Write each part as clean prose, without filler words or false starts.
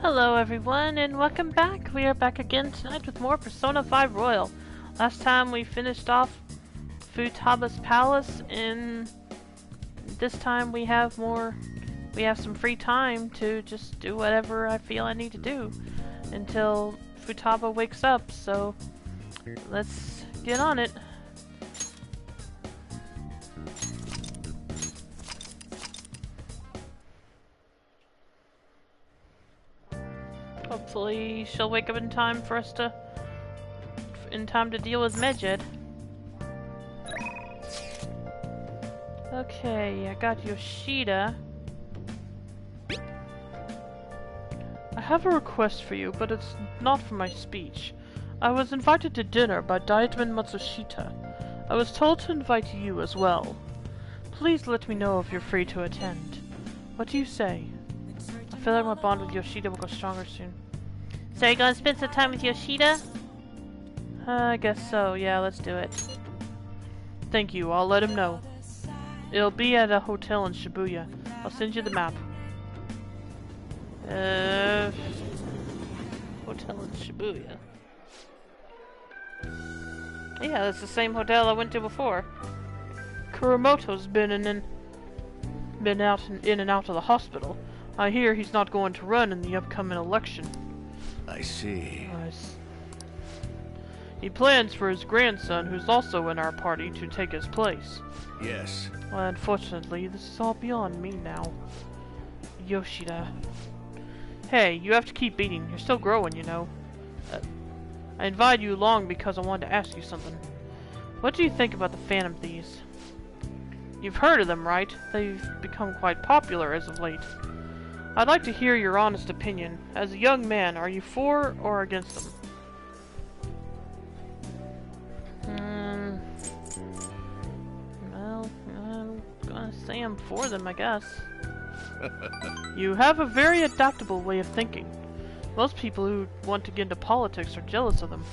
Hello everyone and welcome back. We are back again tonight with more Persona 5 Royal. Last time we finished off Futaba's palace, and this time we have some free time to just do whatever I feel I need to do until Futaba wakes up, so let's get on it. Hopefully she'll wake up in time for us to deal with Medjed. Okay, I got Yoshida. I have a request for you, but it's not for my speech. I was invited to dinner by Dietman Matsushita. I was told to invite you as well. Please let me know if you're free to attend. What do you say? I feel like my bond with Yoshida will go stronger soon. So you're gonna spend some time with Yoshida? I guess so, yeah, let's do it. Thank you, I'll let him know. It'll be at a hotel in Shibuya. I'll send you the map. Hotel in Shibuya. Yeah, that's the same hotel I went to before. Kuramoto's been in and out of the hospital. I hear he's not going to run in the upcoming election. I see. Nice. He plans for his grandson, who's also in our party, to take his place. Yes. Well, unfortunately, this is all beyond me now. Yoshida. Hey, you have to keep eating. You're still growing, you know. I invited you along because I wanted to ask you something. What do you think about the Phantom Thieves? You've heard of them, right? They've become quite popular as of late. I'd like to hear your honest opinion. As a young man, are you for or against them? Well, I'm gonna say I'm for them, I guess. You have a very adaptable way of thinking. Most people who want to get into politics are jealous of them.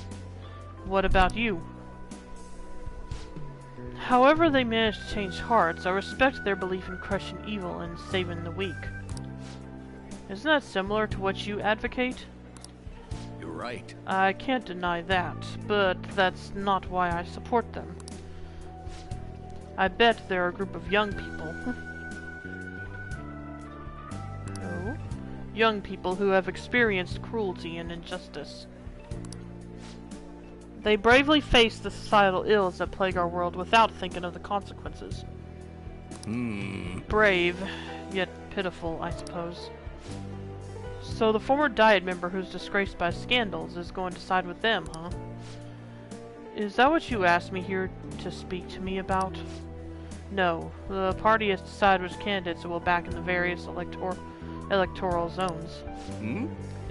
What about you? However they manage to change hearts, I respect their belief in crushing evil and saving the weak. Isn't that similar to what you advocate? You're right. I can't deny that, but that's not why I support them. I bet they're a group of young people. No. Young people who have experienced cruelty and injustice. They bravely face the societal ills that plague our world without thinking of the consequences. Brave, yet pitiful, I suppose. So the former Diet member who's disgraced by scandals is going to side with them, huh? Is that what you asked me here to speak to me about? No, the party has decided which candidates it will back in the various electoral zones.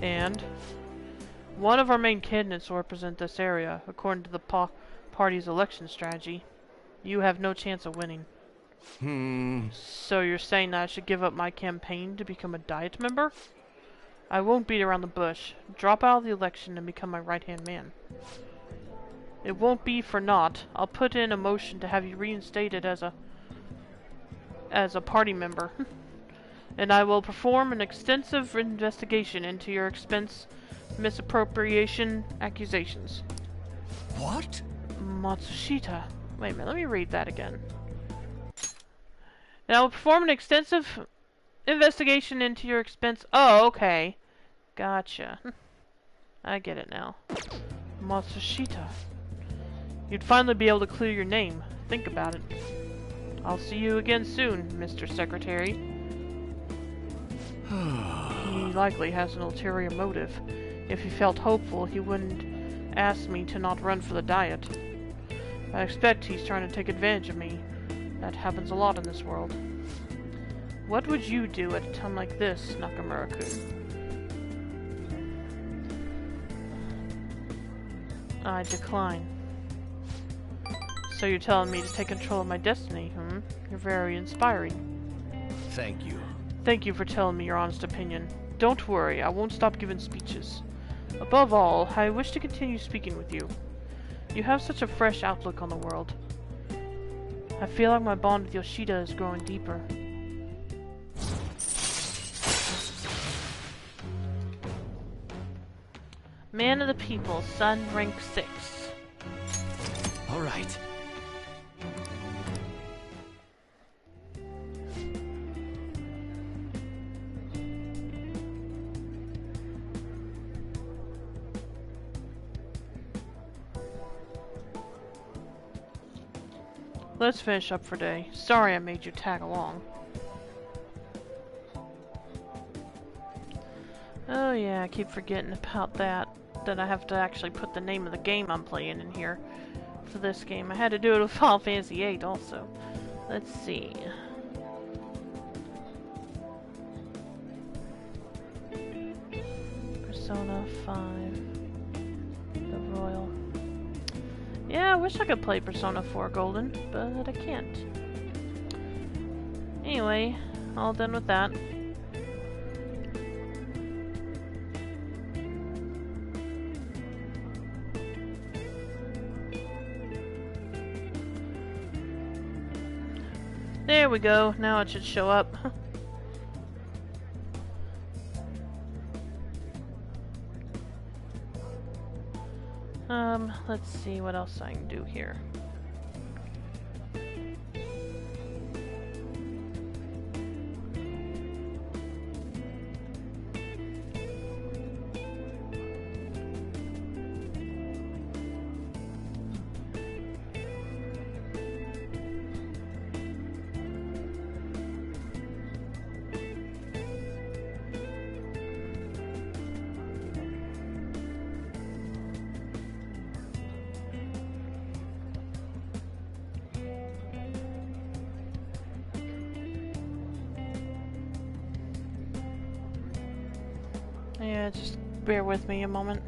And one of our main candidates will represent this area, according to the party's election strategy. You have no chance of winning. So you're saying that I should give up my campaign to become a Diet member? I won't beat around the bush. Drop out of the election and become my right-hand man. It won't be for naught. I'll put in a motion to have you reinstated as a party member. And I will perform an extensive investigation into your expense misappropriation accusations. What? Matsushita. Wait a minute, let me read that again. And I will perform an extensive investigation into your expense. Oh, okay. Gotcha. I get it now. Matsushita. You'd finally be able to clear your name. Think about it. I'll see you again soon, Mr. Secretary. He likely has an ulterior motive. If he felt hopeful, he wouldn't ask me to not run for the Diet. I expect he's trying to take advantage of me. That happens a lot in this world. What would you do at a time like this, Nakamura-kun? I decline. So you're telling me to take control of my destiny, hmm? You're very inspiring. Thank you. Thank you for telling me your honest opinion. Don't worry, I won't stop giving speeches. Above all, I wish to continue speaking with you. You have such a fresh outlook on the world. I feel like my bond with Yoshida is growing deeper. Man of the people, son, rank 6. All right. Let's finish up for today. Sorry I made you tag along. Oh yeah, I keep forgetting about that. That I have to actually put the name of the game I'm playing in here for this game. I had to do it with Final Fantasy VIII also. Let's see. Persona 5. The Royal. Yeah, I wish I could play Persona 4 Golden, but I can't. Anyway, all done with that. There we go, now it should show up. Let's see what else I can do here. Yeah, just bear with me a moment.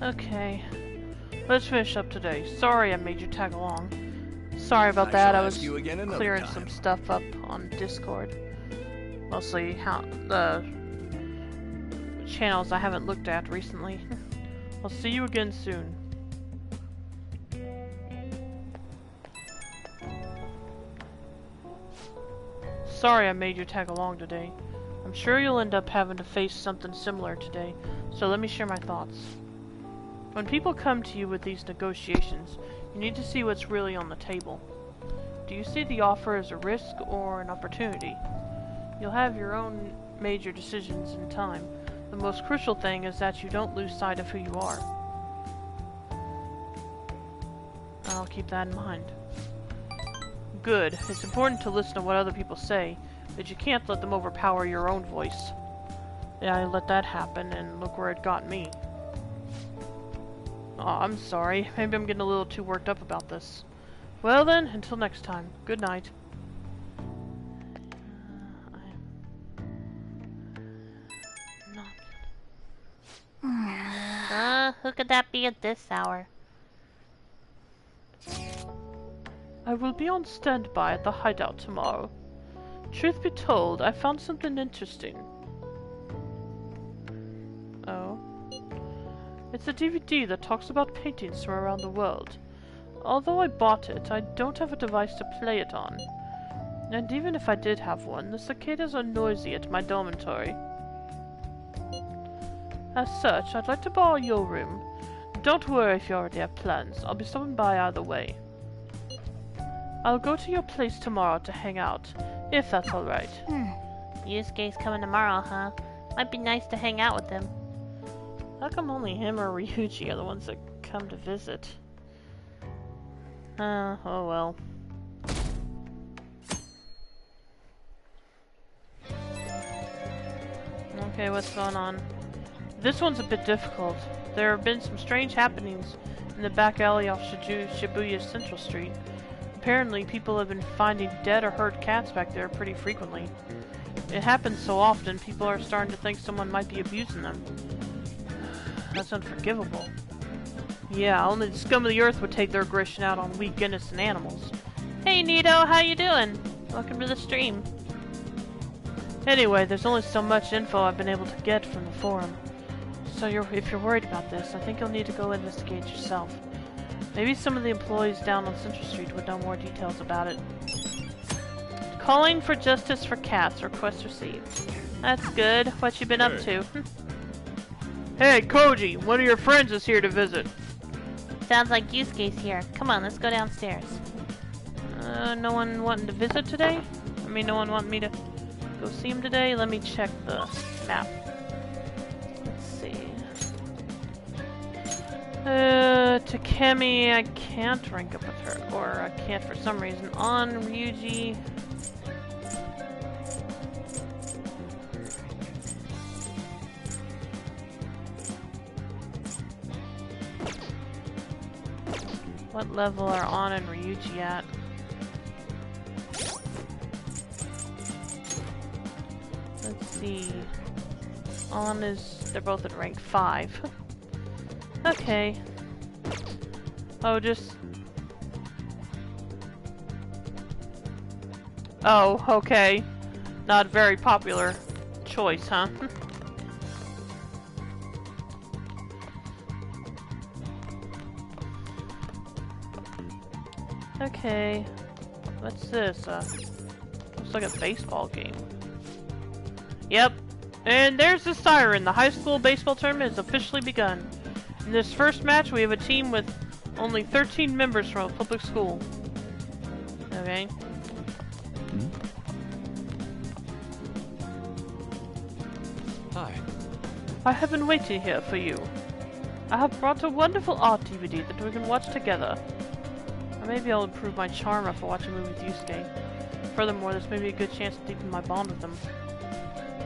Okay, let's finish up today. Sorry I made you tag along. Sorry about that, I was clearing some stuff up on Discord. Mostly how the channels I haven't looked at recently. I'll see you again soon. Sorry I made you tag along today. I'm sure you'll end up having to face something similar today, so let me share my thoughts. When people come to you with these negotiations, you need to see what's really on the table. Do you see the offer as a risk or an opportunity? You'll have your own major decisions in time. The most crucial thing is that you don't lose sight of who you are. I'll keep that in mind. Good. It's important to listen to what other people say, but you can't let them overpower your own voice. Yeah, I let that happen, and look where it got me. Aw, I'm sorry. Maybe I'm getting a little too worked up about this. Well then, until next time. Good night. Who could that be at this hour? I will be on standby at the hideout tomorrow. Truth be told, I found something interesting. It's a DVD that talks about paintings from around the world. Although I bought it, I don't have a device to play it on. And even if I did have one, the cicadas are noisy at my dormitory. As such, I'd like to borrow your room. Don't worry if you already have plans. I'll be stopping by either way. I'll go to your place tomorrow to hang out, if that's alright. Yusuke's coming tomorrow, huh? Might be nice to hang out with him. How come only him or Ryuji are the ones that come to visit? Oh well. Okay, what's going on? This one's a bit difficult. There have been some strange happenings in the back alley off Shibuya Central Street. Apparently, people have been finding dead or hurt cats back there pretty frequently. It happens so often, people are starting to think someone might be abusing them. That's unforgivable. Yeah, only the scum of the earth would take their aggression out on weak, innocent animals. Hey Nito, how you doing? Welcome to the stream. Anyway, there's only so much info I've been able to get from the forum. So if you're worried about this, I think you'll need to go investigate yourself. Maybe some of the employees down on Central Street would know more details about it. Calling for justice for cats. Request received. That's good. What you been up to? Hey, Koji! One of your friends is here to visit. Sounds like Yusuke's here. Come on, let's go downstairs. No one wanting to visit today? I mean, no one wanting me to go see him today? Let me check the map. Let's see. Takemi, I can't rank up with her. Or I can't for some reason. On Ryuji. What level are On and Ryuji at? Let's see. On is... they're both at rank 5. Okay. Oh, just... oh, okay. Not a very popular choice, huh? Okay. What's this? Looks like a baseball game. Yep. And there's the siren. The high school baseball tournament has officially begun. In this first match, we have a team with only 13 members from a public school. Okay. Hi. I have been waiting here for you. I have brought a wonderful art DVD that we can watch together. Or maybe I'll improve my charm if I watch a movie with Yusuke. Furthermore, this may be a good chance to deepen my bond with them.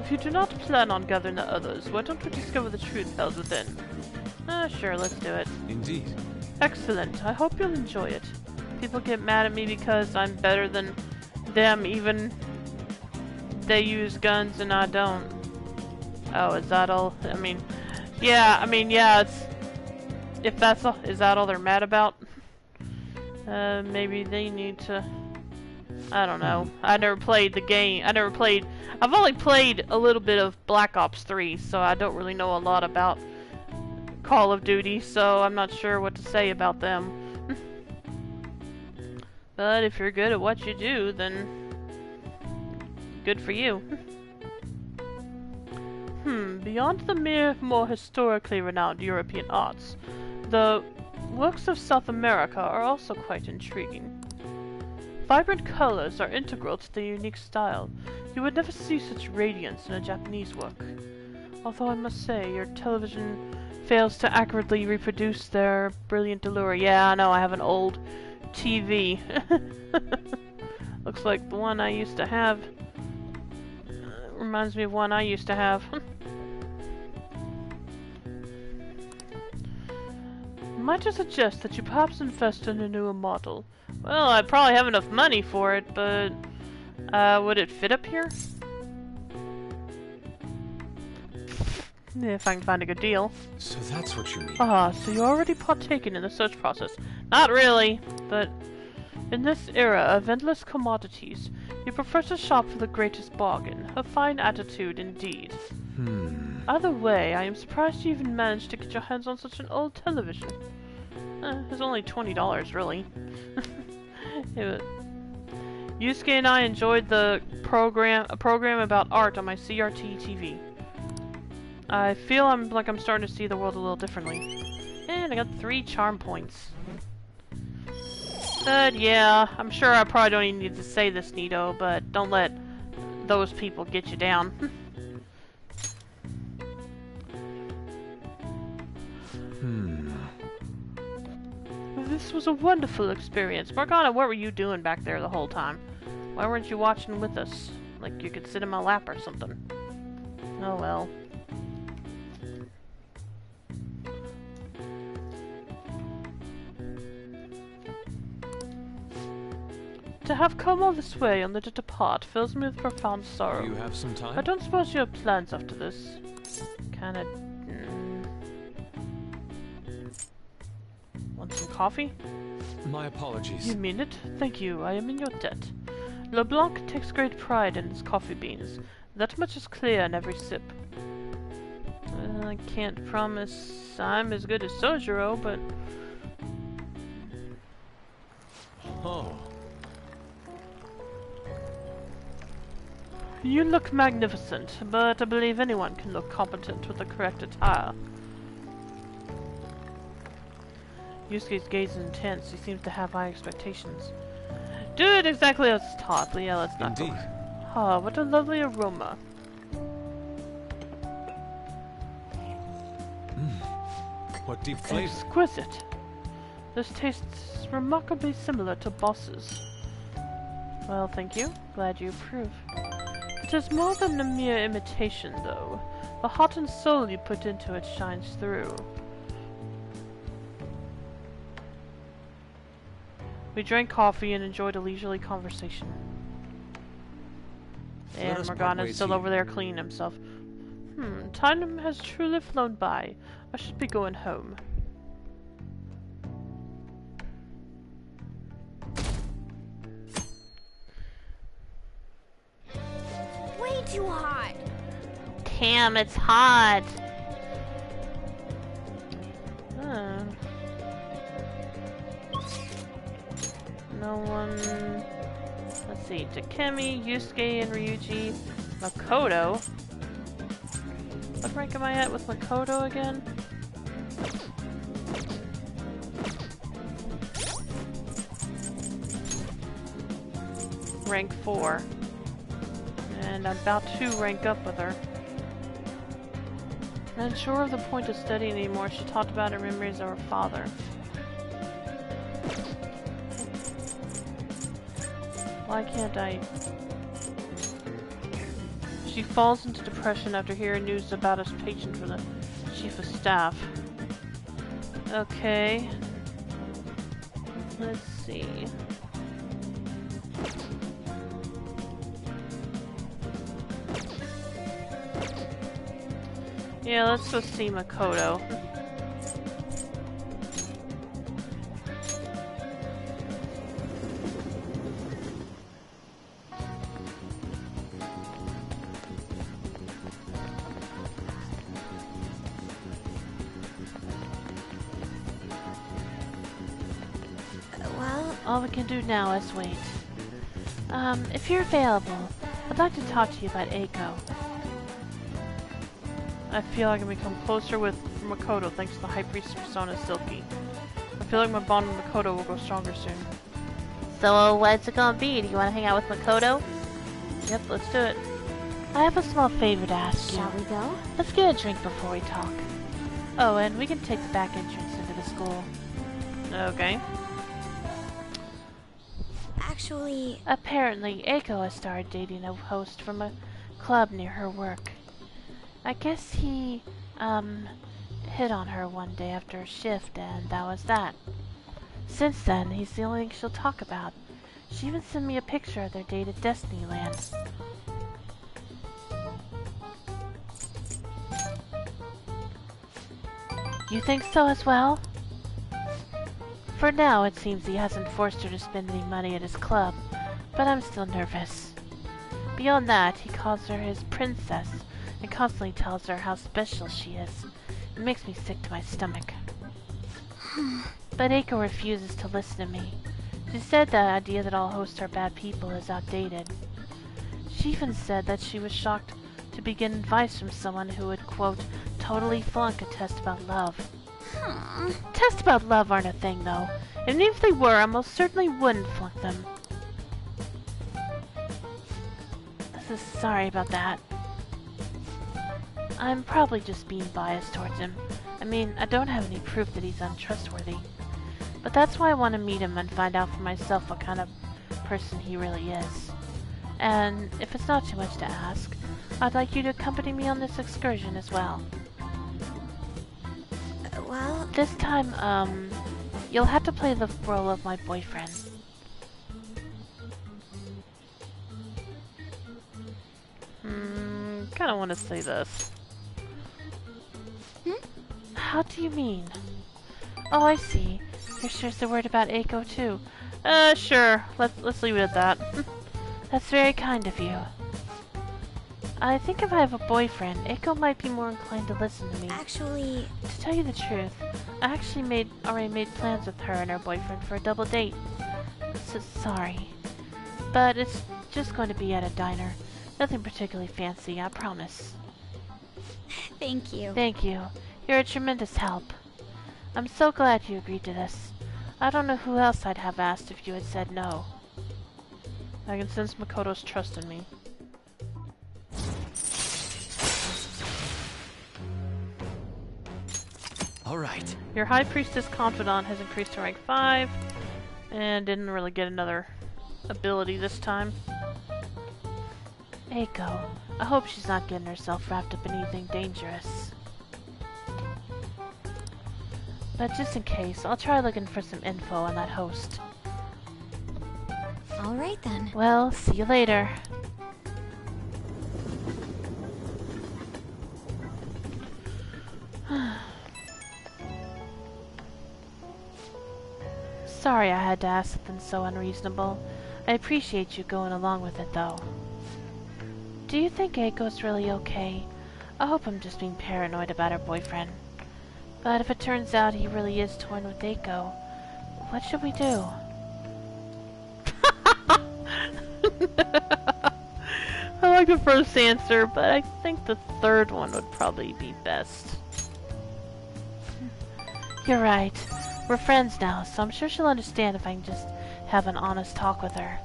If you do not plan on gathering the others, why don't we discover the truth held within? Sure, let's do it. Indeed. Excellent. I hope you'll enjoy it. People get mad at me because I'm better than them, even they use guns and I don't. Oh, is that all? I mean, yeah, it's... if that's all... is that all they're mad about? Maybe they need to... I don't know. I never played the game. I've only played a little bit of Black Ops 3, so I don't really know a lot about Call of Duty, so I'm not sure what to say about them. But if you're good at what you do, then good for you. Beyond the more historically renowned European arts, the works of South America are also quite intriguing. Vibrant colors are integral to their unique style. You would never see such radiance in a Japanese work. Although I must say, your television fails to accurately reproduce their brilliant allure. Yeah, I know, I have an old TV. Looks like the one I used to have. Reminds me of one I used to have. Might I suggest that you perhaps invest in a newer model? Well, I probably have enough money for it, but... would it fit up here? If I can find a good deal. So that's what you mean. Ah, so you're already partaking in the search process. Not really, but... in this era of endless commodities, you prefer to shop for the greatest bargain. A fine attitude indeed. Either way, I am surprised you even managed to get your hands on such an old television. It's only $20, really. Yusuke and I enjoyed a program about art on my CRT TV. I feel like I'm starting to see the world a little differently. And I got 3 charm points. But yeah, I'm sure I probably don't even need to say this, Nito, but don't let those people get you down. This was a wonderful experience. Morgana, what were you doing back there the whole time? Why weren't you watching with us? Like you could sit in my lap or something. Oh well. To have come all this way only to depart fills me with profound sorrow. Do you have some time? I don't suppose you have plans after this. Kinda... Want some coffee? My apologies. You mean it? Thank you, I am in your debt. LeBlanc takes great pride in his coffee beans. That much is clear in every sip. I can't promise I'm as good as Sojiro, but... Oh. You look magnificent, but I believe anyone can look competent with the correct attire. Yusuke's gaze is intense. He seems to have high expectations. Do it exactly as taught. Yeah, let's not go. Indeed. Ah, what a lovely aroma. What deep flavor. Exquisite. This tastes remarkably similar to Boss's. Well, thank you. Glad you approve. It is more than a mere imitation, though. The heart and soul you put into it shines through. We drank coffee and enjoyed a leisurely conversation. And Morgana's still over there cleaning himself. Time has truly flown by. I should be going home. Way too hot. Damn, it's hot. No one... Let's see. Takemi, Yusuke, and Ryuji. Makoto. What rank am I at with Makoto again? Rank 4. And I'm about to rank up with her. Unsure of the point of studying anymore, she talked about her memories of her father. Why can't I? She falls into depression after hearing news about his patient from the chief of staff. Okay. Let's see. Yeah, let's go see Makoto. All we can do now is wait. If you're available, I'd like to talk to you about Eiko. I feel like I can become closer with Makoto thanks to the High Priestess persona Silky. I feel like my bond with Makoto will grow stronger soon. So, what's it gonna be? Do you want to hang out with Makoto? Yep, let's do it. I have a small favor to ask you. Shall we go? Let's get a drink before we talk. Oh, and we can take the back entrance into the school. Okay. Actually, Apparently, Eiko has started dating a host from a club near her work. I guess he, hit on her one day after a shift, and that was that. Since then, he's the only thing she'll talk about. She even sent me a picture of their date at Destinyland. You think so as well? For now, it seems he hasn't forced her to spend any money at his club, but I'm still nervous. Beyond that, he calls her his princess, and constantly tells her how special she is. It makes me sick to my stomach. But Eiko refuses to listen to me. She said the idea that all hosts are bad people is outdated. She even said that she was shocked to begin advice from someone who would, quote, totally flunk a test about love. Tests about love aren't a thing, though. And even if they were, I most certainly wouldn't flunk them. Sorry about that. I'm probably just being biased towards him. I mean, I don't have any proof that he's untrustworthy. But that's why I want to meet him and find out for myself what kind of person he really is. And if it's not too much to ask, I'd like you to accompany me on this excursion as well. Well, This time, you'll have to play the role of my boyfriend. Kinda wanna say this. How do you mean? Oh, I see. You're seriously worried about Eiko too. Sure. Let's leave it at that. That's very kind of you. I think if I have a boyfriend, Eiko might be more inclined to listen to me. actually, To tell you the truth, I actually already made plans with her and her boyfriend for a double date. So sorry. But it's just going to be at a diner. Nothing particularly fancy, I promise. thank you. Thank you. You're a tremendous help. I'm so glad you agreed to this. I don't know who else I'd have asked if you had said no. I can sense Makoto's trust in me. Alright. Your High Priestess Confidant has increased to rank 5, and didn't really get another ability this time. Eiko, I hope she's not getting herself wrapped up in anything dangerous. But just in case, I'll try looking for some info on that host. All right then. Well, see you later. Sorry I had to ask something so unreasonable. I appreciate you going along with it, though. Do you think Eiko's really okay? I hope I'm just being paranoid about her boyfriend. But if it turns out he really is toying with Eiko, what should we do? I like the first answer, but I think the third one would probably be best. You're right. We're friends now, so I'm sure she'll understand if I can just have an honest talk with her.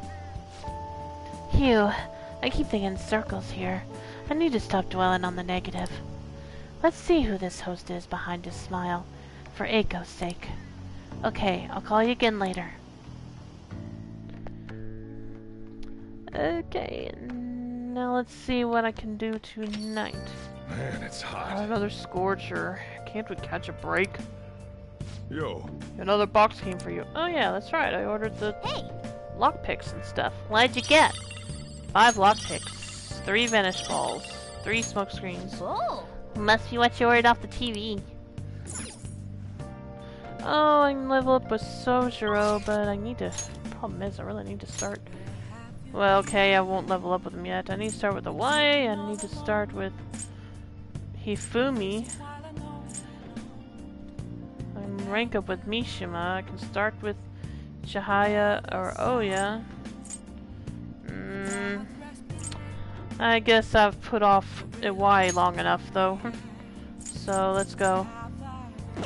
Phew, I keep thinking in circles here. I need to stop dwelling on the negative. Let's see who this host is behind his smile, for Eiko's sake. Okay, I'll call you again later. Okay, now let's see what I can do tonight. Man, it's hot. Another Scorcher. Can't we catch a break? Yo, Another box came for you. Oh yeah, that's right. I ordered the lockpicks and stuff. What'd you get? 5 lockpicks, 3 vanish balls, 3 smoke screens. Oh. Must be what you ordered off the TV. Oh, I can level up with Sojiro, but I need to... Problem is, I really need to start... Well, okay, I won't level up with him yet. I need to start with the Y, I need to start with... Hifumi. I can rank up with Mishima. I can start with Chihaya or Oya. I guess I've put off a Y long enough, though. So, let's go.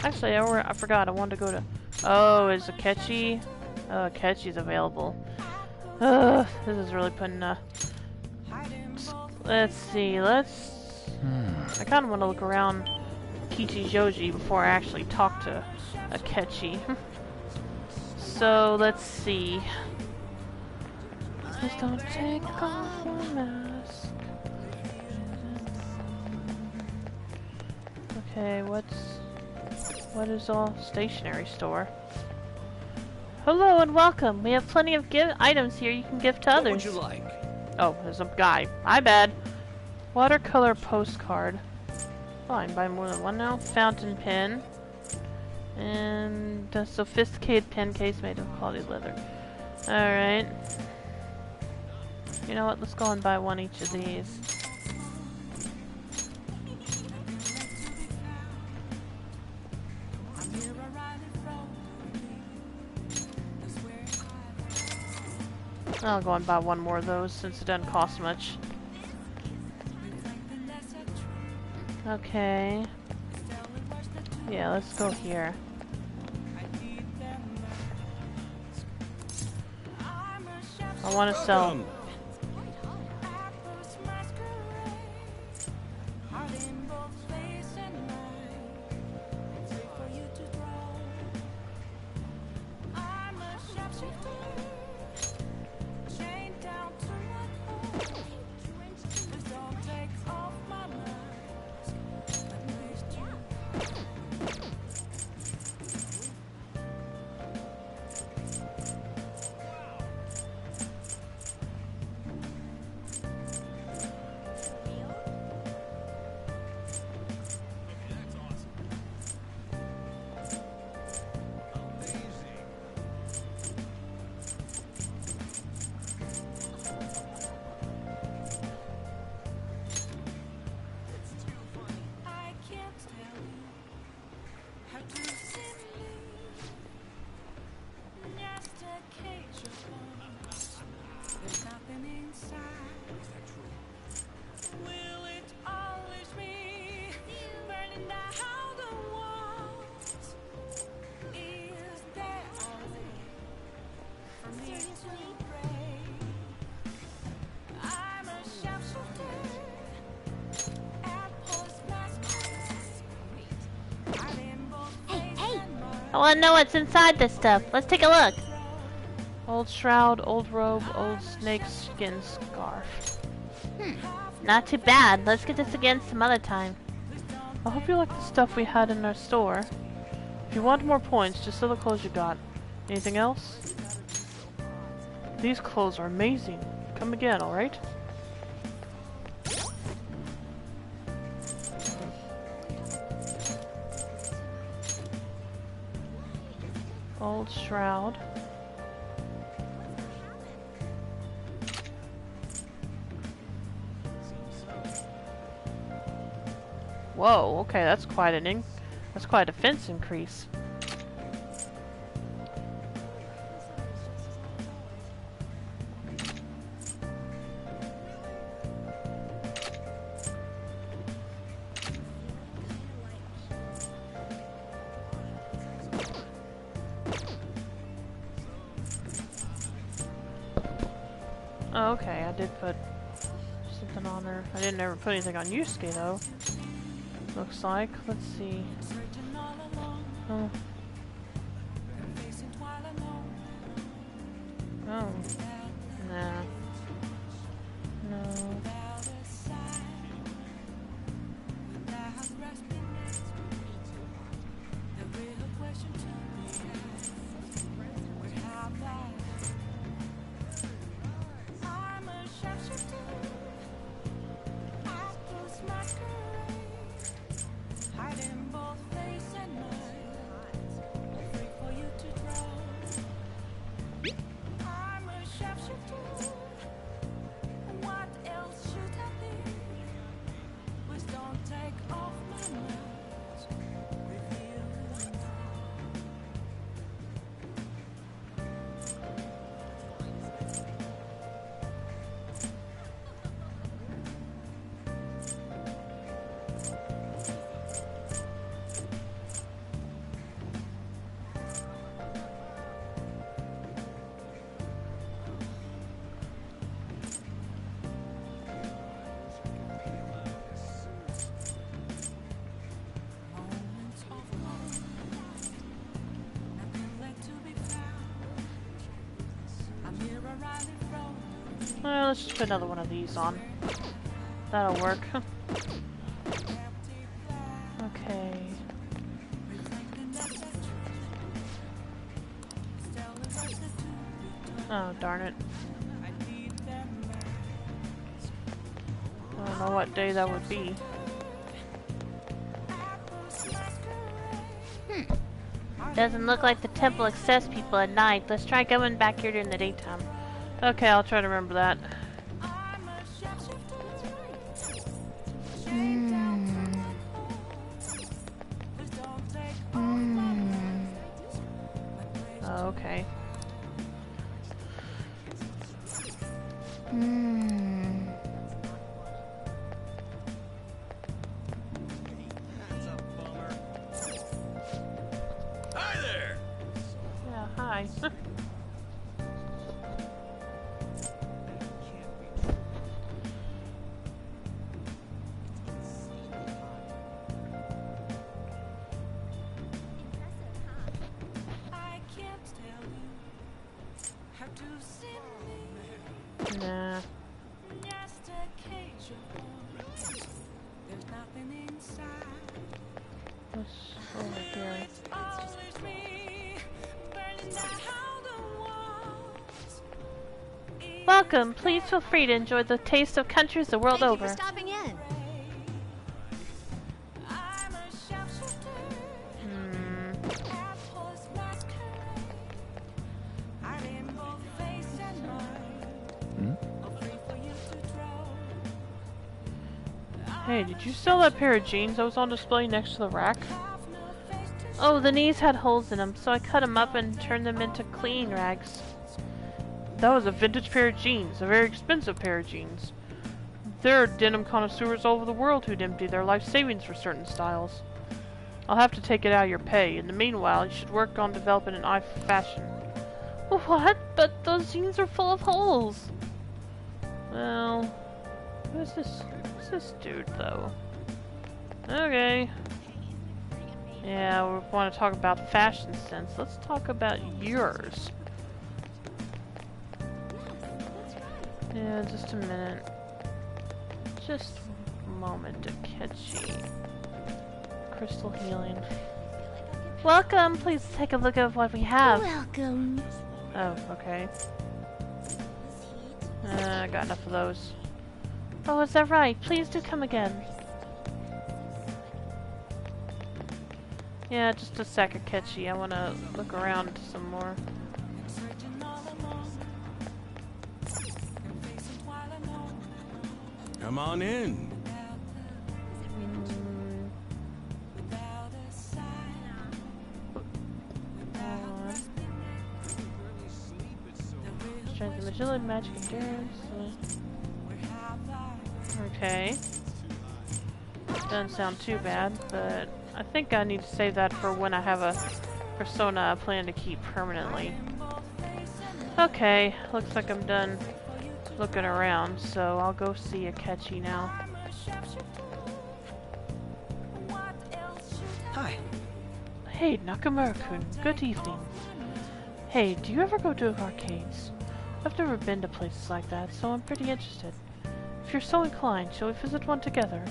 Actually, I forgot. I wanted to go to... Oh, is Akechi? Oh, Akechi's available. Ugh, this is really putting let's see, I kind of want to look around Kichijoji before I actually talk to Akechi. So, let's see. Please don't take off your mask. Okay, what is all stationery store? Hello and welcome. We have plenty of items here you can give to others. What would you like? Oh, there's a guy. My bad. Watercolor postcard. Fine, buy more than one now. Fountain pen. And a sophisticated pen case made of quality leather. Alright. You know what? Let's go and buy one each of these. I'll go and buy one more of those since it doesn't cost much. Okay. Yeah, let's go here. I want to sell. Welcome. I want to know what's inside this stuff. Let's take a look. Old shroud, old robe, old snake skin scarf. Not too bad. Let's get this again some other time. I hope you like the stuff we had in our store. If you want more points, just sell the clothes you got. Anything else? These clothes are amazing. Come again, alright? Old shroud. Whoa, okay, that's quite that's quite a defense increase. Oh, okay, I did put something on her. I didn't ever put anything on Yusuke though. Looks like. Let's see. Oh. Oh. Nah. No. Well, let's just put another one of these on. That'll work. Okay. Oh, darn it. I don't know what day that would be. Doesn't look like the temple accepts people at night. Let's try going back here during the daytime. Okay, I'll try to remember that. Bye. Nah. Oh dear. Welcome. Please feel free to enjoy the taste of countries the world over. Thank you for stopping in. Hey, did you sell that pair of jeans that was on display next to the rack? Oh, the knees had holes in them, so I cut them up and turned them into cleaning rags. That was a vintage pair of jeans, a very expensive pair of jeans. There are denim connoisseurs all over the world who'd empty their life savings for certain styles. I'll have to take it out of your pay. In the meanwhile, you should work on developing an eye for fashion. What? But those jeans are full of holes. Well, who's this dude, though? Okay. Yeah, we want to talk about fashion sense. Let's talk about yours. Yeah, just a minute. Just a moment to catch you. Crystal healing. Welcome! Please take a look at what we have. Welcome. Oh, okay. I got enough of those. Oh, is that right? Please do come again. Yeah, just a sec of Ketchy. I want to look around some more. Come on in. Strength and agility, magic endurance. Okay. Doesn't sound too bad, but I think I need to save that for when I have a persona I plan to keep permanently. Okay, looks like I'm done looking around, so I'll go see Akechi now. Hi. Hey, Nakamura-kun, good evening. Hey, do you ever go to arcades? I've never been to places like that, so I'm pretty interested. If you're so inclined, shall we visit one together?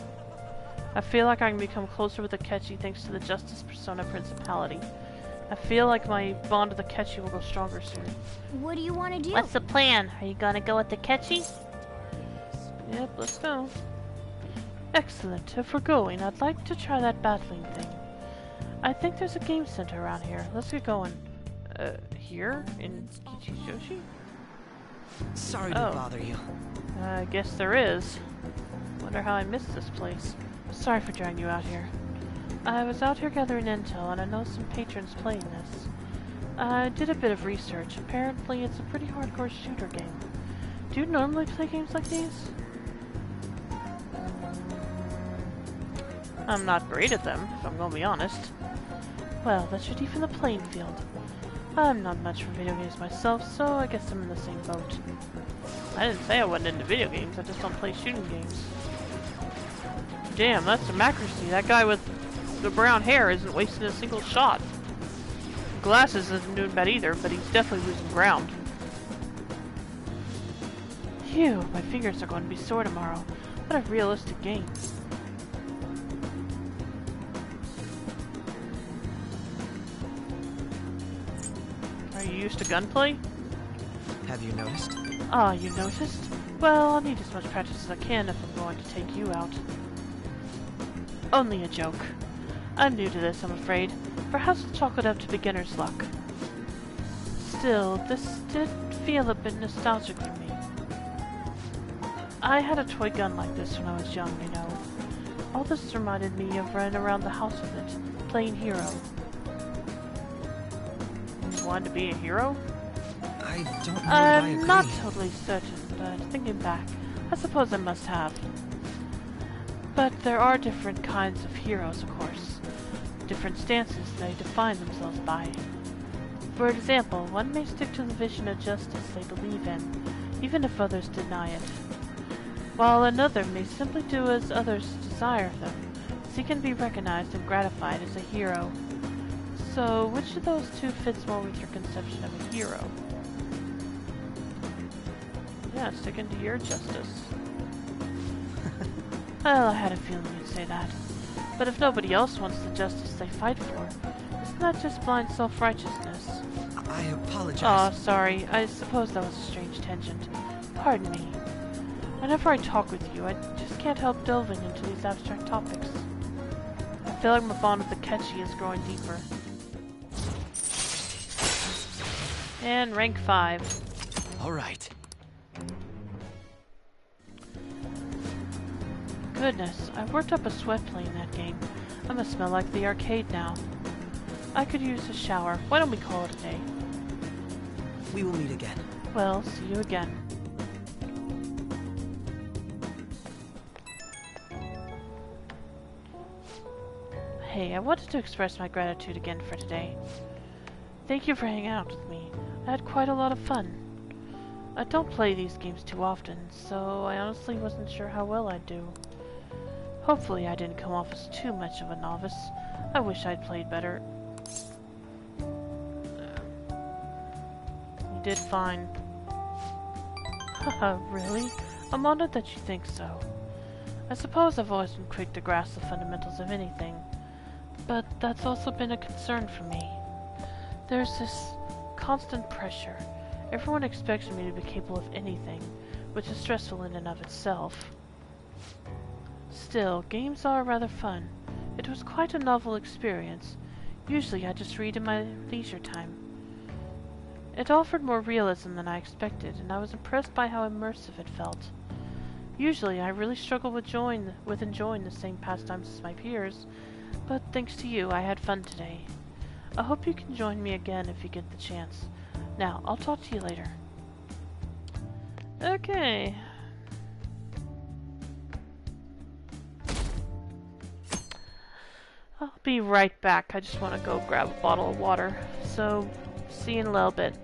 I feel like I can become closer with Akechi thanks to the Justice Persona Principality. I feel like my bond with Akechi will go stronger soon. What do you want to do? What's the plan? Are you gonna go with the Ketchy? Yep, let's go. Excellent. If we're going, I'd like to try that battling thing. I think there's a game center around here. Let's get going. Here? In Kichijoshi? Sorry to bother you. I guess there is. Wonder how I missed this place. Sorry for dragging you out here. I was out here gathering intel, and I know some patrons playing this. I did a bit of research. Apparently, it's a pretty hardcore shooter game. Do you normally play games like these? I'm not great at them, if I'm gonna be honest. Well, that should even the playing field. I'm not much for video games myself, so I guess I'm in the same boat. I didn't say I wasn't into video games, I just don't play shooting games. Damn, that's some accuracy. That guy with the brown hair isn't wasting a single shot. Glasses isn't doing bad either, but he's definitely losing ground. Phew, my fingers are going to be sore tomorrow. What a realistic game. Are you used to gunplay? Have you noticed? Ah, you noticed? Well, I'll need as much practice as I can if I'm going to take you out. Only a joke. I'm new to this, I'm afraid. Perhaps we'll chalk it up to beginner's luck. Still, this did feel a bit nostalgic for me. I had a toy gun like this when I was young, you know. All this reminded me of running around the house with it, playing hero. You wanted to be a hero? I don't know if I agree. I'm not totally certain, but thinking back, I suppose I must have. But there are different kinds of heroes, of course. Different stances they define themselves by. For example, one may stick to the vision of justice they believe in, even if others deny it, while another may simply do as others desire of them, seek and be recognized and gratified as a hero. So, which of those two fits more with your conception of a hero? Yeah, sticking to your justice. Well, I had a feeling you'd say that. But if nobody else wants the justice they fight for, isn't that just blind self-righteousness? I apologize. Aw, sorry. I suppose that was a strange tangent. Pardon me. Whenever I talk with you, I just can't help delving into these abstract topics. I feel like my bond with the Ketchy is growing deeper. And rank 5. All right. Goodness, I worked up a sweat playing that game. I must smell like the arcade now. I could use a shower. Why don't we call it a day? We will meet again. Well, see you again. Hey, I wanted to express my gratitude again for today. Thank you for hanging out with me. I had quite a lot of fun. I don't play these games too often, so I honestly wasn't sure how well I'd do. Hopefully I didn't come off as too much of a novice. I wish I'd played better. You did fine. Haha, really? I'm honored that you think so. I suppose I've always been quick to grasp the fundamentals of anything, but that's also been a concern for me. There's this constant pressure. Everyone expects me to be capable of anything, which is stressful in and of itself. Still, games are rather fun. It was quite a novel experience. Usually I just read in my leisure time. It offered more realism than I expected, and I was impressed by how immersive it felt. Usually I really struggle with enjoying the same pastimes as my peers, but thanks to you I had fun today. I hope you can join me again if you get the chance. Now, I'll talk to you later. Okay. I'll be right back. I just want to go grab a bottle of water. So, see you in a little bit.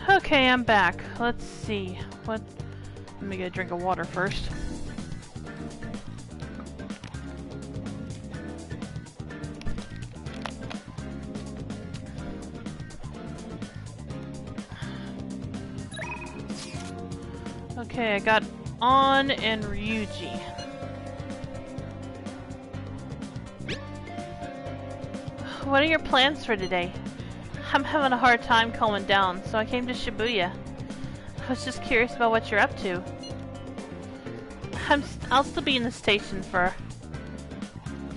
Okay, I'm back. Let's see. What? Let me get a drink of water first. Okay, I got On and Ryuji. What are your plans for today? I'm having a hard time calming down, so I came to Shibuya. I was just curious about what you're up to. I'll still be in the station for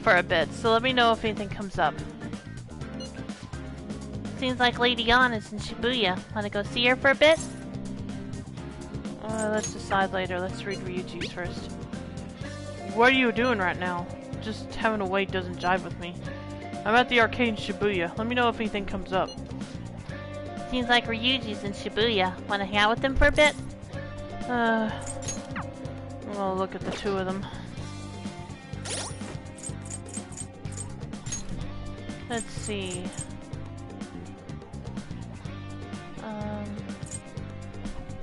a bit, so let me know if anything comes up. Seems like Lady An is in Shibuya. Wanna go see her for a bit? Let's decide later. Let's read Ryuji's first. What are you doing right now? Just having to wait doesn't jive with me. I'm at the arcade in Shibuya. Let me know if anything comes up. Seems like Ryuji's in Shibuya. Wanna hang out with him for a bit? I'm gonna look at the two of them. Let's see.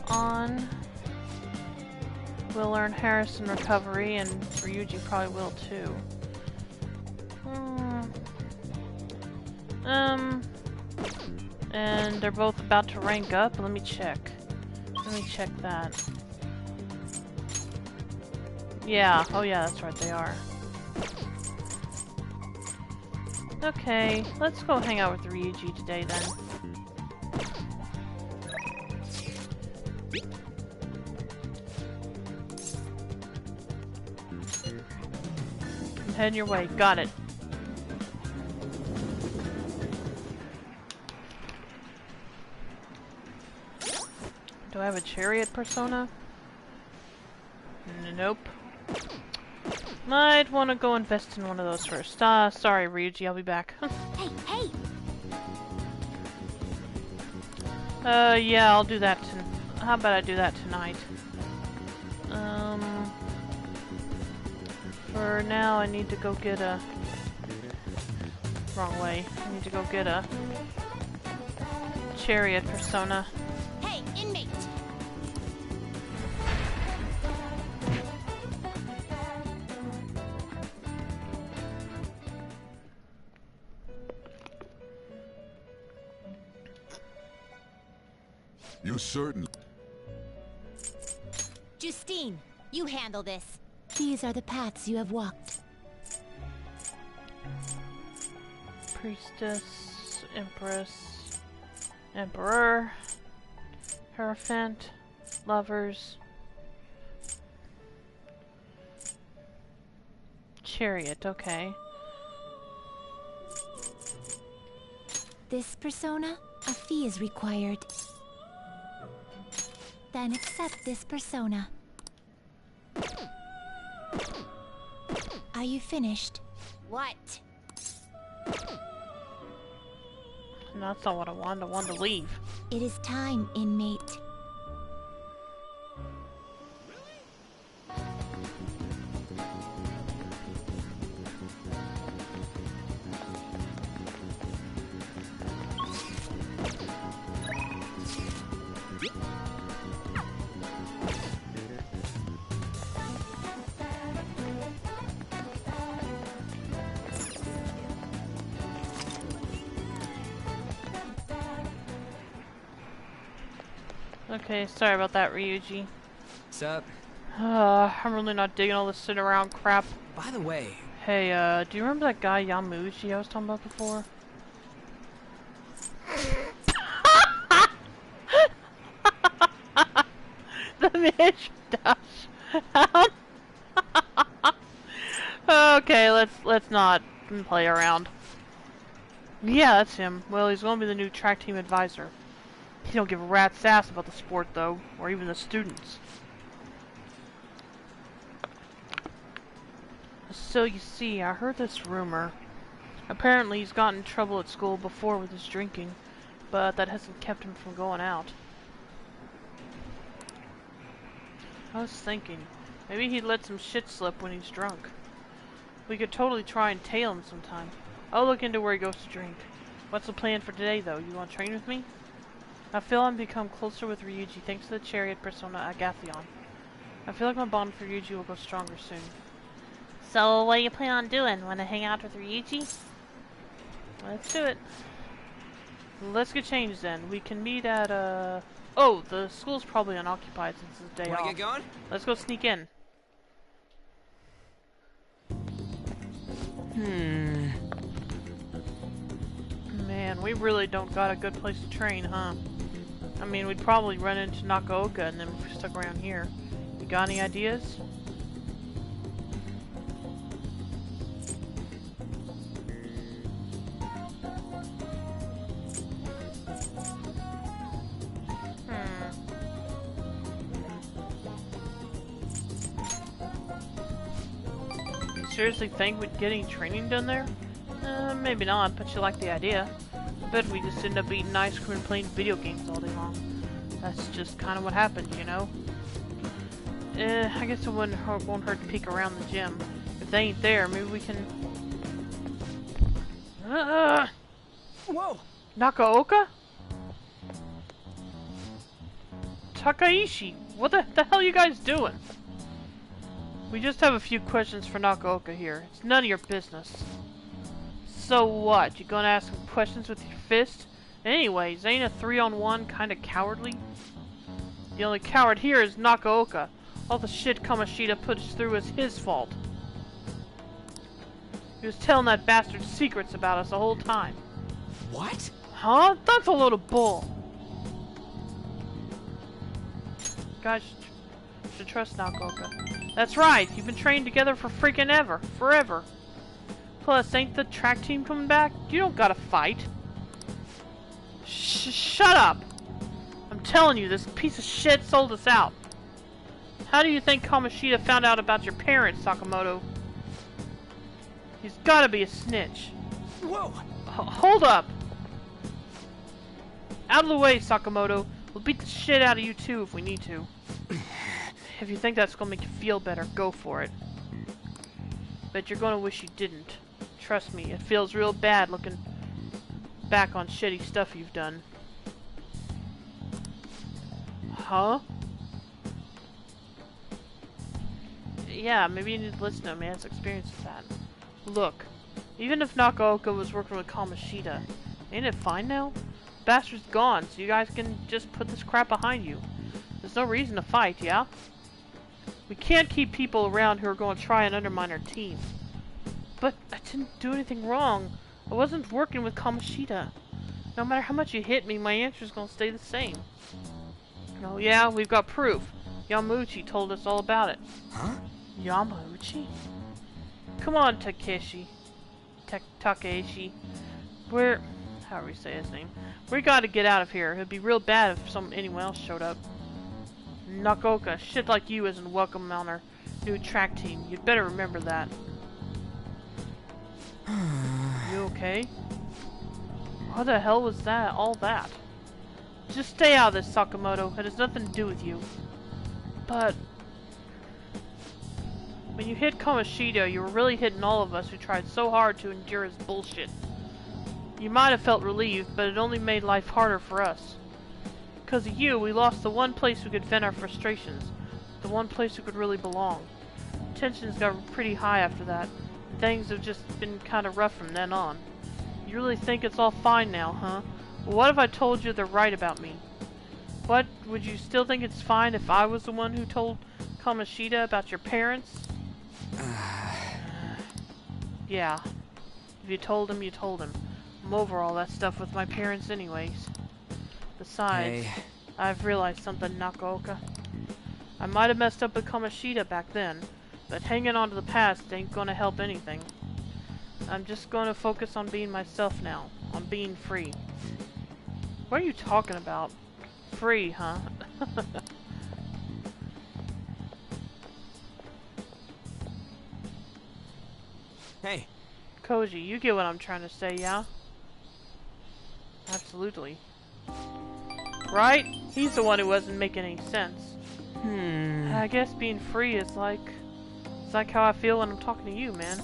On. We'll learn Harrison recovery, and Ryuji probably will too. And they're both about to rank up. Let me check. Let me check that. Yeah, oh yeah, that's right, they are. Okay, let's go hang out with Ryuji today then. I'm heading your way, got it. Do I have a chariot persona? Nope. Might want to go invest in one of those first. Sorry, Ryuji, I'll be back. Hey, hey! Yeah, I'll do that. How about I do that tonight? For now, I need to go get a. Wrong way. I need to go get a chariot persona. Hey, inmate! You certain? Justine, you handle this. These are the paths you have walked. Priestess, Empress, Emperor, Hierophant, Lovers, Chariot, okay. This persona, a fee is required. Then accept this persona. Are you finished? What? No, that's not what I wanted. I wanted to leave. It is time, inmate. Okay, sorry about that, Ryuji. Sup? I'm really not digging all this sit around crap. By the way, Hey, do you remember that guy Yamuchi I was talking about before? The Mish Dash. Okay, let's not play around. Yeah, that's him. Well, he's gonna be the new track team advisor. He don't give a rat's ass about the sport, though, or even the students. So you see, I heard this rumor. Apparently he's gotten in trouble at school before with his drinking, but that hasn't kept him from going out. I was thinking, maybe he'd let some shit slip when he's drunk. We could totally try and tail him sometime. I'll look into where he goes to drink. What's the plan for today, though? You want to train with me? I feel I'm become closer with Ryuji thanks to the chariot persona Agathion. I feel like my bond for Ryuji will go stronger soon. So, what do you plan on doing? Wanna hang out with Ryuji? Let's do it. Let's get changed then. We can meet at, oh, the school's probably unoccupied since it's day off. Wanna get going? Let's go sneak in. Man, we really don't got a good place to train, huh? I mean, we'd probably run into Nakaoka and then we're stuck around here. You got any ideas? Seriously think we'd get any training done there? Maybe not, but you like the idea. I bet we just end up eating ice cream and playing video games all day long. That's just kind of what happens, you know? I guess it won't hurt to peek around the gym. If they ain't there, maybe we can... Whoa! Nakaoka? Takaishi, what the hell are you guys doing? We just have a few questions for Nakaoka here. It's none of your business. So what? You gonna ask him questions with your fist? Anyways, ain't a 3-on-1 kinda cowardly? The only coward here is Nakaoka. All the shit Kamoshida put us through is his fault. He was telling that bastard secrets about us the whole time. What? Huh? That's a load of bull. Guys should trust Nakaoka. That's right, you've been trained together for freaking forever. Plus, ain't the track team coming back? You don't gotta fight. Shut up! I'm telling you, this piece of shit sold us out. How do you think Kamoshida found out about your parents, Sakamoto? He's gotta be a snitch. Whoa! Hold up! Out of the way, Sakamoto. We'll beat the shit out of you too if we need to. If you think that's gonna make you feel better, go for it. Bet you're gonna wish you didn't. Trust me, it feels real bad looking back on shitty stuff you've done. Huh? Yeah, maybe you need to listen to him, man. It's experience with that. Look, even if Nakaoka was working with Kamoshida, ain't it fine now? The bastard's gone, so you guys can just put this crap behind you. There's no reason to fight, yeah? We can't keep people around who are going to try and undermine our team. But I didn't do anything wrong. I wasn't working with Kamoshida. No matter how much you hit me, my answer's going to stay the same. Oh yeah, we've got proof. Yamauchi told us all about it. Huh? Yamauchi? Come on, Takeshi. Takeshi. We're... however we say his name. We gotta get out of here. It'd be real bad if anyone else showed up. Nakaoka, shit like you isn't welcome on our new track team. You'd better remember that. You okay? What the hell was that? All that? Just stay out of this, Sakamoto. It has nothing to do with you. But... when you hit Kamoshida, you were really hitting all of us who tried so hard to endure his bullshit. You might have felt relieved, but it only made life harder for us. Because of you, we lost the one place we could vent our frustrations. The one place we could really belong. Tensions got pretty high after that. Things have just been kind of rough from then on. You really think it's all fine now, huh? Well, what if I told you they're right about me? What? Would you still think it's fine if I was the one who told Kamoshida about your parents? Yeah. If you told him, you told him. I'm over all that stuff with my parents anyways. Besides, Hey. I've realized something, Nakaoka. I might have messed up with Kamoshida back then, but hanging on to the past ain't gonna help anything. I'm just gonna focus on being myself now, on being free. What are you talking about? Free, huh? Hey. Koji, you get what I'm trying to say, yeah? Absolutely. Right? He's the one who wasn't making any sense. I guess being free is like... it's like how I feel when I'm talking to you, man.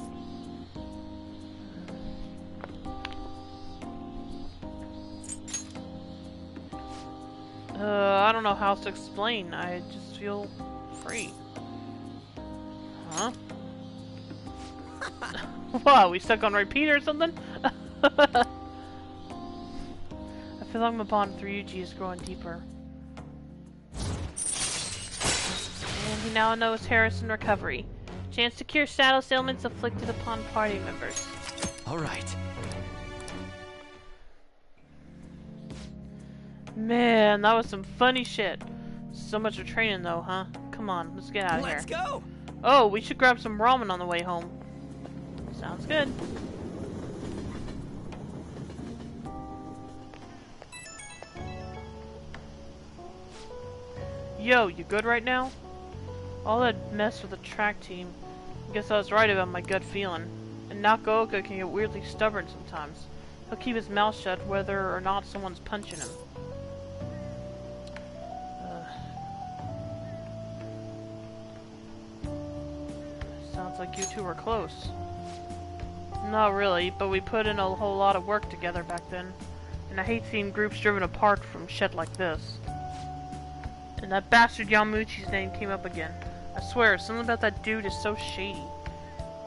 know how else to explain. I just feel free. Huh? What, we stuck on repeat or something? I feel like my bond with Ryuji is growing deeper. And he now knows Harrison recovery. Chance to cure status ailments afflicted upon party members. Alright. Man, that was some funny shit. So much for training though, huh? Come on, let's get out of here. Let's go! Oh, we should grab some ramen on the way home. Sounds good. Yo, you good right now? All that mess with the track team. I guess I was right about my gut feeling. And Nakaoka can get weirdly stubborn sometimes. He'll keep his mouth shut whether or not someone's punching him. Sounds like you two were close. Not really, but we put in a whole lot of work together back then. And I hate seeing groups driven apart from shit like this. And that bastard Yamuchi's name came up again. I swear, something about that dude is so shady.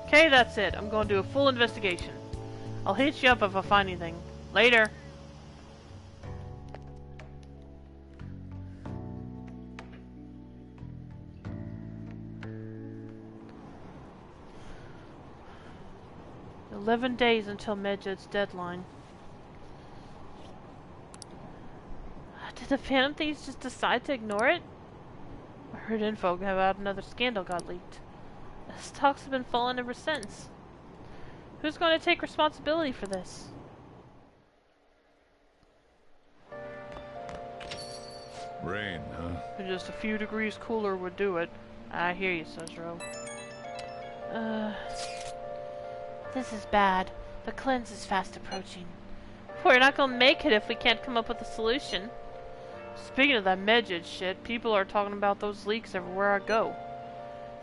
Okay, that's it. I'm going to do a full investigation. I'll hit you up if I find anything. Later. "11 days until Medjed's deadline." Did the Phantom Thieves just decide to ignore it? I heard info about another scandal got leaked. Stocks have been falling ever since. Who's going to take responsibility for this? Rain, huh? Just a few degrees cooler would do it. I hear you, Suzro. This is bad. The cleanse is fast approaching. We're not gonna make it if we can't come up with a solution. Speaking of that Medjed shit, people are talking about those leaks everywhere I go.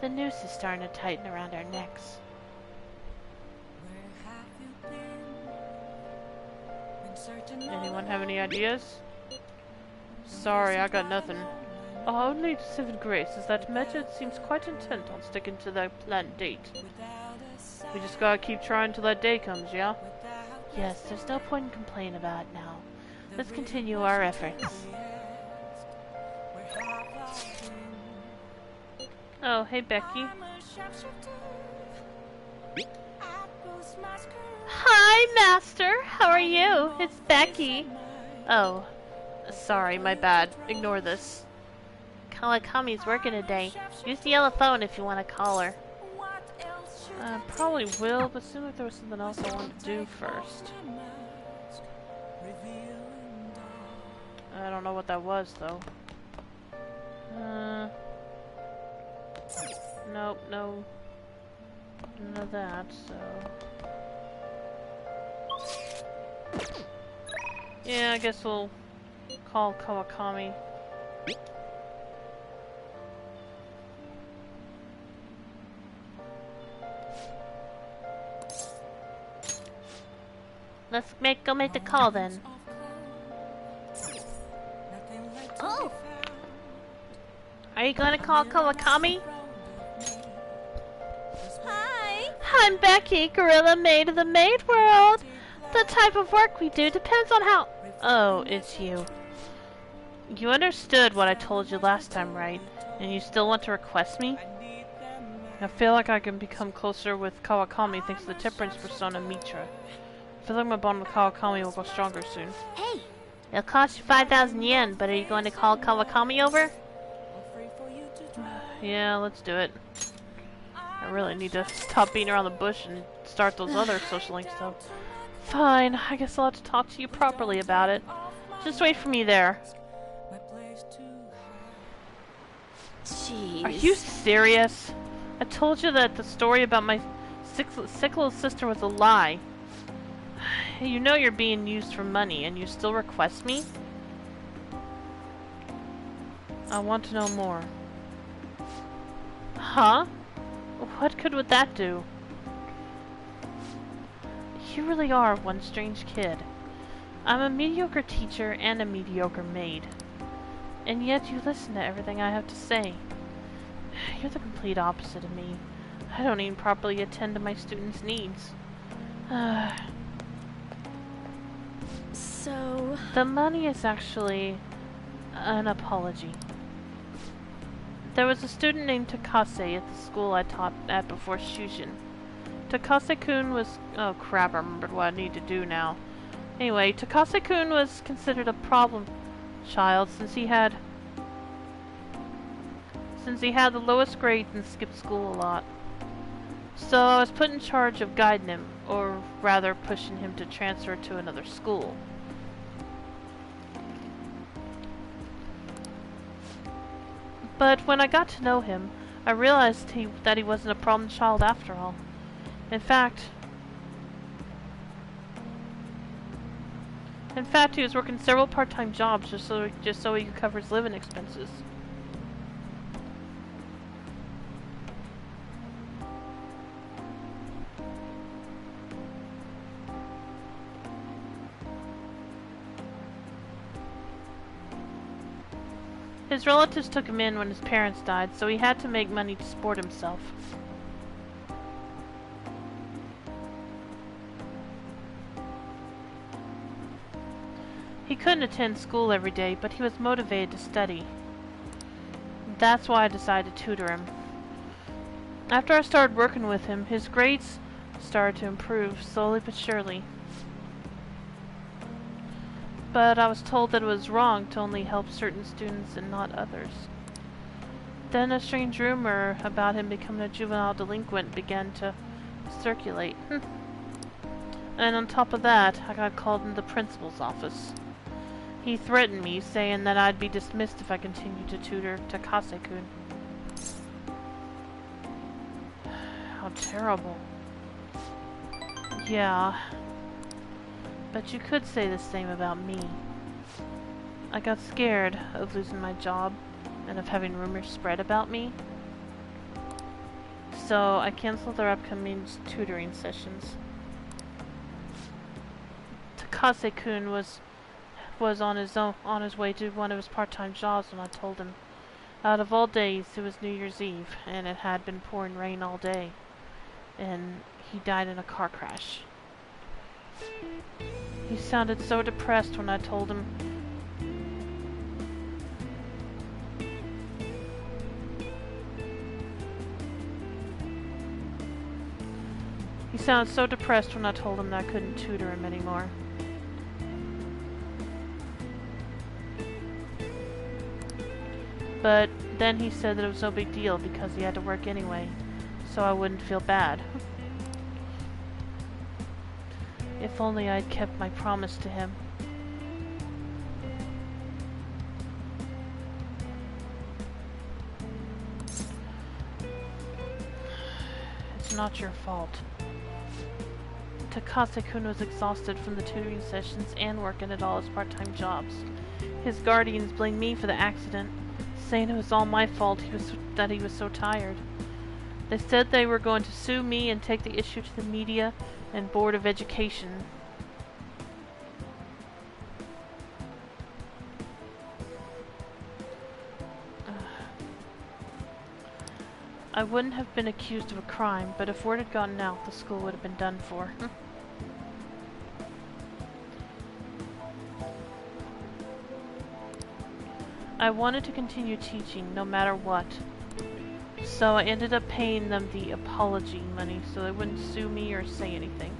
The noose is starting to tighten around our necks. Anyone have any ideas? Sorry, I got nothing. Our only saving grace is that Medjed seems quite intent on sticking to that planned date. We just gotta keep trying till that day comes, yeah? Yes, there's no point in complaining about it now. Let's continue our efforts. Oh, hey Becky. Hi, Master! How are you? It's Becky. Oh, sorry, my bad. Ignore this. Kawakami's working today. Use the yellow phone if you want to call her. Probably will, but seemed like there was something else I wanted to do first. I don't know what that was, though. Nope, no. None of that, so... Yeah, I guess we'll call Kawakami. Let's go make the call then. Oh! Are you gonna call Kawakami? Hi! I'm Becky, Gorilla Maid of the Maid World. The type of work we do depends on how... Oh, it's you. You understood what I told you last time, right? And you still want to request me? I feel like I can become closer with Kawakami thanks to the Temperance persona Mitra. I feel like my bond with Kawakami will go stronger soon. Hey! It'll cost you 5,000 yen, but are you going to call Kawakami over? Yeah, let's do it. I really need to stop beating around the bush and start those other social link stuff. Fine, I guess I'll have to talk to you properly about it. Just wait for me there. Jeez. Are you serious? I told you that the story about my sick little sister was a lie. You know you're being used for money, and you still request me? I want to know more. Huh? What good would that do? You really are one strange kid. I'm a mediocre teacher and a mediocre maid. And yet you listen to everything I have to say. You're the complete opposite of me. I don't even properly attend to my students' needs. So... The money is actually an apology. There was a student named Takase at the school I taught at before Shushin. Takase-kun was... Oh crap, I remembered what I need to do now. Anyway, Takase-kun was considered a problem child since he had the lowest grades and skipped school a lot. So I was put in charge of guiding him, or rather pushing him to transfer to another school. But when I got to know him, I realized that he wasn't a problem child after all. In fact, he was working several part-time jobs just so he could cover his living expenses. His relatives took him in when his parents died, so he had to make money to support himself. He couldn't attend school every day, but he was motivated to study. That's why I decided to tutor him. After I started working with him, his grades started to improve, slowly but surely. But I was told that it was wrong to only help certain students and not others. Then a strange rumor about him becoming a juvenile delinquent began to circulate. And on top of that, I got called into the principal's office. He threatened me, saying that I'd be dismissed if I continued to tutor Takase-kun. How terrible. Yeah. But you could say the same about me. I got scared of losing my job and of having rumors spread about me. So I canceled their upcoming tutoring sessions. Takase-kun was on his way to one of his part-time jobs when I told him. Out of all days, it was New Year's Eve, and it had been pouring rain all day. And he died in a car crash. He sounded so depressed when I told him. He sounded so depressed when I told him that I couldn't tutor him anymore. But then he said that it was no big deal because he had to work anyway, so I wouldn't feel bad. If only I'd kept my promise to him. It's not your fault. Takase-kun was exhausted from the tutoring sessions and working at all his part-time jobs. His guardians blamed me for the accident, saying it was all my fault that he was so tired. They said they were going to sue me and take the issue to the media and Board of Education. I wouldn't have been accused of a crime, but if word had gotten out, the school would have been done for. I wanted to continue teaching, no matter what. So I ended up paying them the apology money so they wouldn't sue me or say anything.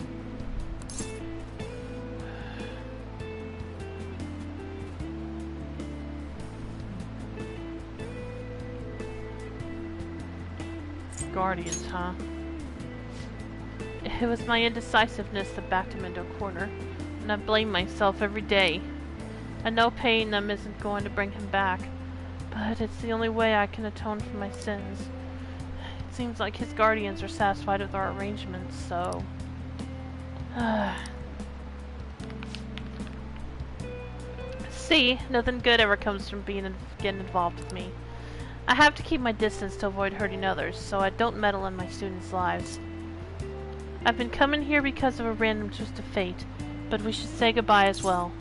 Guardians, huh? It was my indecisiveness that backed him into a corner, and I blame myself every day. I know paying them isn't going to bring him back, but it's the only way I can atone for my sins. It seems like his guardians are satisfied with our arrangements, so... See, nothing good ever comes from getting involved with me. I have to keep my distance to avoid hurting others, so I don't meddle in my students' lives. I've been coming here because of a random twist of fate, but we should say goodbye as well.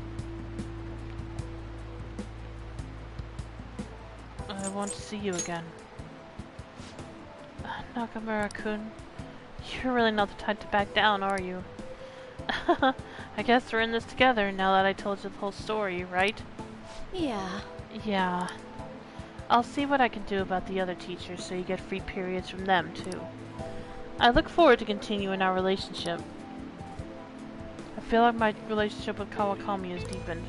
want to see you again. Nakamura-kun, you're really not the type to back down, are you? I guess we're in this together now that I told you the whole story, right? Yeah. Yeah. I'll see what I can do about the other teachers so you get free periods from them, too. I look forward to continuing our relationship. I feel like my relationship with Kawakami has deepened.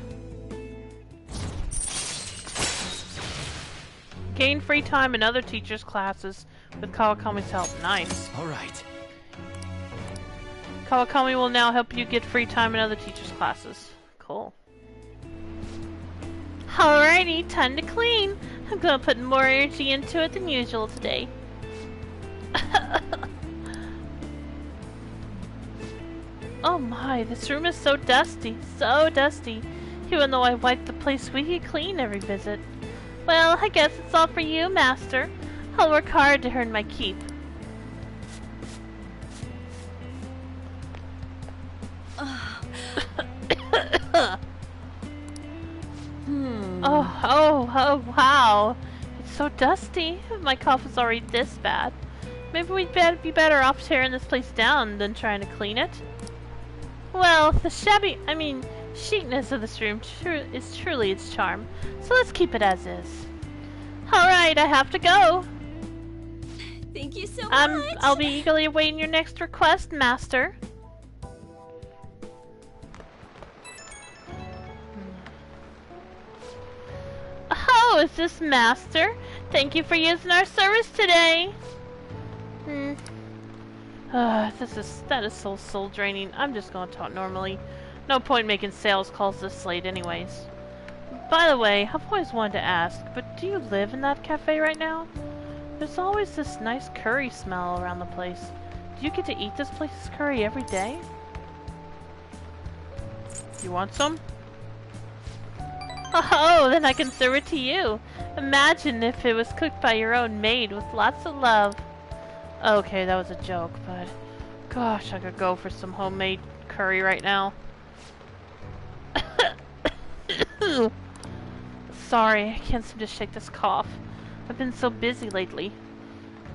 Gain free time in other teachers' classes with Kawakami's help. Nice. Alright. Kawakami will now help you get free time in other teachers' classes. Cool. Alrighty, time to clean. I'm gonna put more energy into it than usual today. Oh my, this room is so dusty, even though I wipe the place squeaky clean every visit. Well, I guess it's all for you, Master. I'll work hard to earn my keep. Oh, wow. It's so dusty. My cough is already this bad. Maybe we'd be better off tearing this place down than trying to clean it. Well, the chicness of this room is truly its charm. So let's keep it as is. Alright, I have to go. Thank you so much. I'll be eagerly awaiting your next request, Master. Oh, is this Master? Thank you for using our service today. That is so soul draining. I'm just gonna talk normally. No point making sales calls this late anyways. By the way, I've always wanted to ask, but do you live in that cafe right now? There's always this nice curry smell around the place. Do you get to eat this place's curry every day? You want some? Oh, then I can serve it to you. Imagine if it was cooked by your own maid with lots of love. Okay, that was a joke, but gosh, I could go for some homemade curry right now. Sorry, I can't seem to shake this cough. I've been so busy lately.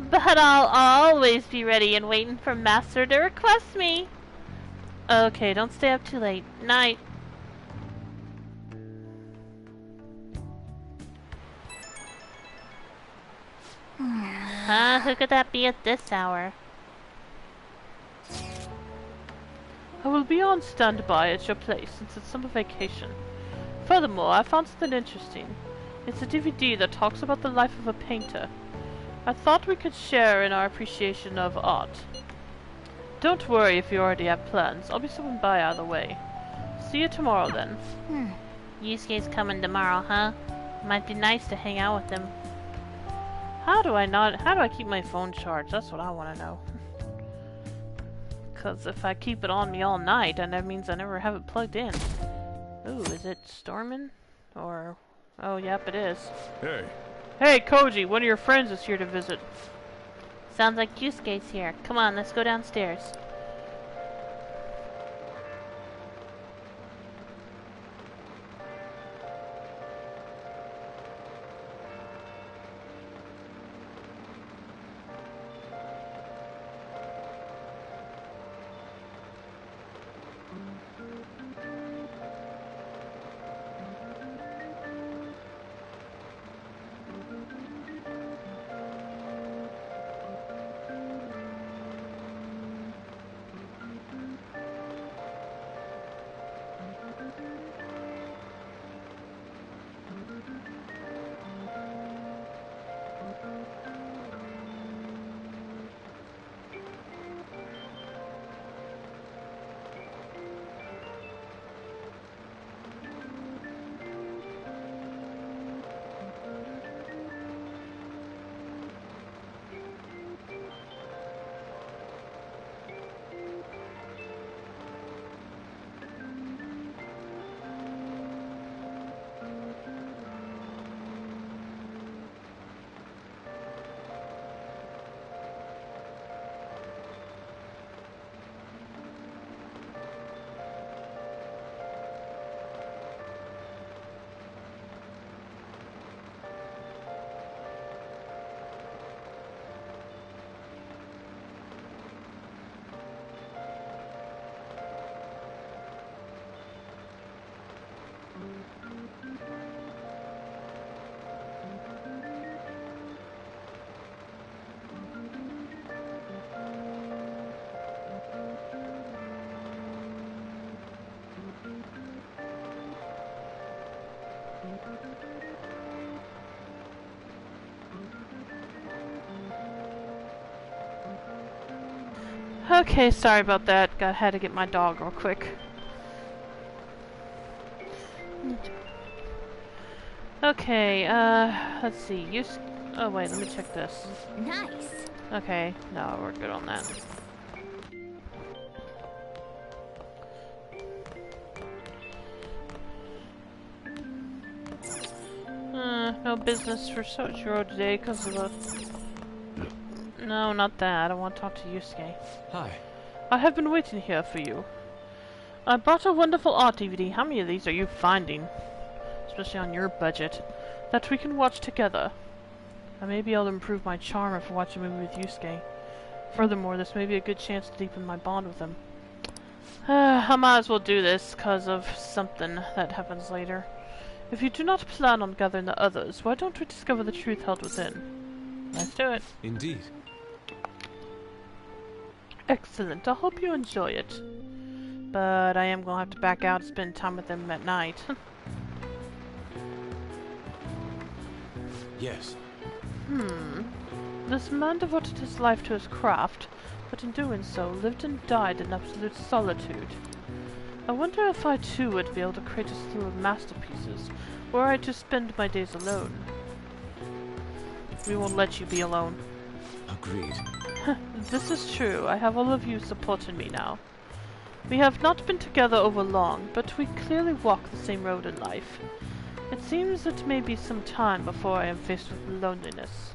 But I'll always be ready and waiting for Master to request me. Okay, don't stay up too late. Night. Who could that be at this hour? I will be on standby at your place since it's summer vacation. Furthermore, I found something interesting. It's a DVD that talks about the life of a painter. I thought we could share in our appreciation of art. Don't worry if you already have plans. I'll be stopping by either way. See you tomorrow then. Yusuke's coming tomorrow, huh? Might be nice to hang out with him. How do I keep my phone charged? That's what I want to know. Because if I keep it on me all night, then that means I never have it plugged in. Ooh, is it storming? Or... oh, yep, it is. Hey. Hey, Koji, one of your friends is here to visit. Sounds like Yusuke's here. Come on, let's go downstairs. Okay, sorry about that. Had to get my dog real quick. Okay, let's see. Oh wait, let me check this. Nice. Okay, no, we're good on that. No business for Soichiro today because of the... No, not that. I want to talk to Yusuke. Hi. I have been waiting here for you. I brought a wonderful art DVD. How many of these are you finding? Especially on your budget. That we can watch together. I may be able to improve my charm if I watch a movie with Yusuke. Furthermore, this may be a good chance to deepen my bond with him. I might as well do this because of something that happens later. If you do not plan on gathering the others, why don't we discover the truth held within? Let's do it. Indeed. Excellent. I hope you enjoy it. But I am going to have to back out and spend time with them at night. Yes. This man devoted his life to his craft, but in doing so, lived and died in absolute solitude. I wonder if I too would be able to create a slew of masterpieces, were I to spend my days alone. We won't let you be alone. Agreed. This is true. I have all of you supporting me now. We have not been together over long, but we clearly walk the same road in life. It seems it may be some time before I am faced with loneliness.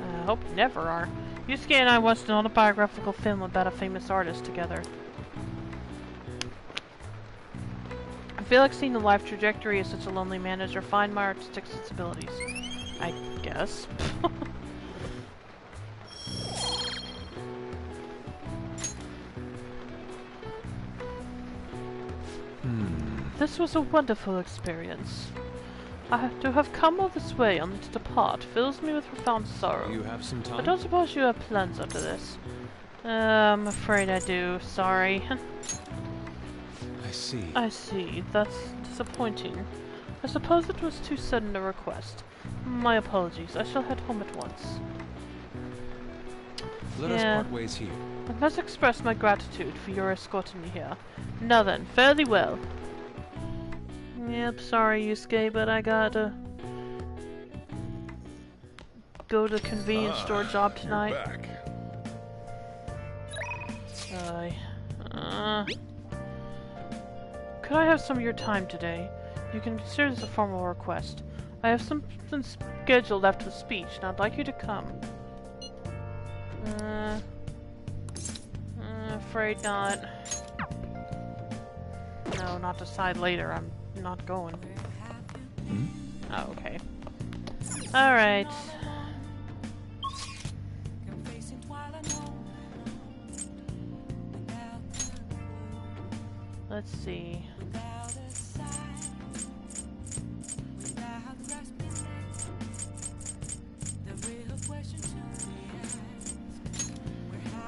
I hope you never are. Yusuke and I watched an autobiographical film about a famous artist together. I feel like seeing the life trajectory of such a lonely man has refined my artistic sensibilities. I guess. This was a wonderful experience. To have come all this way only to depart fills me with profound sorrow. You have some time? I don't suppose you have plans after this. I'm afraid I do. Sorry. I see. I see. That's disappointing. I suppose it was too sudden a request. My apologies. I shall head home at once. Let us part ways here. I must express my gratitude for your escorting me here. Now then, fare thee well. Yep, sorry Yusuke, but I gotta go to the convenience store job tonight. Back. Could I have some of your time today? You can consider this a formal request. I have something scheduled after the speech, and I'd like you to come. Afraid not. No, not decide later. I'm not going. Oh, okay. Alright. Let's see.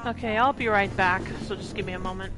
Okay, I'll be right back, so just give me a moment.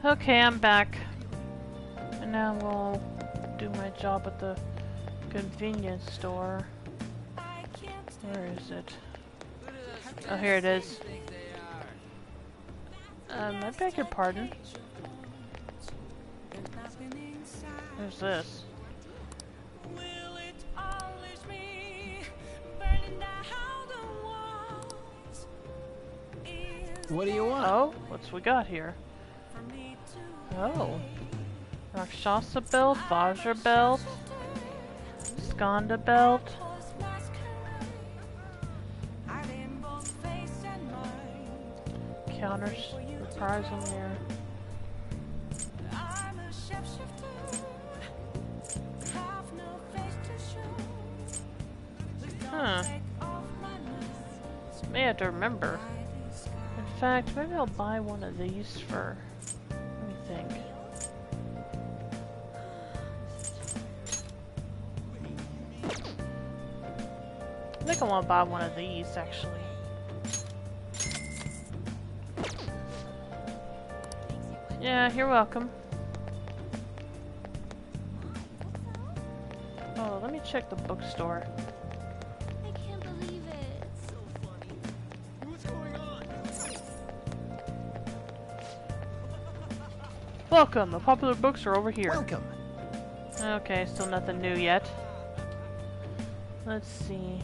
Okay, I'm back. And now we'll do my job at the convenience store. Where is it? Oh, here it is. I beg your pardon. Where's this? What do you want? Oh, what's we got here? Oh. Rakshasa belt, Vajra belt, Skanda belt. Counters, reprisal mirror. Huh. May have to remember. In fact, maybe I'll buy one of these for... Let me think. I think I want to buy one of these, actually. Yeah, you're welcome. Oh, let me check the bookstore. I can't believe it. So funny. What's going on? Welcome! The popular books are over here. Welcome. Okay, still nothing new yet. Let's see.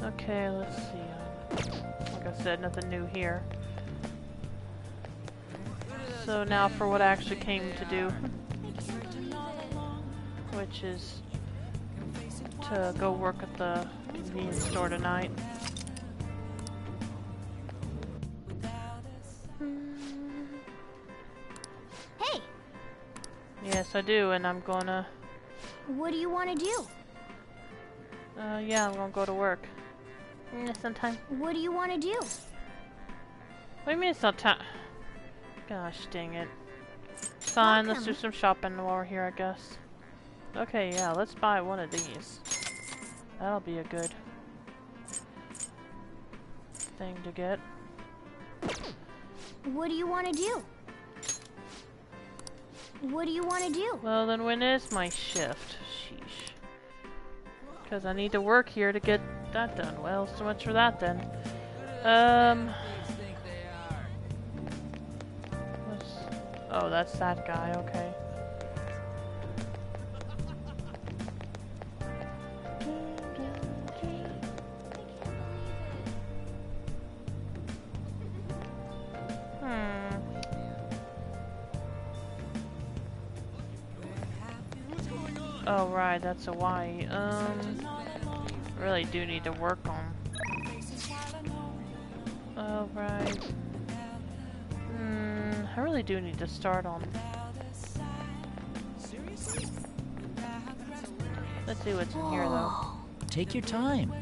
Okay, let's see. Like I said, nothing new here. So now for what I actually came to do, which is to go work at the convenience store tonight. Hey, Yes, I do, and I'm gonna, what do you want to do? yeah, I'm gonna go to work. Sometime. What do you want to do? What do you mean it's not time? Gosh dang it. Fine, let's do Welcome. some shopping while we're here, I guess. Okay, yeah, let's buy one of these. That'll be a good thing to get. What do you want to do? What do you want to do? Well, then when is my shift? Sheesh. Because I need to work here to get that done. Well, so much for that then. Oh, that's that guy, okay. Oh, right, that's a Y. Really do need to work on. Oh, right. I really do need to start on. Let's see what's in here, though. Take your time.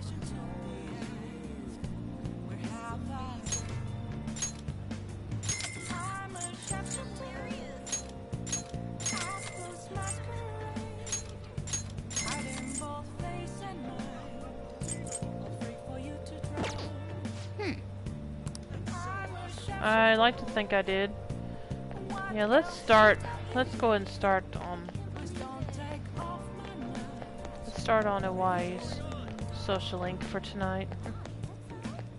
I like to think I did. Yeah, let's start. Let's go ahead and start on. Let's start on Hawaii's social link for tonight.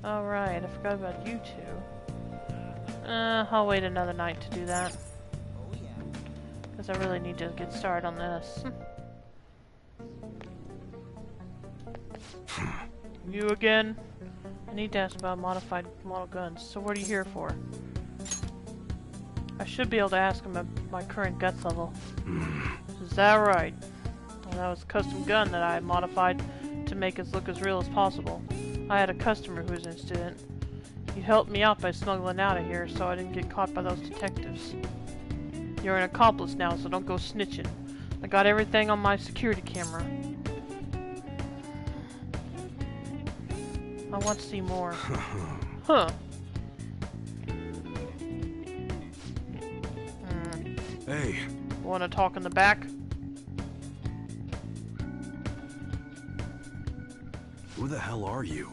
Alright, I forgot about you two. I'll wait another night to do that. Because I really need to get started on this. You again? I need to ask about modified model guns, so what are you here for? I should be able to ask him about my current guts level. Is that right? Well, that was a custom gun that I modified to make it look as real as possible. I had a customer who was interested in it. He helped me out by smuggling out of here so I didn't get caught by those detectives. You're an accomplice now, so don't go snitching. I got everything on my security camera. I want to see more. Huh. Hey. Want to talk in the back? Who the hell are you?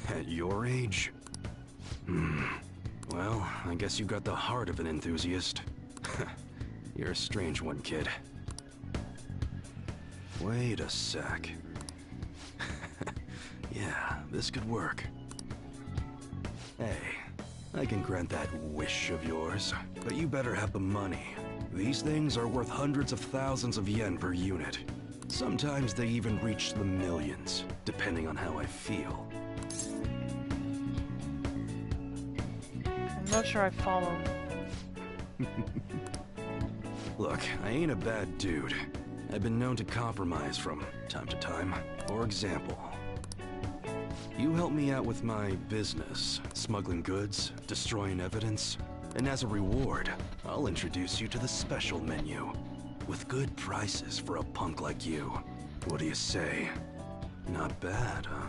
At your age? Well, I guess you got the heart of an enthusiast. You're a strange one, kid. Wait a sec. Yeah, this could work. Hey, I can grant that wish of yours, but you better have the money. These things are worth hundreds of thousands of yen per unit. Sometimes they even reach the millions, depending on how I feel. I'm not sure I follow. Look, I ain't a bad dude. I've been known to compromise from time to time. For example, you help me out with my business, smuggling goods, destroying evidence, and as a reward, I'll introduce you to the special menu, with good prices for a punk like you. What do you say? Not bad, huh?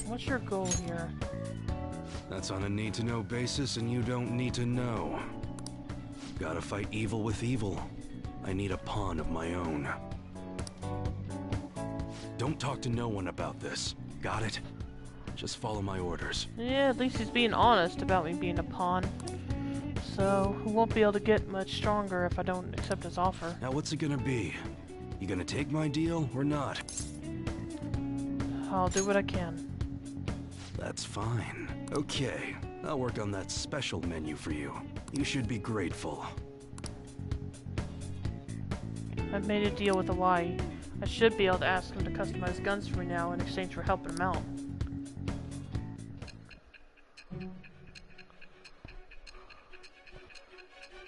What's your goal here? That's on a need-to-know basis, and you don't need to know. Gotta fight evil with evil. I need a pawn of my own. Don't talk to no one about this. Got it? Just follow my orders. Yeah, at least he's being honest about me being a pawn. So, we won't be able to get much stronger if I don't accept his offer. Now what's it gonna be? You gonna take my deal or not? I'll do what I can. That's fine. Okay, I'll work on that special menu for you. You should be grateful. I've made a deal with Hawaii. I should be able to ask him to customize guns for me now in exchange for helping him out.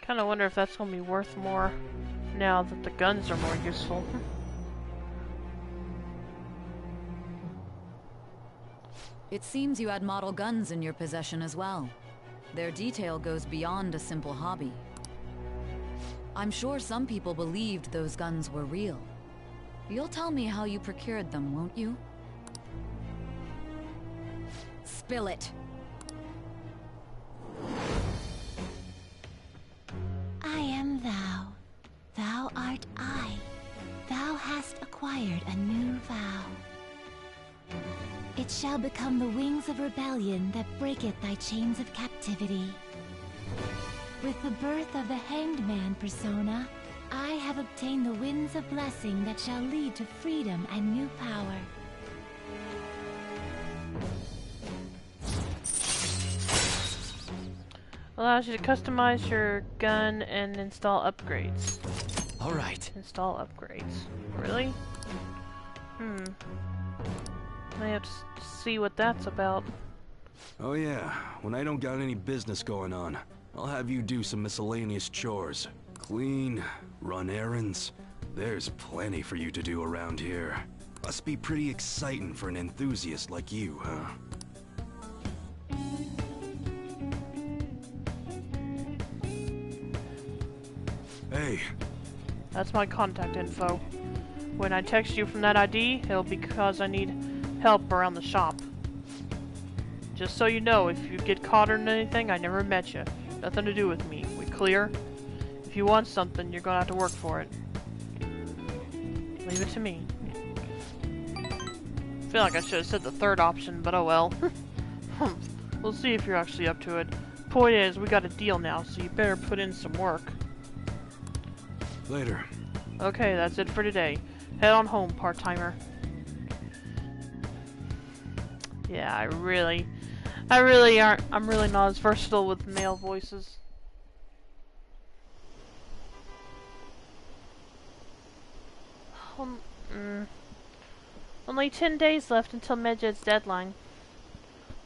Kinda wonder if that's gonna be worth more now that the guns are more useful. It seems you had model guns in your possession as well. Their detail goes beyond a simple hobby. I'm sure some people believed those guns were real. You'll tell me how you procured them, won't you? Spill it. I am thou. Thou art I. Thou hast acquired a new vow. It shall become the wings of rebellion that breaketh thy chains of captivity. With the birth of the Hanged Man persona, I have obtained the winds of blessing that shall lead to freedom and new power. Allows you to customize your gun and install upgrades. Alright. Install upgrades. Really? I have to see what that's about. Oh yeah, when I don't got any business going on, I'll have you do some miscellaneous chores. Clean, run errands. There's plenty for you to do around here. Must be pretty exciting for an enthusiast like you, huh? Hey. That's my contact info. When I text you from that ID, it'll be because I need help around the shop. Just so you know, if you get caught in anything, I never met you. Nothing to do with me. We clear? If you want something, you're gonna have to work for it. Leave it to me. I feel like I should have said the third option, but oh well. We'll see if you're actually up to it. Point is, we got a deal now, so you better put in some work. Later. Okay, that's it for today. Head on home, part-timer. Yeah, I'm really not as versatile with male voices. Only 10 days left until Medjed's deadline.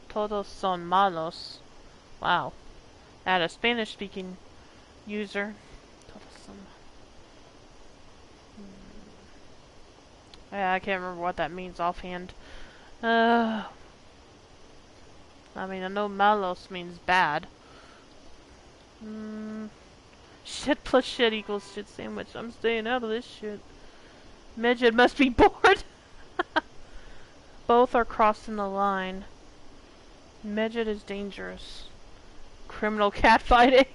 Todos son malos. Wow. Add a Spanish-speaking user. Todos son... Yeah, I can't remember what that means offhand. I mean, I know malos means bad. Shit plus shit equals shit sandwich. I'm staying out of this shit. Medjed must be bored. Both are crossing the line. Medjed is dangerous. Criminal catfighting.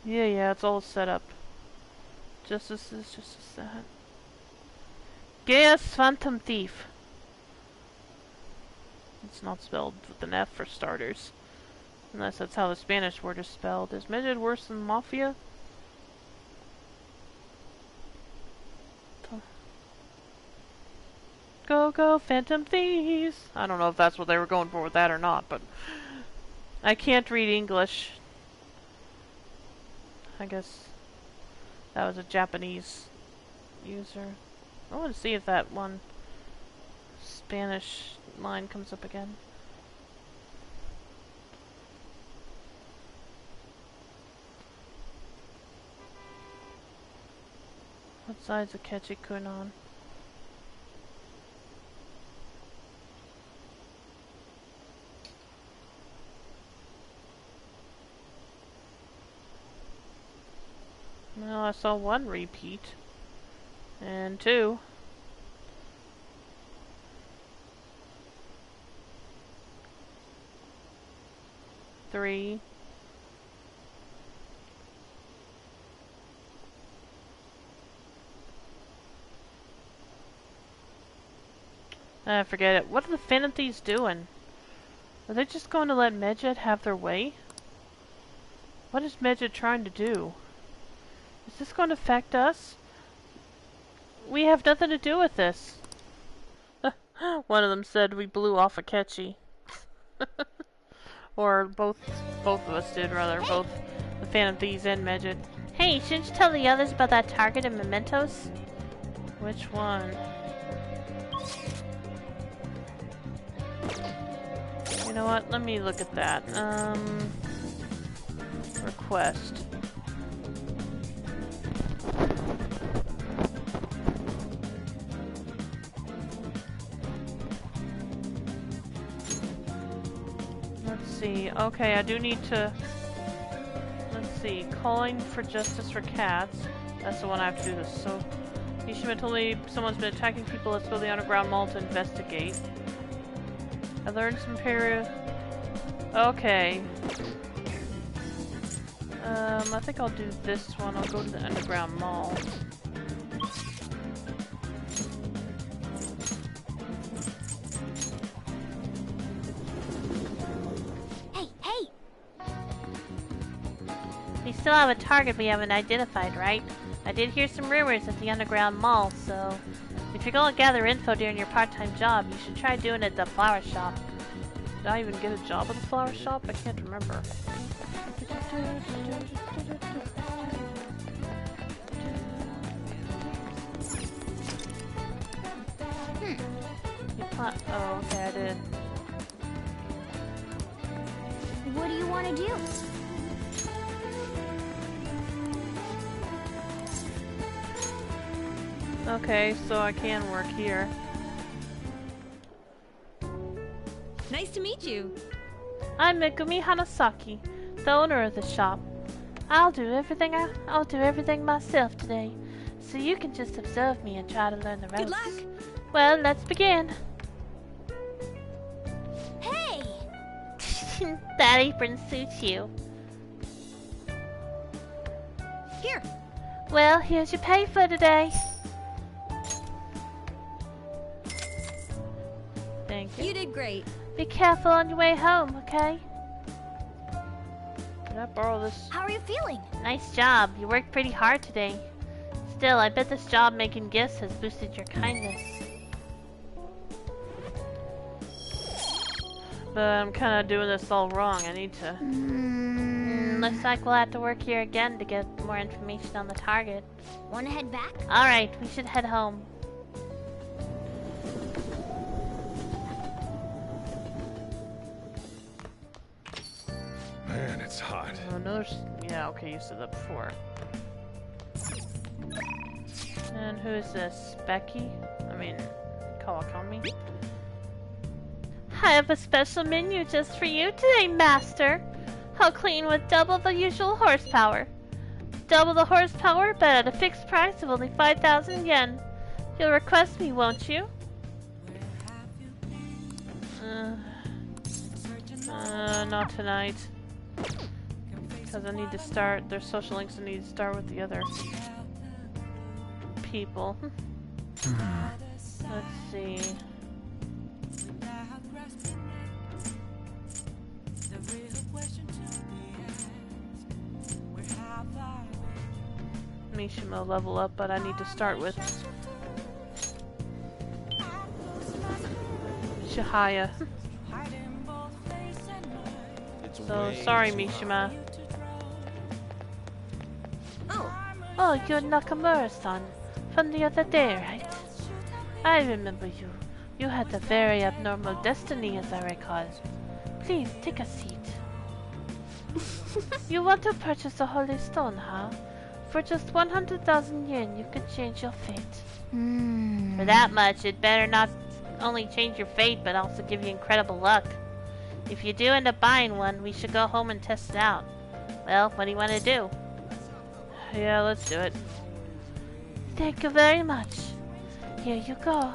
Yeah, it's all set up. Justice is just that. Gaius Phantom Thief. It's not spelled with an F for starters. Unless that's how the Spanish word is spelled. Is midget worse than mafia? Go, Phantom Thieves! I don't know if that's what they were going for with that or not, but I can't read English. I guess that was a Japanese user. I want to see if that one Spanish line comes up again. What side's Akechi-kun on? Well, I saw one repeat. And two. Three. Forget it. What are the Phantom Thieves doing? Are they just going to let Medjed have their way? What is Medjed trying to do? Is this going to affect us? We have nothing to do with this. One of them said we blew off Akechi. Or both of us did, rather. Both the Phantom Thieves and Medjed. Hey, shouldn't you tell the others about that target and mementos? Which one? You know what? Let me look at that. Request. Let's see. Okay, I do need to... Let's see. Calling for justice for cats. That's the one I have to do this. So, Ishima told me someone's been attacking people. Let's go to the underground mall to investigate. I learned some Okay. I think I'll do this one. I'll go to the underground mall. Hey! We still have a target we haven't identified, right? I did hear some rumors at the underground mall, so... If you're gonna gather info during your part-time job, you should try doing it at the flower shop. Did I even get a job at the flower shop? I can't remember. Oh, okay, I did. What do you want to do? Okay, so I can work here. Nice to meet you. I'm Megumi Hanasaki, the owner of the shop. I'll do everything myself today, so you can just observe me and try to learn the ropes. Good luck. Well, let's begin. Hey! That apron suits you. Here. Well, here's your pay for today. Thank you. You did great. Be careful on your way home, okay? Can I borrow this? How are you feeling? Nice job. You worked pretty hard today. Still, I bet this job making gifts has boosted your kindness. But I'm kind of doing this all wrong. I need to... Looks like we'll have to work here again to get more information on the target. Want to head back? Alright, we should head home. Man, it's hot. Another... Yeah, okay, you said that before. And who is this? Becky? I mean, Kawakami? I have a special menu just for you today, Master. I'll clean with double the usual horsepower. Double the horsepower, but at a fixed price of only 5,000 yen. You'll request me, won't you? Not tonight. Because I need to start, there's social links I need to start with the other people. Let's see. Mishima level up, but I need to start with Chihaya. So, sorry Mishima. Oh, you're Nakamura-san. From the other day, right? I remember you. You had a very abnormal destiny, as I recall. Please, take a seat. You want to purchase a holy stone, huh? For just 100,000 yen, you can change your fate. For that much, it better not only change your fate, but also give you incredible luck. If you do end up buying one, we should go home and test it out. Well, what do you want to do? Yeah, let's do it. Thank you very much. Here you go.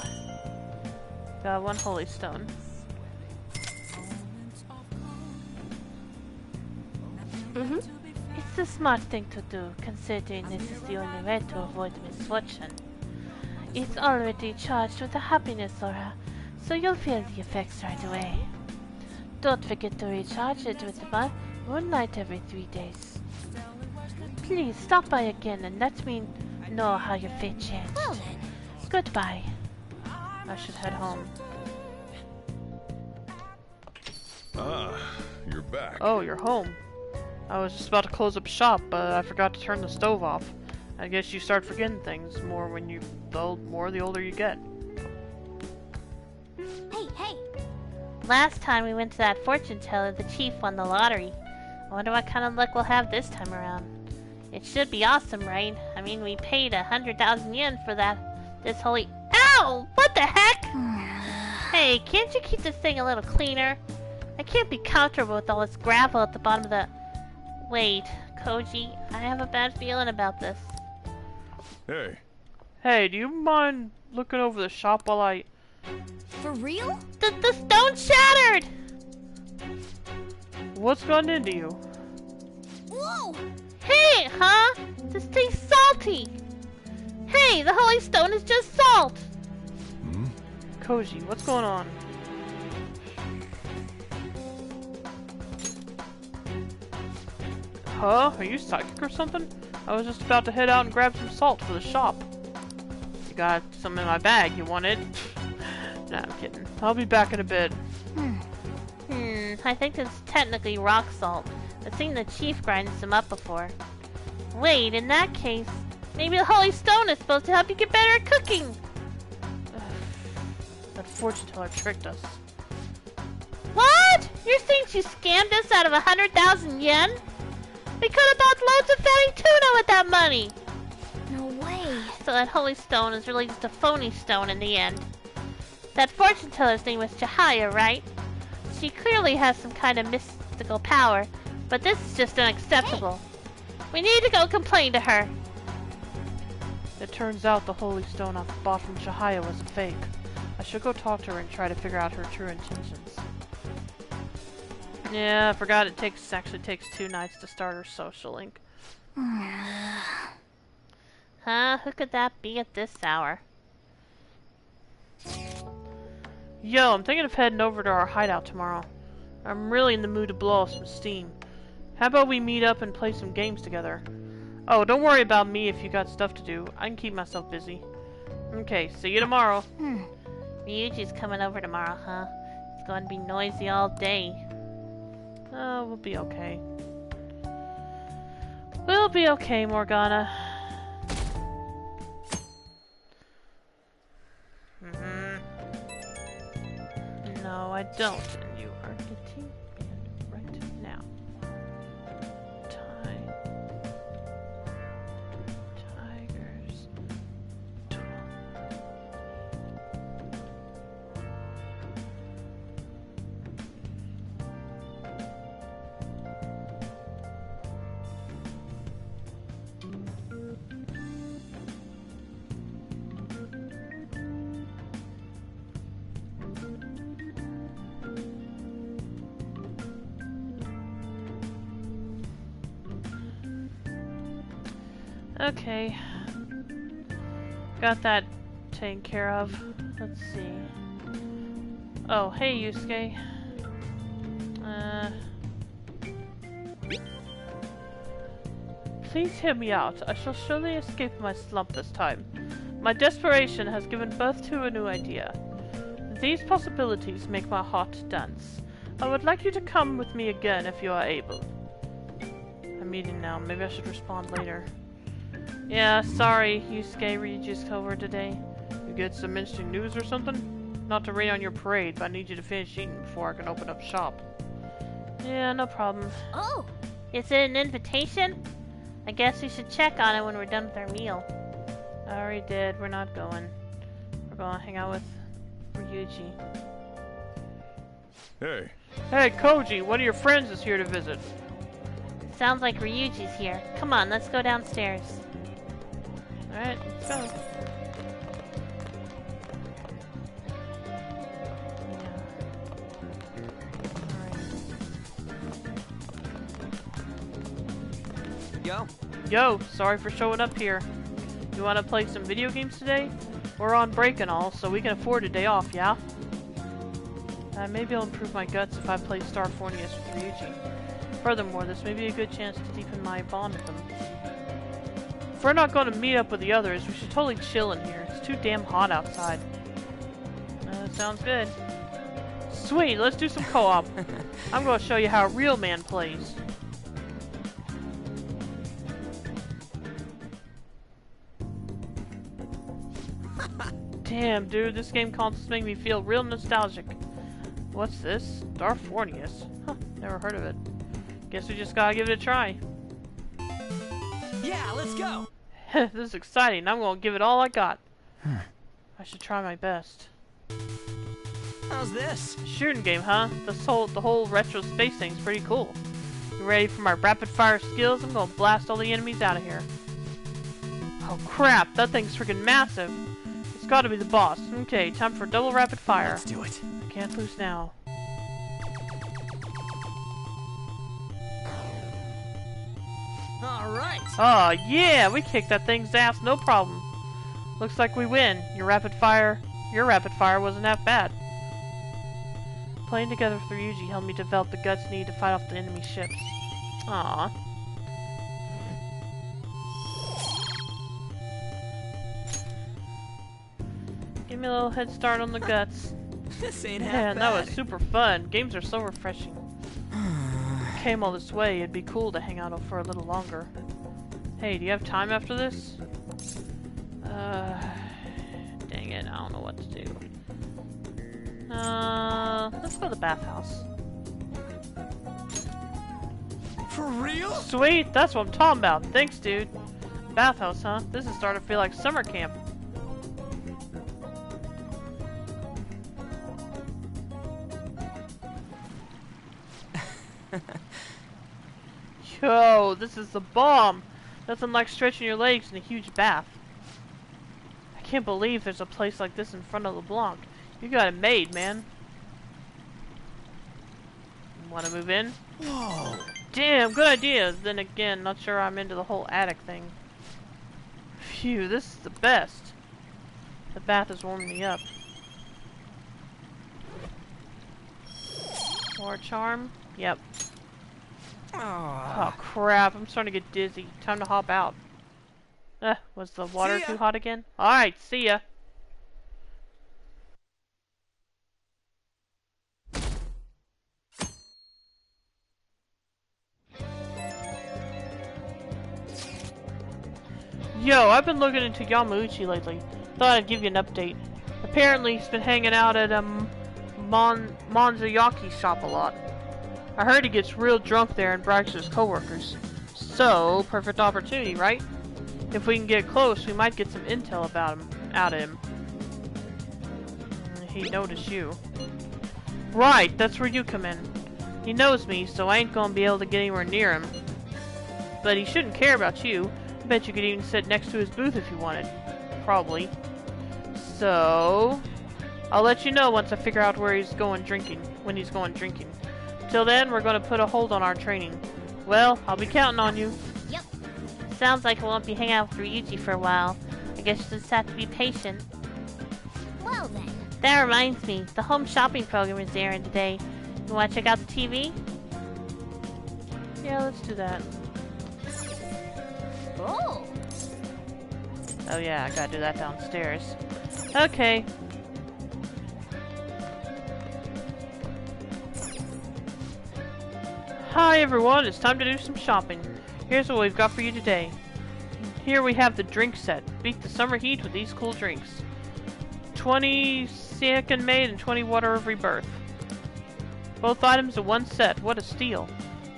Got one holy stone. It's the smart thing to do, considering this is the only way to avoid misfortune. It's already charged with a happiness aura, so you'll feel the effects right away. Don't forget to recharge it with moonlight every 3 days. Please stop by again and let me know how your fate changed. Well then. Goodbye. I should head home. Ah, you're back. Oh, you're home. I was just about to close up shop, but I forgot to turn the stove off. I guess you start forgetting things more when the older you get. Hey! Last time we went to that fortune teller, the chief won the lottery. I wonder what kind of luck we'll have this time around. It should be awesome, right? I mean, we paid 100,000 yen for this holy— Ow! What the heck? Hey, can't you keep this thing a little cleaner? I can't be comfortable with all this gravel at the bottom of the— Wait, Koji, I have a bad feeling about this. Hey, Hey, do you mind looking over the shop while I... For real? The stone shattered! What's gotten into you? Whoa! Hey, huh? This thing's salty! Hey, the holy stone is just salt! Koji, what's going on? Huh? Are you psychic or something? I was just about to head out and grab some salt for the shop. You got some in my bag, you want it? Nah, I'm kidding. I'll be back in a bit. I think this is technically rock salt. I've seen the chief grind some up before. Wait, in that case, maybe the holy stone is supposed to help you get better at cooking! That fortune teller tricked us. What? You're saying she scammed us out of 100,000 yen? We could have bought loads of fatty tuna with that money! No way. So that holy stone is really just a phony stone in the end. That fortune teller's name was Chihaya, right? She clearly has some kind of mystical power, but this is just unacceptable. We need to go complain to her. It turns out the holy stone I bought from Chihaya was a fake. I should go talk to her and try to figure out her true intentions. Yeah, I forgot it actually takes 2 nights to start her social link. Huh? Who could that be at this hour? Yo, I'm thinking of heading over to our hideout tomorrow. I'm really in the mood to blow off some steam. How about we meet up and play some games together? Oh, don't worry about me if you got stuff to do. I can keep myself busy. Okay, see you tomorrow. Ryuji's coming over tomorrow, huh? It's going to be noisy all day. Oh, we'll be okay. We'll be okay, Morgana. No, I don't, and you are getting banned right now. Tigers. Okay. Got that taken care of. Let's see. Oh, hey Yusuke. Please hear me out. I shall surely escape my slump this time. My desperation has given birth to a new idea. These possibilities make my heart dance. I would like you to come with me again if you are able. I'm eating now. Maybe I should respond later. Yeah, sorry, Yusuke, Ryuji's over today. You get some interesting news or something? Not to rain on your parade, but I need you to finish eating before I can open up shop. Yeah, no problem. Oh, is it an invitation? I guess we should check on it when we're done with our meal. I already did. We're not going. We're going to hang out with Ryuji. Hey. Hey, Koji, one of your friends is here to visit. Sounds like Ryuji's here. Come on, let's go downstairs. Alright, let's go. Yo. Yo, sorry for showing up here. You want to play some video games today? We're on break and all, so we can afford a day off, yeah? Maybe I'll improve my guts if I play Star Fornius with Ryuji. Furthermore, this may be a good chance to deepen my bond with him. If we're not going to meet up with the others, we should totally chill in here. It's too damn hot outside. Sounds good. Sweet, let's do some co-op. I'm going to show you how a real man plays. Damn, dude, this game consoles make me feel real nostalgic. What's this? Star Fornius? Huh, never heard of it. Guess we just gotta give it a try. Yeah, let's go! This is exciting. I'm gonna give it all I got. I should try my best. How's this? Shooting game, huh? The whole retro space thing's pretty cool. You ready for my rapid fire skills? I'm gonna blast all the enemies out of here. Oh crap, that thing's freaking massive. It's gotta be the boss. Okay, time for double rapid fire. Let's do it. I can't lose now. Alright! Oh yeah, we kicked that thing's ass, no problem. Looks like we win. Your rapid fire wasn't half bad. Playing together with Ryuji helped me develop the guts needed to fight off the enemy ships. Aww. Give me a little head start on the guts. This ain't half Man, bad. that was super fun. Games are so refreshing. Came all this way, it'd be cool to hang out for a little longer. Hey, do you have time after this? Dang it, I don't know what to do. Let's go to the bathhouse. For real? Sweet, that's what I'm talking about. Thanks, dude. Bathhouse, huh? This is starting to feel like summer camp. Yo, this is the bomb. Nothing like stretching your legs in a huge bath. I can't believe there's a place like this in front of LeBlanc. You got it made, man. Want to move in? Whoa. Damn, good idea. Then again, not sure I'm into the whole attic thing. Phew, this is the best. The bath is warming me up. More charm? Yep. Oh crap, I'm starting to get dizzy. Time to hop out. Was the water too hot again? Alright, see ya. Yo, I've been looking into Yamauchi lately. Thought I'd give you an update. Apparently he's been hanging out at Monzayaki's shop a lot. I heard he gets real drunk there and brags to his coworkers. So, perfect opportunity, right? If we can get close, we might get some intel about him, out of him. He noticed you. Right, that's where you come in. He knows me, so I ain't gonna be able to get anywhere near him. But he shouldn't care about you. I bet you could even sit next to his booth if you wanted. Probably. So, I'll let you know once I figure out where he's going drinking, when he's going drinking. Till then, we're gonna put a hold on our training. Well, I'll be counting on you. Yep. Sounds like I won't be hanging out with Ryuji for a while. I guess you just have to be patient. Well then. That reminds me, the home shopping program is airing today. You want to check out the TV? Yeah, let's do that. Oh. Oh yeah, I gotta do that downstairs. Okay. Hi everyone, it's time to do some shopping. Here's what we've got for you today. Here we have the drink set. Beat the summer heat with these cool drinks. 20 second made and 20 water of rebirth. Both items in one set. What a steal.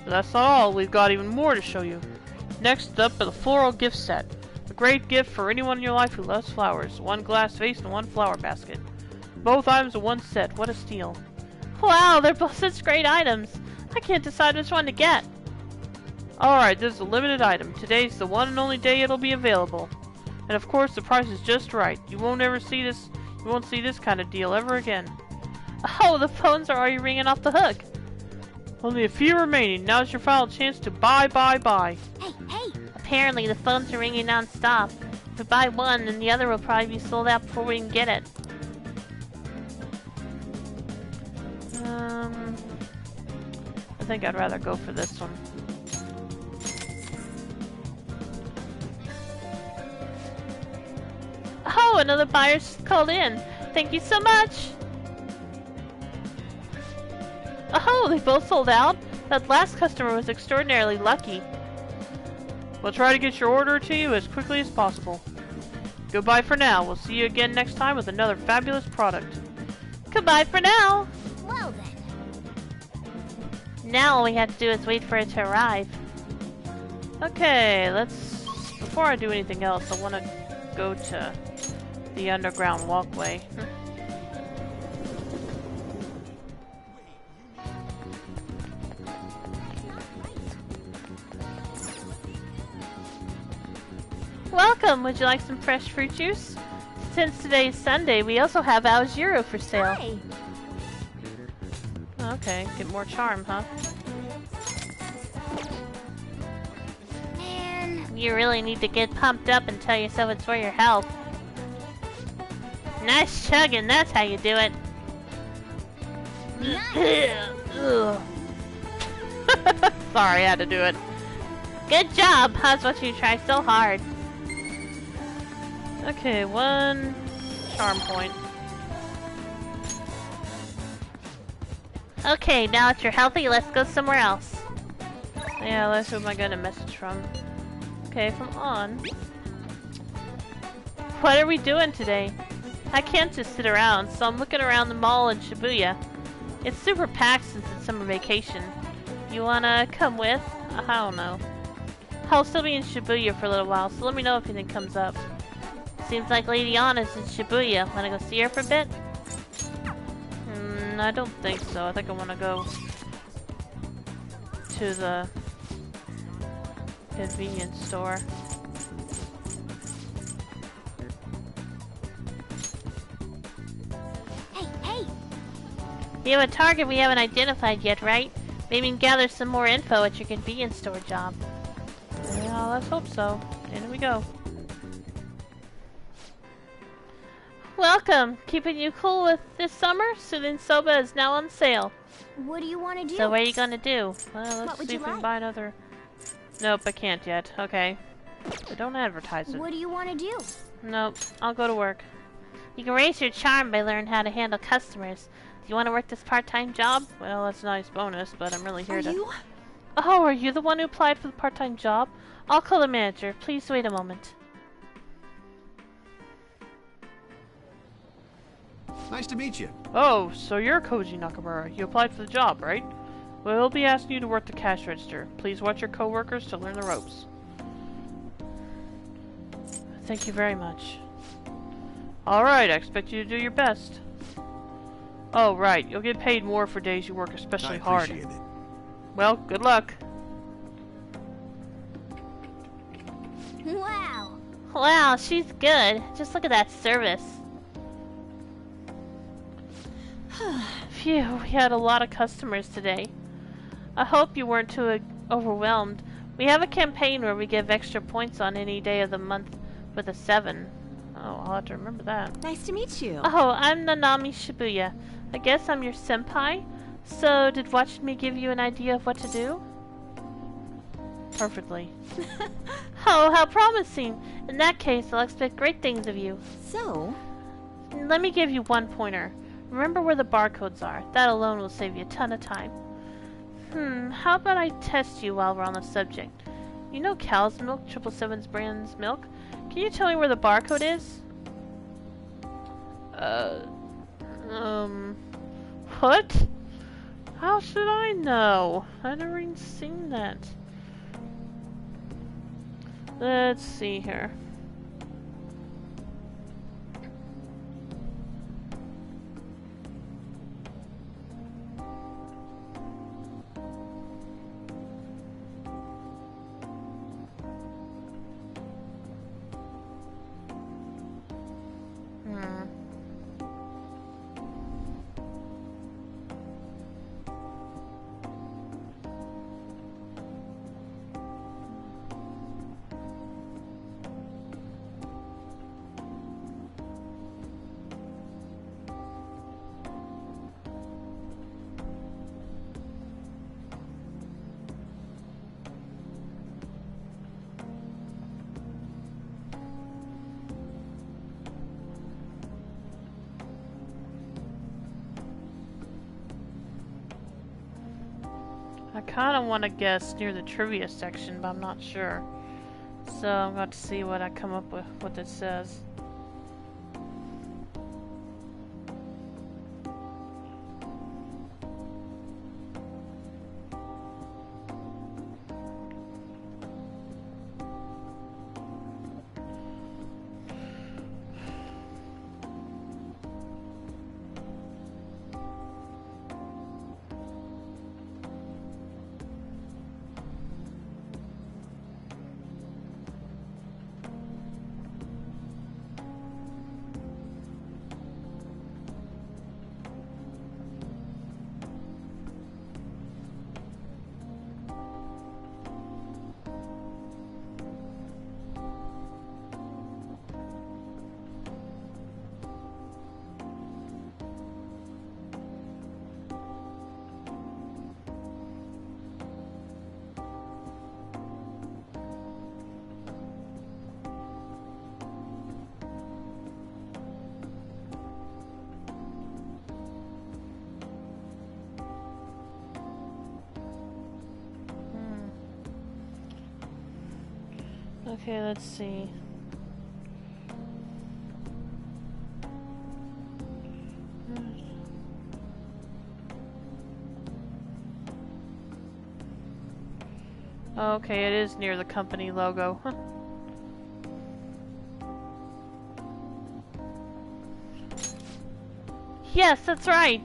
But that's not all. We've got even more to show you. Next up, the floral gift set. A great gift for anyone in your life who loves flowers. One glass vase and one flower basket. Both items in one set. What a steal. Wow, they're both such great items. I can't decide which one to get. Alright, this is a limited item. Today's the one and only day it'll be available. And of course, the price is just right. You won't see this kind of deal ever again. Oh, the phones are already ringing off the hook. Only a few remaining. Now's your final chance to buy. Hey, hey. Apparently, the phones are ringing non-stop. If we buy one, then the other will probably be sold out before we can get it. I think I'd rather go for this one. Oh, another buyer's called in. Thank you so much. Oh, they both sold out? That last customer was extraordinarily lucky. We'll try to get your order to you as quickly as possible. Goodbye for now. We'll see you again next time with another fabulous product. Goodbye for now. Well then. Now all we have to do is wait for it to arrive. Okay, before I do anything else, I want to go to the underground walkway. Welcome! Would you like some fresh fruit juice? Since today's Sunday, we also have Aojiro for sale. Hi. Okay, get more charm, huh? Man. You really need to get pumped up and tell yourself it's for your health. Nice chugging, that's how you do it. Nice. Sorry, I had to do it. Good job! That's what you try so hard. Okay, one charm point. Okay, now that you're healthy, let's go somewhere else. Yeah, that's who am I getting a message from. Okay, from On. What are we doing today? I can't just sit around, so I'm looking around the mall in Shibuya. It's super packed since it's summer vacation. You wanna come with? I don't know. I'll still be in Shibuya for a little while, so let me know if anything comes up. Seems like Lady Anna's in Shibuya. Wanna go see her for a bit? I don't think so. I think I want to go to the convenience store. Hey, hey. You have a target we haven't identified yet, right? Maybe we can gather some more info at your convenience store job. Yeah, let's hope so. In we go. Welcome! Keeping you cool with this summer? Soothing Soba is now on sale. What do you want to do? So what are you gonna do? Well, What let's would see you if we can like? buy another... Nope, I can't yet. Okay. But don't advertise it. What do you want to do? Nope, I'll go to work. You can raise your charm by learning how to handle customers. Do you want to work this part-time job? Well, that's a nice bonus, but I'm really here Are to... you? Oh, are you the one who applied for the part-time job? I'll call the manager. Please wait a moment. Nice to meet you. Oh, so you're Koji Nakamura. You applied for the job, right? Well, we'll be asking you to work the cash register. Please watch your coworkers to learn the ropes. Thank you very much. Alright, I expect you to do your best. Oh, right. You'll get paid more for days you work especially hard. Appreciate it. Well, good luck. Wow. Wow, she's good. Just look at that service. Phew, we had a lot of customers today. I hope you weren't too overwhelmed. We have a campaign where we give extra points on any day of the month with a 7. Oh, I'll have to remember that. Nice to meet you. Oh, I'm Nanami Shibuya. I guess I'm your senpai? So, did watching me give you an idea of what to do? Perfectly. Oh, how promising! In that case, I'll expect great things of you. So? Let me give you one pointer. Remember where the barcodes are. That alone will save you a ton of time. How about I test you while we're on the subject? You know cow's milk, 777's brand's milk? Can you tell me where the barcode is? What? How should I know? I've never even seen that. Let's see here. I kind of want to guess near the trivia section, but I'm not sure. So I'm going to see what I come up with, what it says. Okay, let's see. Okay, it is near the company logo. Yes, that's right.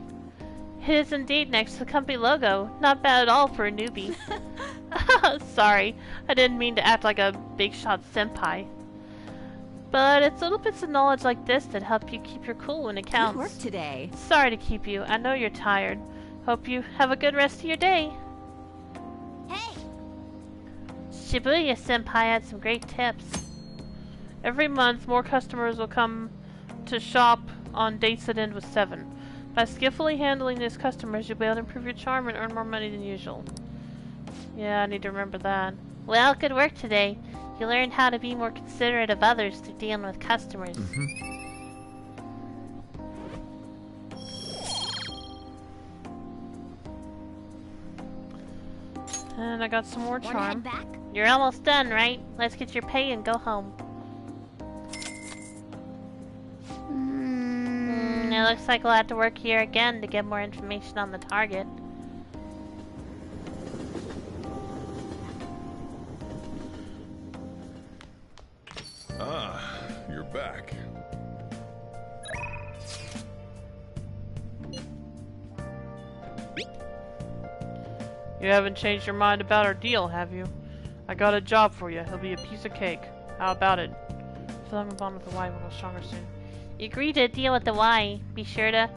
It is indeed next to the company logo. Not bad at all for a newbie. Sorry, I didn't mean to act like a big shot senpai. But it's little bits of knowledge like this that help you keep your cool when it counts. Good work today. Sorry to keep you. I know you're tired. Hope you have a good rest of your day. Hey! Shibuya senpai had some great tips. Every month, more customers will come to shop on dates that end with 7. By skillfully handling these customers, you'll be able to improve your charm and earn more money than usual. Yeah, I need to remember that. Well, good work today. You learned how to be more considerate of others through dealing with customers. And I got some more Wanna charm. head back? You're almost done, right? Let's get your pay and go home. It looks like we'll have to work here again to get more information on the target. Ah, you're back. You haven't changed your mind about our deal, have you? I got a job for you. It'll be a piece of cake. How about it? I feel like my bond with the Y will go stronger soon. You agreed to a deal with the Y. Be sure to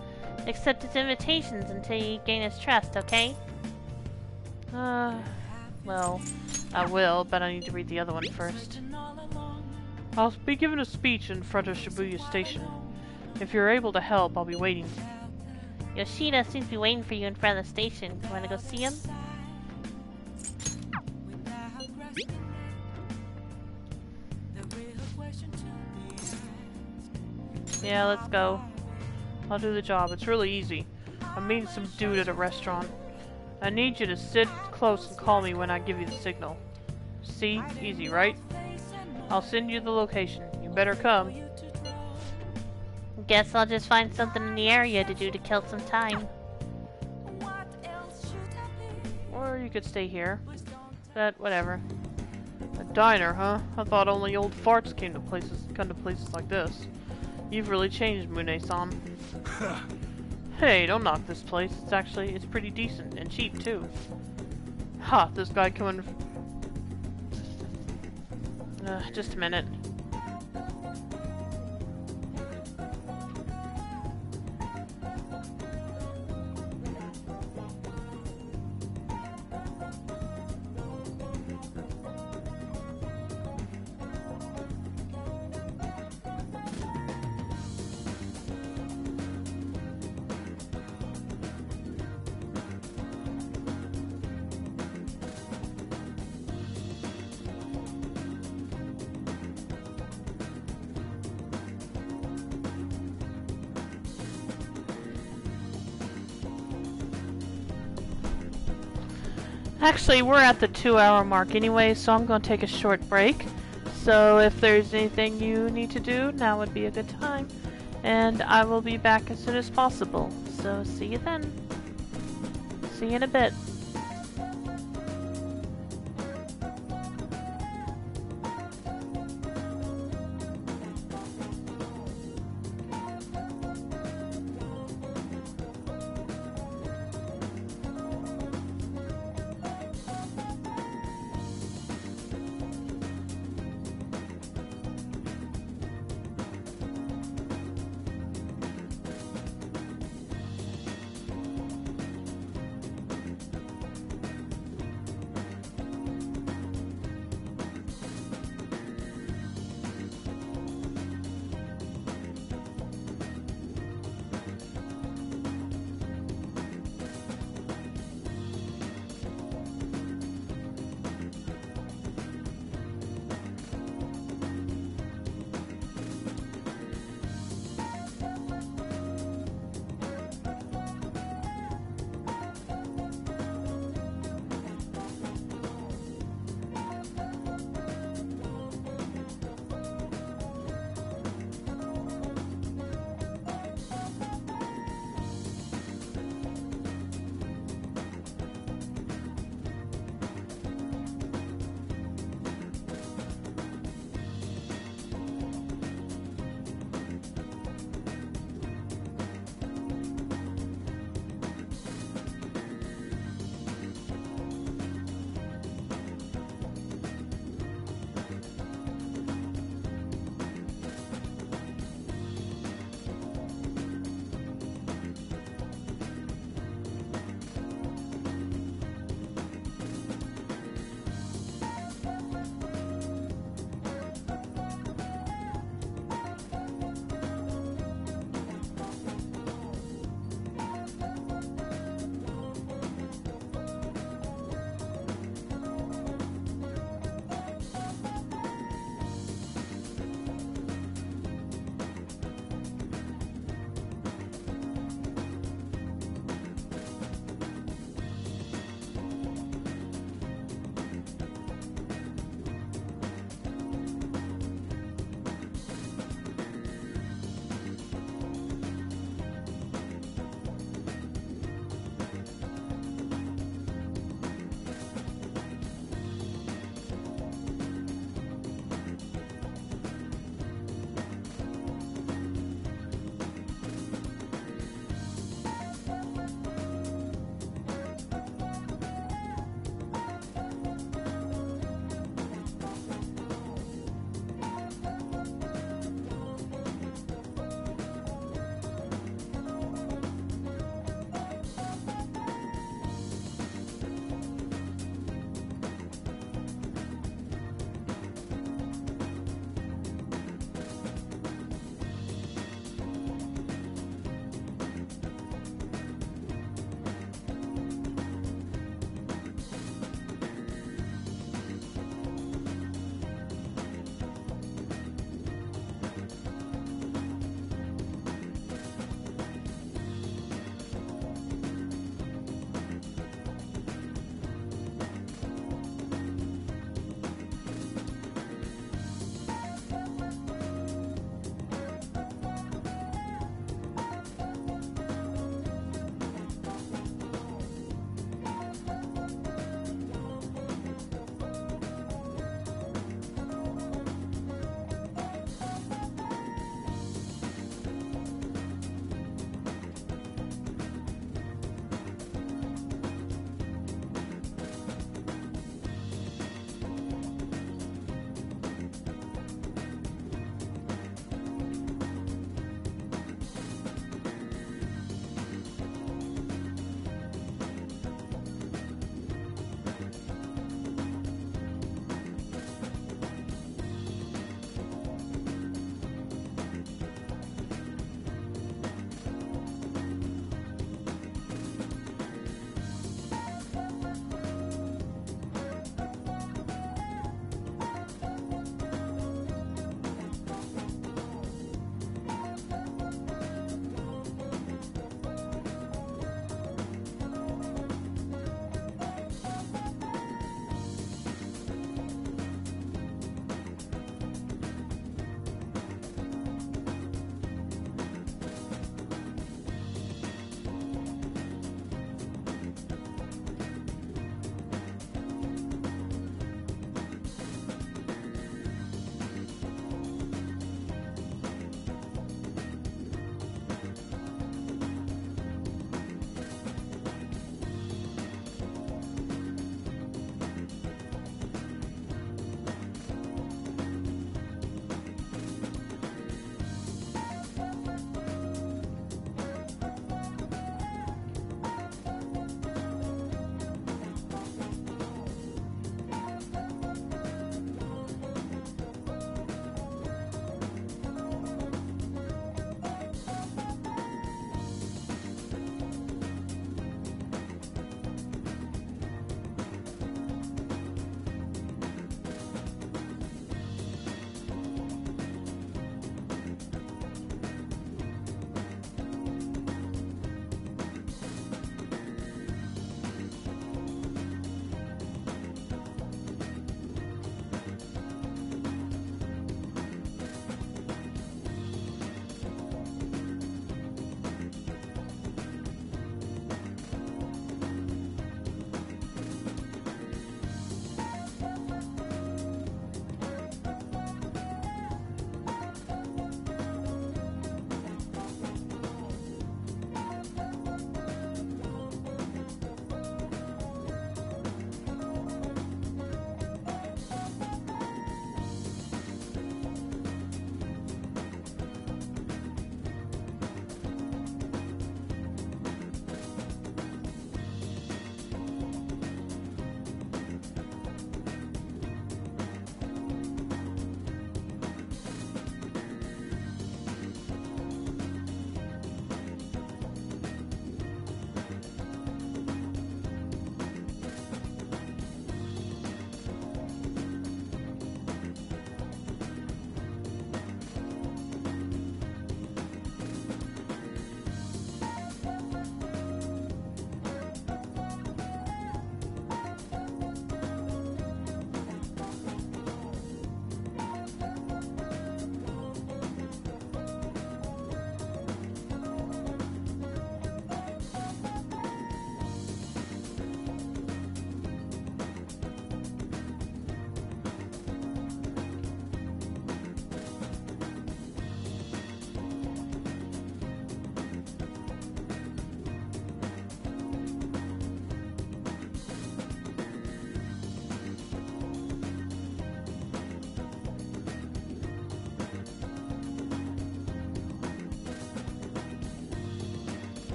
accept his invitations until you gain his trust, okay? Well, I will, but I need to read the other one first. I'll be giving a speech in front of Shibuya Station. If you're able to help, I'll be waiting. Yoshida seems to be waiting for you in front of the station. You wanna go see him? Yeah, let's go. I'll do the job. It's really easy. I'm meeting some dude at a restaurant. I need you to sit close and call me when I give you the signal. See? Easy, right? I'll send you the location. You better come. Guess I'll just find something in the area to do to kill some time. Or you could stay here. But whatever. A diner, huh? I thought only old farts come to places like this. You've really changed, Mune-san. Hey, don't knock this place. It's pretty decent and cheap too. Ha, this guy coming. Just a minute. Actually, we're at the 2-hour mark anyway, so I'm going to take a short break. So if there's anything you need to do, now would be a good time. And I will be back as soon as possible. So see you then. See you in a bit.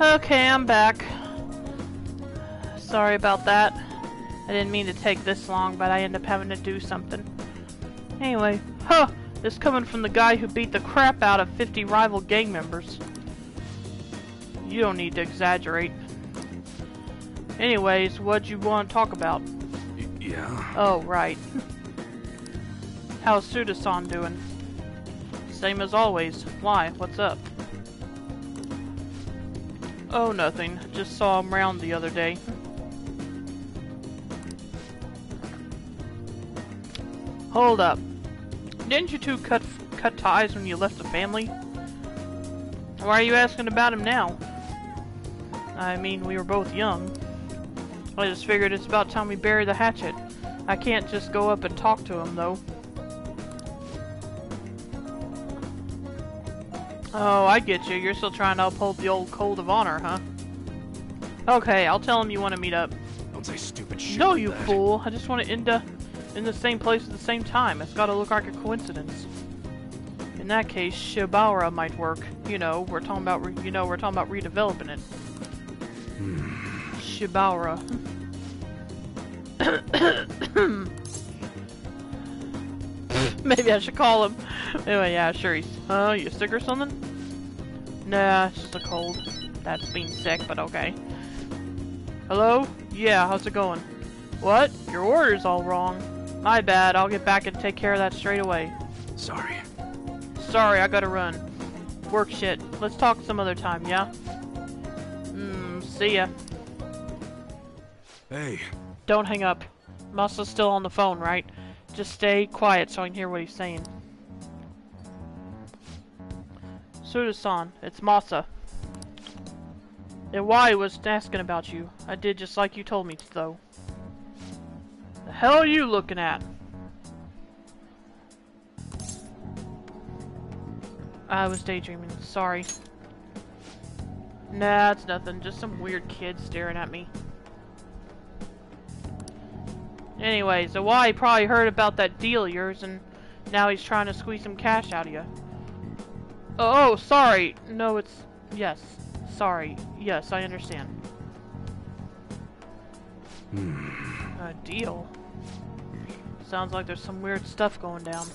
Okay, I'm back. Sorry about that. I didn't mean to take this long, but I ended up having to do something. Anyway, this coming from the guy who beat the crap out of 50 rival gang members. You don't need to exaggerate. Anyways, what'd you want to talk about? Yeah? Oh, right. How's Suda-san doing? Same as always. Why? What's up? Oh, nothing. Just saw him round the other day. Hold up. Didn't you two cut ties when you left the family? Why are you asking about him now? I mean, we were both young. I just figured it's about time we bury the hatchet. I can't just go up and talk to him, though. Oh, I get you. You're still trying to uphold the old code of honor, huh? Okay, I'll tell him you want to meet up. Don't say stupid shit. No, like you that. fool. I just want to end in the same place at the same time. It's gotta look like a coincidence. In that case, Shibara might work. You know, we're talking about redeveloping it. Shibara. Maybe I should call him. Anyway, yeah, sure. You sick or something? Nah, it's just a cold. That's being sick, but okay. Hello? Yeah, how's it going? What? Your order's all wrong. My bad. I'll get back and take care of that straight away. Sorry. Sorry, I gotta run. Work shit. Let's talk some other time, yeah? See ya. Hey. Don't hang up. Masa's still on the phone, right? Just stay quiet so I can hear what he's saying. Suda-san, it's Masa. And why was asking about you? I did just like you told me to, though. The hell are you looking at? I was daydreaming. Sorry. Nah, it's nothing. Just some weird kid staring at me. Anyways, the Y probably heard about that deal of yours, and now he's trying to squeeze some cash out of you. Oh, sorry. No, it's... Yes. Sorry. Yes, I understand. A deal? Sounds like there's some weird stuff going down.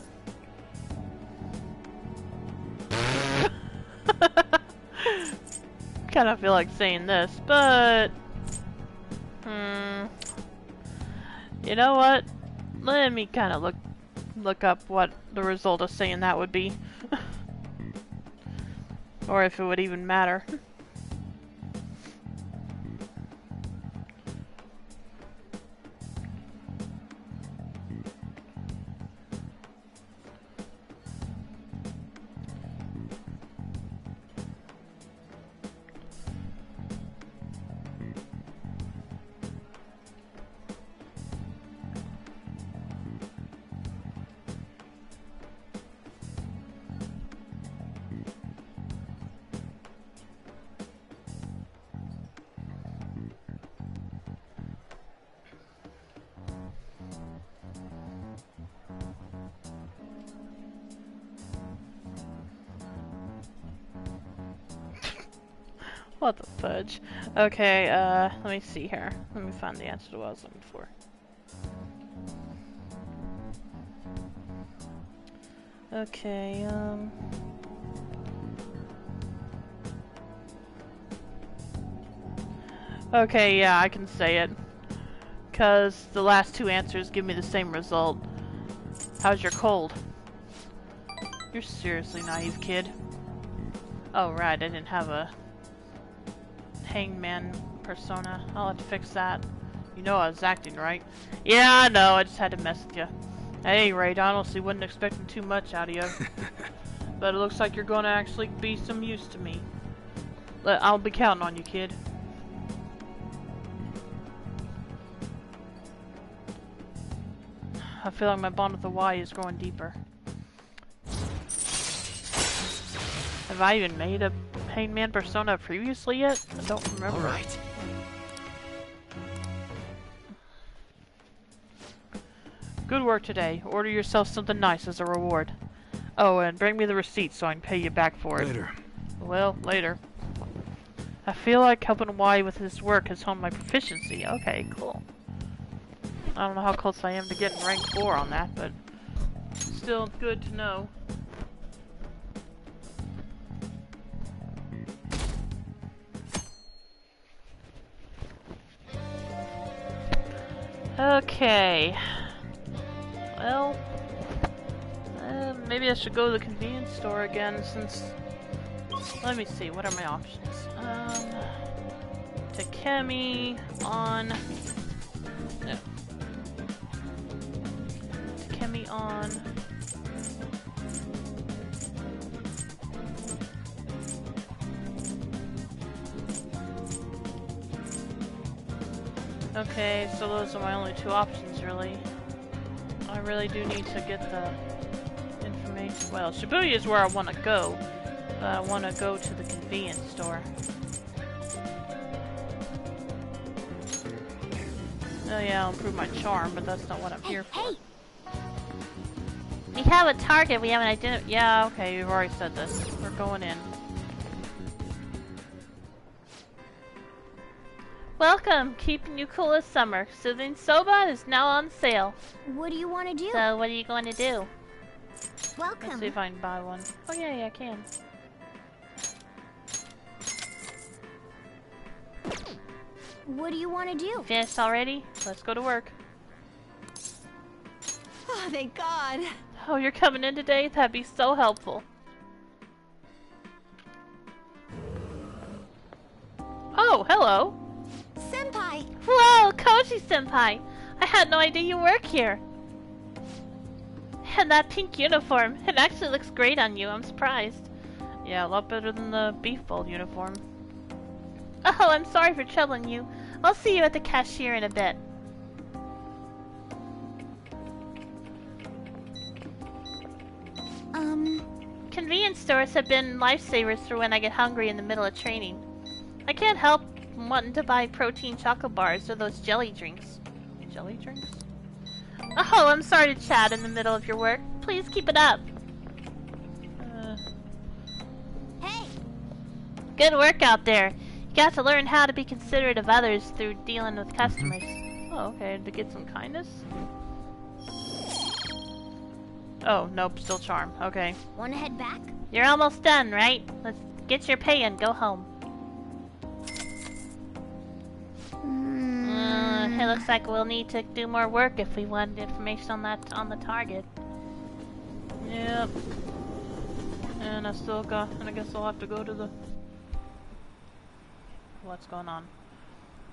Kind of feel like saying this, but... You know what? Let me kind of look up what the result of saying that would be. Or if it would even matter. What the fudge? Okay, let me see here. Let me find the answer to what I was looking for. Okay, Okay, yeah, I can say it. 'Cause the last two answers give me the same result. How's your cold? You're seriously naive, kid. Oh, right, I didn't have a hangman persona. I'll have to fix that. You know I was acting, right? Yeah, I know, I just had to mess with you. At any rate, I honestly wasn't expecting too much out of you. But it looks like you're gonna actually be some use to me. I'll be counting on you, kid. I feel like my bond with the Y is growing deeper. Have I even made a hangman persona previously yet? I don't remember. Alright. Good work today. Order yourself something nice as a reward. Oh, and bring me the receipt so I can pay you back for it. Later. Well, later. I feel like helping Y with his work has honed my proficiency. Okay, cool. I don't know how close I am to getting rank 4 on that, but still good to know. Okay. Well, maybe I should go to the convenience store again since... Let me see, what are my options? Takemi on... No. Takemi on... Okay, so those are my only two options, really. I really do need to get the information. Well, Shibuya is where I want to go, but I want to go to the convenience store. Oh yeah, I'll improve my charm, but that's not what I'm here for. Hey! We have a target we haven't identified. Yeah, okay, you've already said this. We're going in. Welcome! Keeping you cool this summer. Soothing Soba is now on sale. What do you want to do? So, what are you going to do? Welcome. Let's see if I can buy one. Oh yeah, I can. What do you want to do? Finished already? Let's go to work. Oh, thank God. Oh, you're coming in today? That'd be so helpful. Oh, hello! Senpai! Whoa, Koji-senpai! I had no idea you work here. And that pink uniform, it actually looks great on you. I'm surprised. Yeah, a lot better than the Beef Bowl uniform. Oh, I'm sorry for troubling you. I'll see you at the cashier in a bit. Convenience stores have been lifesavers for when I get hungry in the middle of training. I can't help wanting to buy protein chocolate bars or those jelly drinks. Jelly drinks? Oh, I'm sorry to chat in the middle of your work. Please keep it up. Hey! Good work out there. You got to learn how to be considerate of others through dealing with customers. Oh, okay, to get some kindness? Oh, nope, still charm. Okay. Want to head back? You're almost done, right? Let's get your pay and go home. It looks like we'll need to do more work if we want information on that on the target. Yep. And I guess I'll have to go to the... What's going on?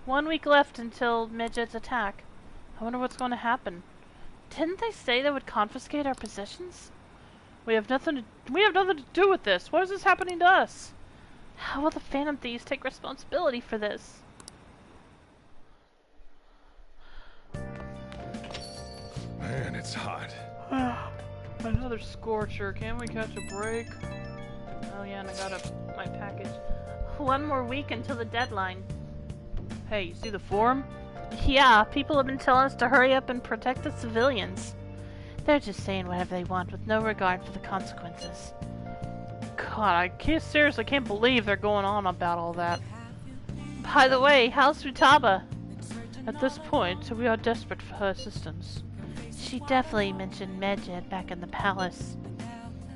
1 week left until Midget's attack. I wonder what's going to happen. Didn't they say they would confiscate our possessions? We have nothing to do with this. What is this happening to us? How will the Phantom Thieves take responsibility for this? Man, it's hot. Another scorcher. Can we catch a break? Oh yeah, and I got my package. 1 more week until the deadline. Hey, you see the forum? Yeah, people have been telling us to hurry up and protect the civilians. They're just saying whatever they want with no regard for the consequences. God, seriously can't believe they're going on about all that. By the way, how's Futaba? At this point, we are desperate for her assistance. She definitely mentioned Medjed back in the palace.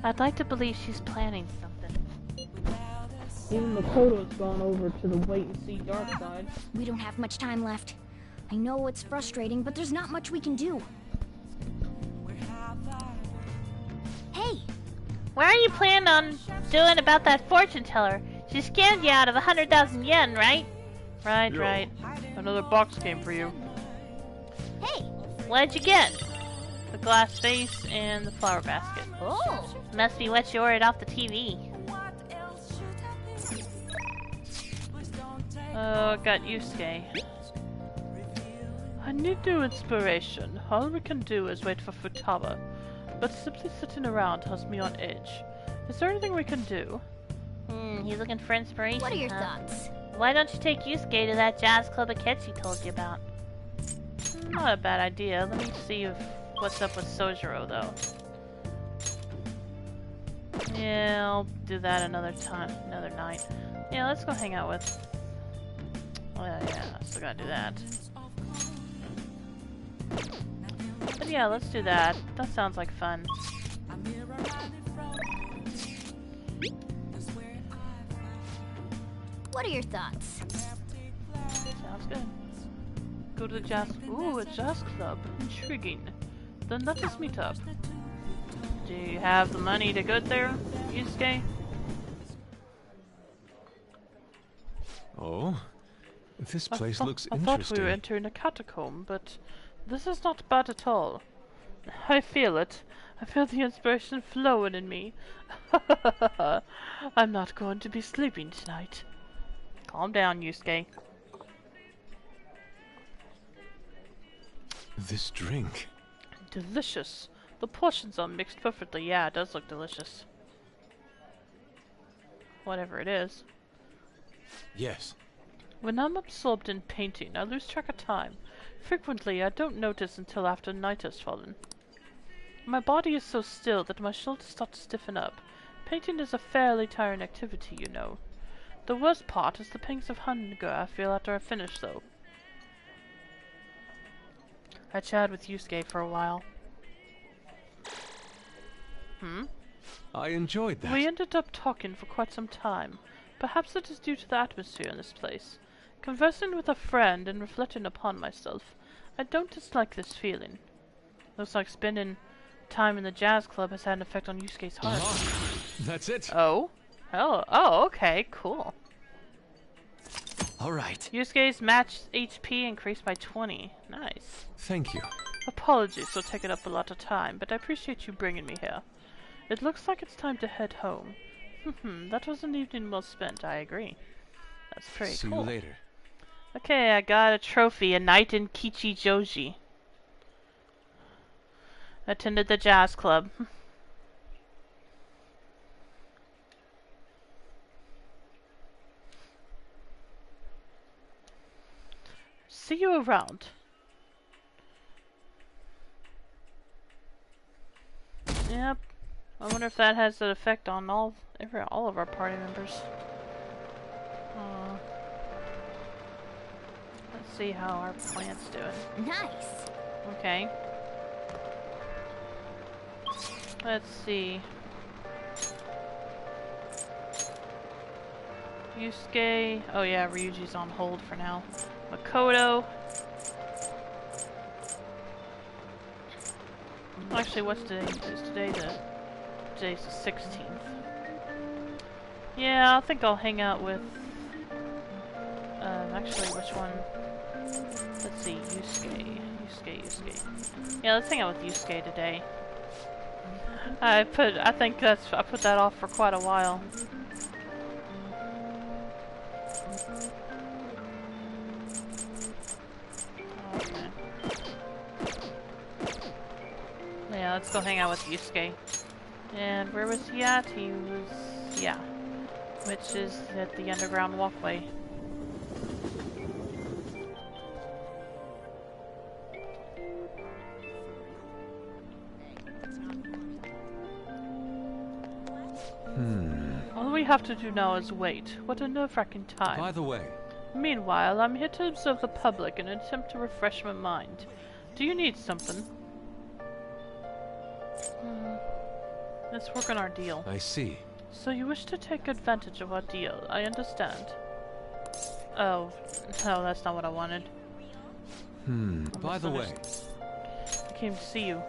I'd like to believe she's planning something. Even Makoto's gone over to the wait-and-see dark side. We don't have much time left. I know it's frustrating, but there's not much we can do. Hey! What are you planning on doing about that fortune teller? She scammed you out of 100,000 yen, right? Right, Yo. right. Another box came for you. Hey! What'd you get? The glass vase and the flower basket. Oh! Must be what you ordered off the TV. Got Yusuke. I need new inspiration. All we can do is wait for Futaba. But simply sitting around has me on edge. Is there anything we can do? He's looking for inspiration, What are your huh? thoughts? Why don't you take Yusuke to that jazz club Akechi told you about? Not a bad idea. Let me see what's up with Sojiro, though. Yeah, I'll do that another time, another night. Yeah, let's go hang out with... Well, yeah, still gotta do that. But yeah, let's do that. That sounds like fun. What are your thoughts? Sounds good. Go to the jazz... Ooh, a jazz club. Intriguing. Then let us meet up. Do you have the money to go there, Yusuke? Oh, this place looks I interesting. thought we were entering a catacomb, but this is not bad at all. I feel it. I feel the inspiration flowing in me. I'm not going to be sleeping tonight. Calm down, Yusuke. This drink. Delicious. The portions are mixed perfectly. Yeah, it does look delicious. Whatever it is. Yes. When I'm absorbed in painting, I lose track of time. Frequently, I don't notice until after night has fallen. My body is so still that my shoulders start to stiffen up. Painting is a fairly tiring activity, you know. The worst part is the pangs of hunger I feel after I finish, though. I chatted with Yusuke for a while. I enjoyed that. We ended up talking for quite some time. Perhaps it is due to the atmosphere in this place. Conversing with a friend and reflecting upon myself, I don't dislike this feeling. Looks like spending time in the jazz club has had an effect on Yusuke's heart. That's it. Oh? Oh, okay, cool. All right. Yusuke's match HP increased by 20. Nice. Thank you. Apologies for taking up a lot of time, but I appreciate you bringing me here. It looks like it's time to head home. That was an evening well spent, I agree. That's pretty See cool. you later. Okay, I got a trophy, a night in Kichijoji. Attended the jazz club. See you around. Yep. I wonder if that has an effect on all of our party members. Let's see how our plant's doing. Nice. Okay. Let's see. Yusuke. Oh yeah, Ryuji's on hold for now. Makoto. Actually, what's today? Is today's the 16th. Yeah, I think I'll hang out with... actually, which one? Let's see, Yusuke. Yeah, let's hang out with Yusuke today. I put that off for quite a while. Okay. Yeah, let's go hang out with Yusuke. And where was he at? He was... yeah. Which is at the underground walkway. All we have to do now is wait. What a nerve-wracking time. By the way. Meanwhile, I'm here to observe the public in an attempt to refresh my mind. Do you need something? Let's work on our deal. I see. So you wish to take advantage of our deal. I understand. Oh, no, that's not what I wanted. By the way. I came to see you.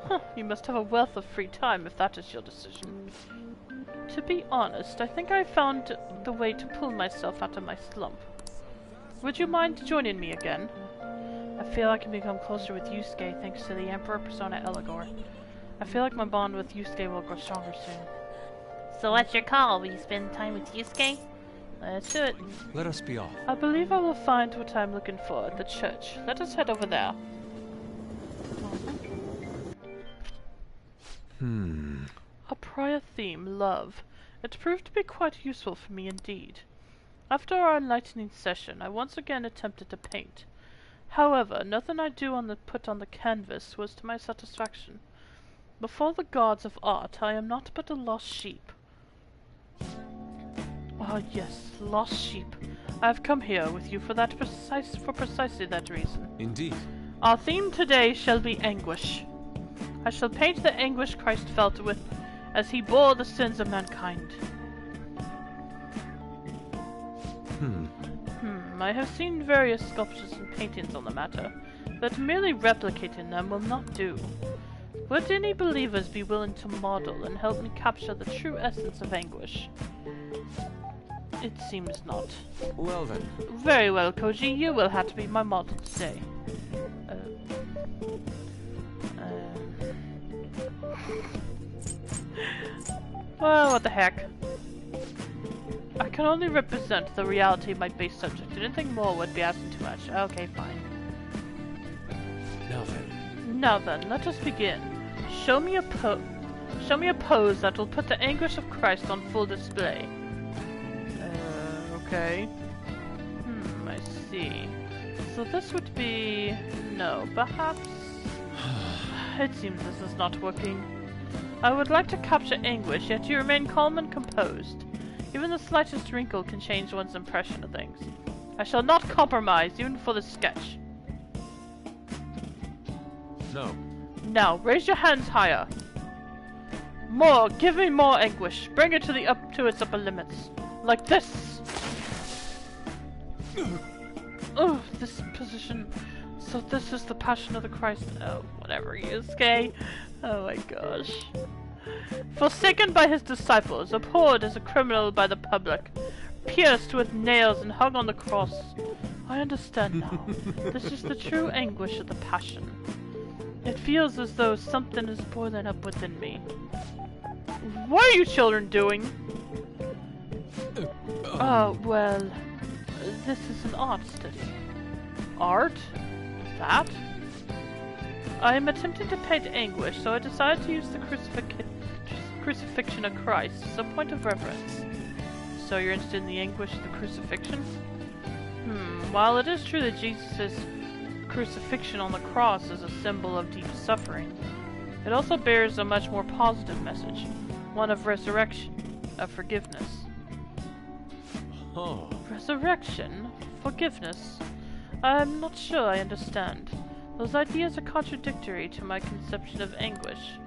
Huh, you must have a wealth of free time if that is your decision. To be honest, I think I found the way to pull myself out of my slump. Would you mind joining me again? I feel I can become closer with Yusuke thanks to the Emperor Persona Eligor. I feel like my bond with Yusuke will grow stronger soon. So what's your call? Will you spend time with Yusuke? Let's do it. Let us be off. I believe I will find what I'm looking for at the church. Let us head over there. A prior theme, love. It proved to be quite useful for me indeed. After our enlightening session, I once again attempted to paint. However, nothing I put on the canvas was to my satisfaction. Before the gods of art, I am not but a lost sheep. Ah, yes, lost sheep. I have come here with you for precisely that reason. Indeed. Our theme today shall be anguish. I shall paint the anguish Christ felt with as he bore the sins of mankind. I have seen various sculptures and paintings on the matter, but merely replicating them will not do. Would any believers be willing to model and help me capture the true essence of anguish? It seems not. Well then. Very well, Koji, you will have to be my model today. Well, what the heck. I can only represent the reality of my base subject. Anything more would be asking too much. Okay, fine. Now then, let us begin. Show me a pose that will put the anguish of Christ on full display. Okay. I see. So this would be... No, perhaps... It seems this is not working. I would like to capture anguish, yet you remain calm and composed. Even the slightest wrinkle can change one's impression of things. I shall not compromise, even for this sketch. No. Now, raise your hands higher. More! Give me more anguish. Bring it to its upper limits. Like this! Oh, this position. So this is the passion of the Christ. Oh, whatever he is, gay. Oh my gosh. Forsaken by his disciples, abhorred as a criminal by the public, pierced with nails and hung on the cross. I understand now. This is the true anguish of the passion. It feels as though something is boiling up within me. What are you children doing? Well, this is an art study. Art? That? I am attempting to paint anguish, so I decided to use the crucifixion of Christ as a point of reference. So you're interested in the anguish of the crucifixion? While it is true that Jesus' crucifixion on the cross is a symbol of deep suffering, it also bears a much more positive message, one of resurrection, of forgiveness. Oh. Resurrection? Forgiveness? I'm not sure I understand. Those ideas are contradictory to my conception of anguish.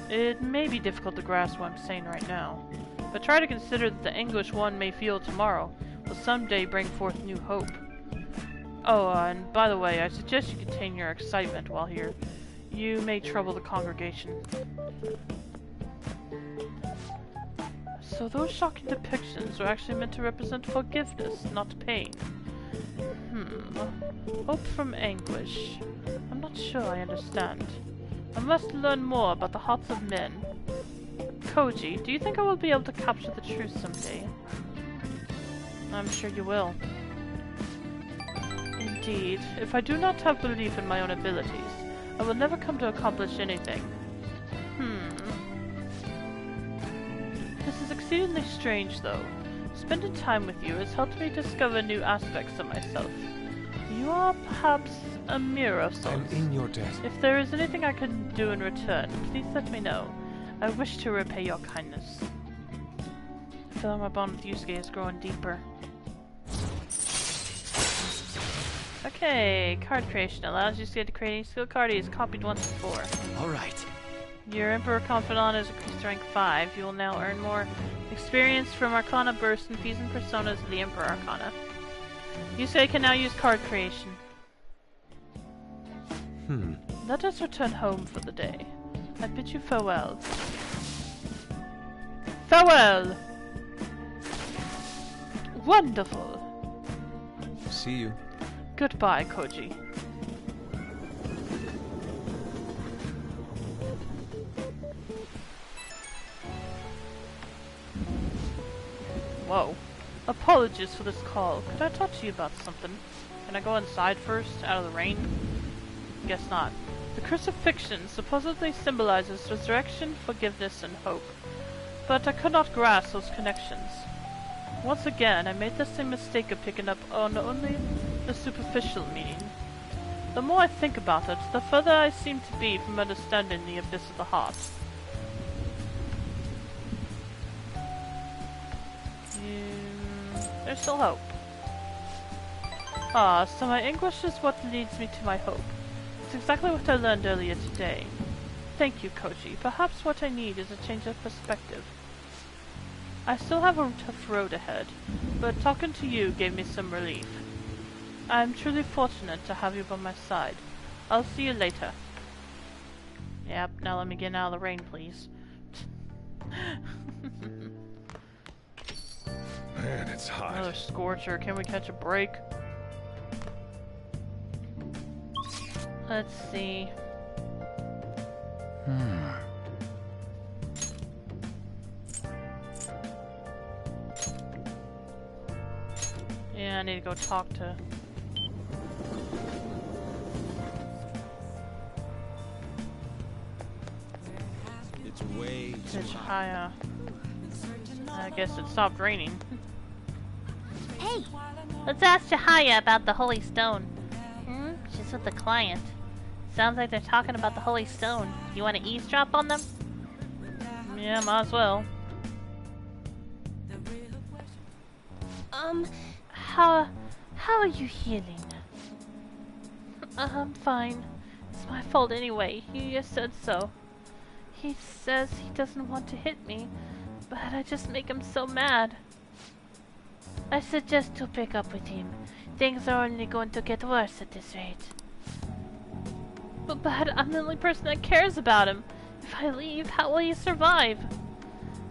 It may be difficult to grasp what I'm saying right now, but try to consider that the anguish one may feel tomorrow will someday bring forth new hope. Oh, and by the way, I suggest you contain your excitement while here. You may trouble the congregation. So those shocking depictions are actually meant to represent forgiveness, not pain. Hope from anguish. I'm not sure I understand. I must learn more about the hearts of men. Koji, do you think I will be able to capture the truth someday? I'm sure you will. Indeed, if I do not have belief in my own abilities, I will never come to accomplish anything. This is exceedingly strange, though. Spending time with you has helped me discover new aspects of myself. You are perhaps a mirror of sorts. I'm in your debt. If there is anything I can do in return, please let me know. I wish to repay your kindness. I feel like my bond with Yusuke is growing deeper. Okay, card creation allows Yusuke to create any skill card he has copied once before. Alright. Your Emperor Confidant is increased to rank 5. You will now earn more experience from Arcana Burst and Fees and Personas of the Emperor Arcana. Yusuke can now use card creation. Let us return home for the day. I bid you farewell. Farewell! Wonderful! See you. Goodbye, Koji. Whoa. Apologies for this call. Could I talk to you about something? Can I go inside first, out of the rain? Guess not. The crucifixion supposedly symbolizes resurrection, forgiveness, and hope. But I could not grasp those connections. Once again, I made the same mistake of picking up on only the superficial meaning. The more I think about it, the further I seem to be from understanding the abyss of the heart. There's still hope. Ah, so my anguish is what leads me to my hope. It's exactly what I learned earlier today. Thank you, Koji. Perhaps what I need is a change of perspective. I still have a tough road ahead, but talking to you gave me some relief. I am truly fortunate to have you by my side. I'll see you later. Yep, now let me get out of the rain, please. Man, it's hot. Another scorcher. Can we catch a break? Let's see. Yeah, I need to go talk to... It's way too Chihaya. I guess it stopped raining. Hey! Let's ask Chihaya about the Holy Stone. She's with the client. Sounds like they're talking about the Holy Stone. You want to eavesdrop on them? Yeah, might as well. How are you healing? I'm fine. It's my fault anyway. You said so. He says he doesn't want to hit me, but I just make him so mad. I suggest to pick up with him. Things are only going to get worse at this rate. But I'm the only person that cares about him. If I leave, how will he survive?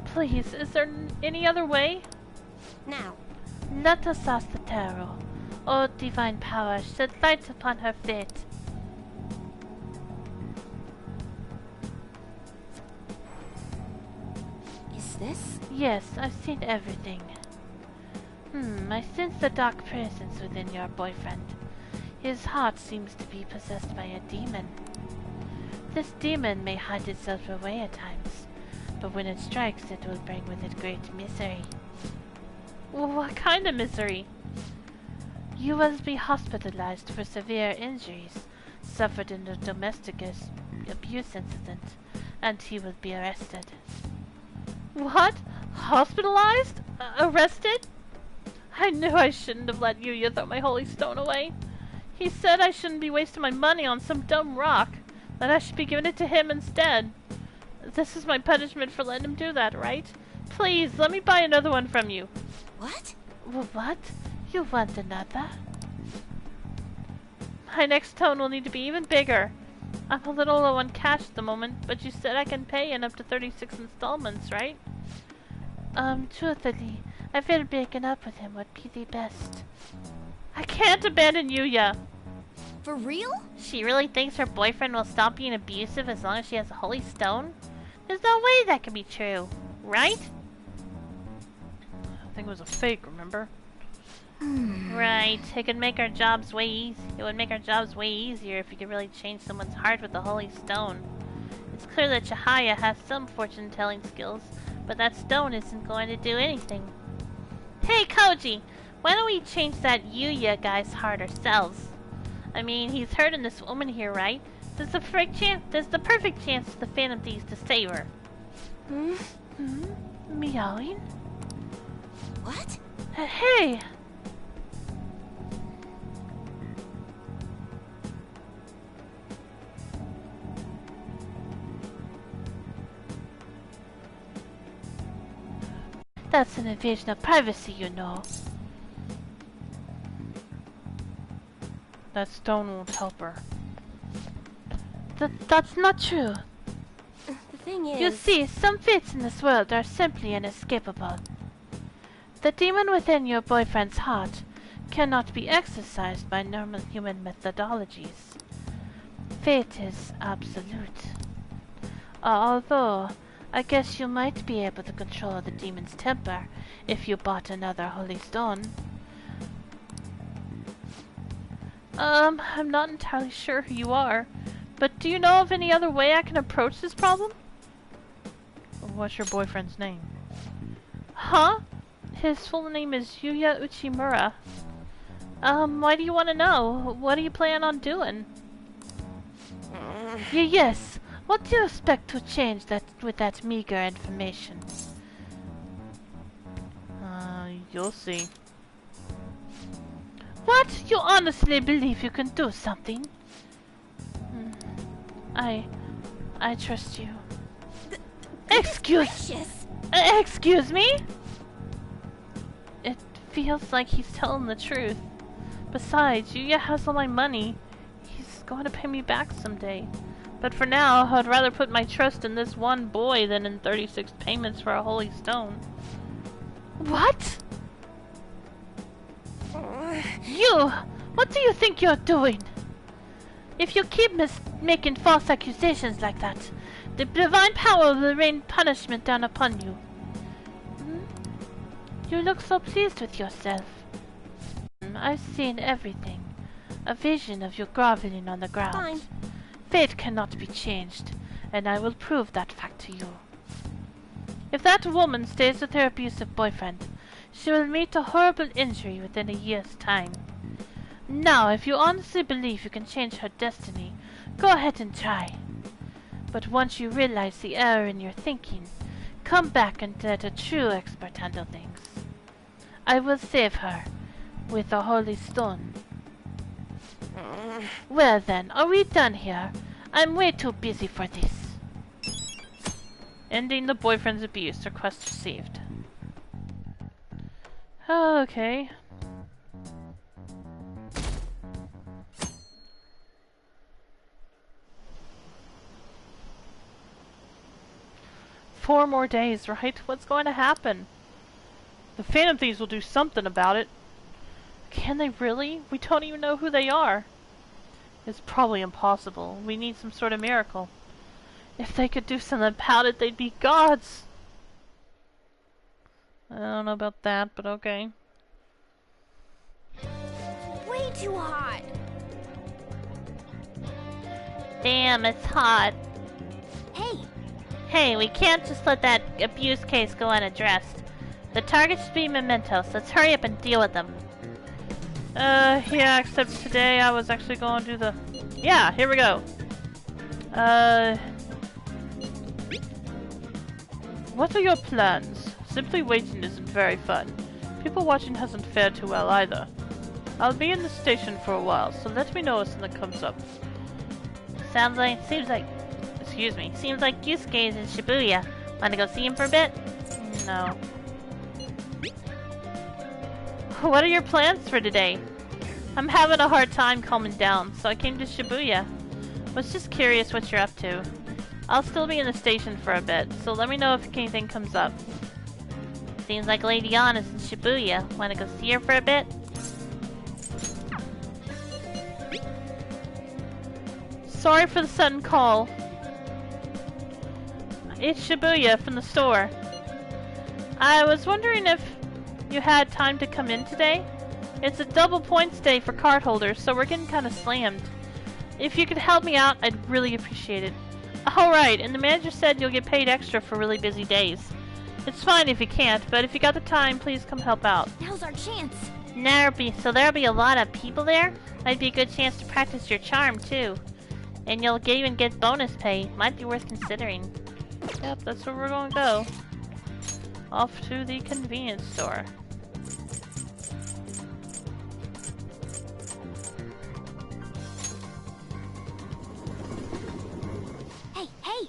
Please, is there any other way? Now. Let us ask the tarot. O divine power, shed light upon her fate. Is this? Yes, I've seen everything. I sense the dark presence within your boyfriend. His heart seems to be possessed by a demon. This demon may hide itself away at times, but when it strikes, it will bring with it great misery. Well, what kind of misery? You will be hospitalized for severe injuries suffered in a domestic abuse incident, and he will be arrested. What? Hospitalized? Arrested? I knew I shouldn't have let Yuya throw my holy stone away. He said I shouldn't be wasting my money on some dumb rock, that I should be giving it to him instead. This is my punishment for letting him do that, right? Please, let me buy another one from you. What? What? You want another? My next stone will need to be even bigger. I'm a little low on cash at the moment, but you said I can pay in up to 36 installments, right? Truthfully, I feel breaking up with him would be the best. I can't abandon Yuya! For real? She really thinks her boyfriend will stop being abusive as long as she has a holy stone? There's no way that can be true, right? I think it was a fake, remember? Right. It could make our jobs way easy. It would make our jobs way easier if we could really change someone's heart with the holy stone. It's clear that Chihaya has some fortune-telling skills, but that stone isn't going to do anything. Hey, Koji! Why don't we change that Yuya guy's heart ourselves? I mean, he's hurting this woman here, right? There's the perfect chance for the Phantom Thieves to save her. Meowing? What? Hey! That's an invasion of privacy, you know. That stone won't help her. That's not true. The thing is... You see, some fates in this world are simply inescapable. The demon within your boyfriend's heart cannot be exorcised by normal human methodologies. Fate is absolute. Although, I guess you might be able to control the demon's temper if you bought another holy stone. I'm not entirely sure who you are, but do you know of any other way I can approach this problem? What's your boyfriend's name? Huh? His full name is Yuya Uchimura. Why do you want to know? What do you plan on doing? Yes. What do you expect to change that with that meager information? You'll see. What? You honestly believe you can do something? I trust you. Excuse me? It feels like he's telling the truth. Besides, Yuya has all my money. He's going to pay me back someday. But for now, I'd rather put my trust in this one boy than in 36 payments for a holy stone. What? You! What do you think you're doing? If you keep making false accusations like that, the divine power will rain punishment down upon you. You look so pleased with yourself. I've seen everything. A vision of you groveling on the ground. Fine. Fate cannot be changed, and I will prove that fact to you. If that woman stays with her abusive boyfriend, she will meet a horrible injury within a year's time. Now, if you honestly believe you can change her destiny, go ahead and try. But once you realize the error in your thinking, come back and let a true expert handle things. I will save her with a holy stone. Well then, are we done here? I'm way too busy for this. Ending the boyfriend's abuse. Request received. Okay. Four more days, right? What's going to happen? The Phantom Thieves will do something about it. Can they really? We don't even know who they are. It's probably impossible. We need some sort of miracle. If they could do something about it, they'd be gods. I don't know about that, but okay. Way too hot. Damn, it's hot. Hey, Hey, we can't just let that abuse case go unaddressed. The target should be Mementos. Let's hurry up and deal with them. Yeah, except today I was actually going to do the... Yeah, here we go. What are your plans? Simply waiting isn't very fun. People watching hasn't fared too well either. I'll be in the station for a while, so let me know if something comes up. Seems like Yusuke is in Shibuya. Wanna go see him for a bit? No. What are your plans for today? I'm having a hard time calming down, so I came to Shibuya. Was just curious what you're up to. I'll still be in the station for a bit, so let me know if anything comes up. Seems like Lady Ann is in Shibuya. Wanna go see her for a bit? Sorry for the sudden call. It's Shibuya from the store. I was wondering if you had time to come in today? It's a double points day for card holders, so we're getting kind of slammed. If you could help me out, I'd really appreciate it. Alright, and the manager said you'll get paid extra for really busy days. It's fine if you can't, but if you got the time, please come help out. now's our chance. There'll be a lot of people there? Might be a good chance to practice your charm, too. And you'll even get bonus pay. Might be worth considering. Yep, that's where we're gonna go. Off to the convenience store. Hey, hey!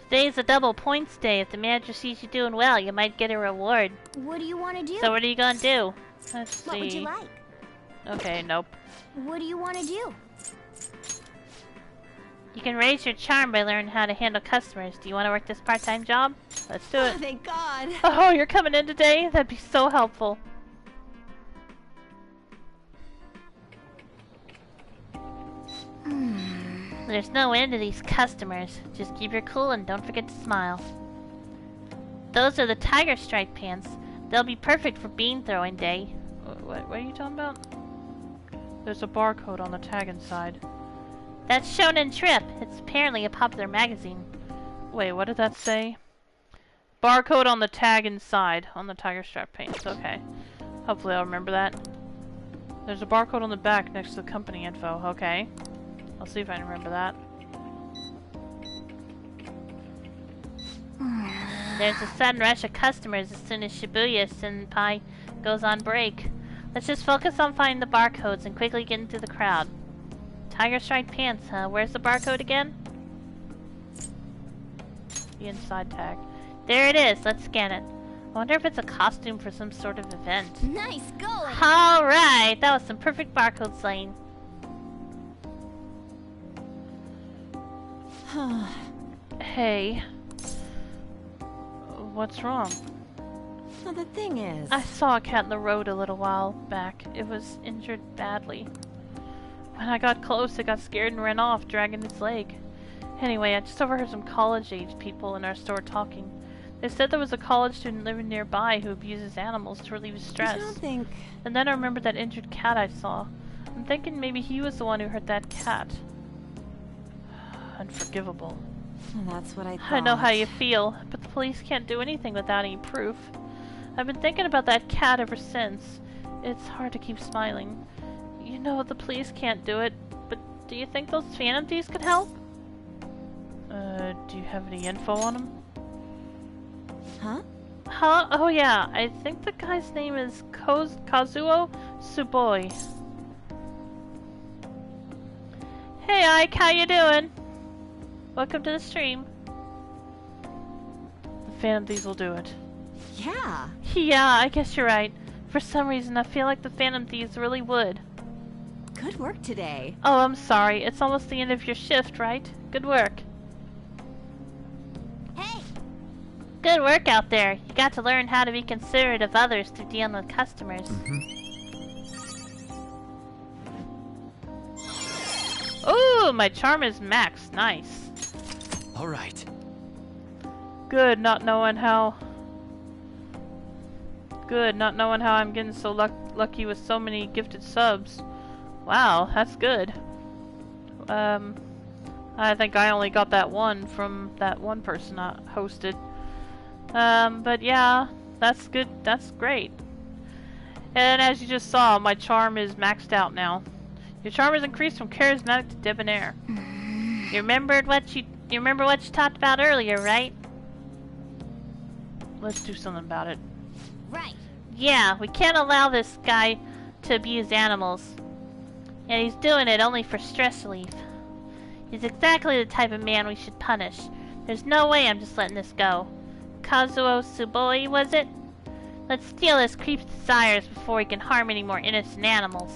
Today's a double points day. If the manager sees you doing well, you might get a reward. What do you want to do? So what are you gonna do? Let's see. What would you like? Okay, nope. What do you want to do? You can raise your charm by learning how to handle customers. Do you want to work this part-time job? Let's do it. Thank God. Oh, you're coming in today? That'd be so helpful. There's no end to these customers. Just keep your cool and don't forget to smile. Those are the tiger stripe pants. They'll be perfect for bean throwing day. What are you talking about? There's a barcode on the tag inside. That's Shonen Trip. It's apparently a popular magazine. Wait, what did that say? Barcode on the tag inside, on the tiger stripe pants. Okay. Hopefully I'll remember that. There's a barcode on the back next to the company info. Okay. I'll see if I can remember that. There's a sudden rush of customers as soon as Shibuya Senpai goes on break. Let's just focus on finding the barcodes and quickly get into the crowd. Tiger stripe pants, huh? Where's the barcode again? The inside tag. There it is. Let's scan it. I wonder if it's a costume for some sort of event. Nice going! Alright! That was some perfect barcode slaying. Hey. What's wrong? Well, the thing is... I saw a cat in the road a little while back. It was injured badly. When I got close, it got scared and ran off, dragging its leg. Anyway, I just overheard some college-age people in our store talking. They said there was a college student living nearby who abuses animals to relieve his stress. I don't think... And then I remembered that injured cat I saw. I'm thinking maybe he was the one who hurt that cat. Unforgivable. Well, that's what I thought. I know how you feel, but the police can't do anything without any proof. I've been thinking about that cat ever since. It's hard to keep smiling. You know the police can't do it, but do you think those phantom thieves could help? Do you have any info on them? Huh? Huh? Oh yeah, I think the guy's name is Kazuo Tsuboi. Hey Ike, how you doing? Welcome to the stream. The Phantom Thieves will do it. Yeah. Yeah, I guess you're right. For some reason, I feel like the Phantom Thieves really would. Good work today. Oh, I'm sorry. It's almost the end of your shift, right? Good work. Hey! Good work out there. You got to learn how to be considerate of others through dealing with customers. Ooh, my charm is max. Nice. All right. Good, not knowing how I'm getting so lucky with so many gifted subs. Wow, that's good. I think I only got that one from that one person I hosted. But yeah, that's good. That's great. And as you just saw, my charm is maxed out now. Your charm is increased from charismatic to debonair. You remember what you talked about earlier, right? Let's do something about it. Right. Yeah, we can't allow this guy to abuse animals. And he's doing it only for stress relief. He's exactly the type of man we should punish. There's no way I'm just letting this go. Kazuo Tsuboi, was it? Let's steal this creep's desires before he can harm any more innocent animals.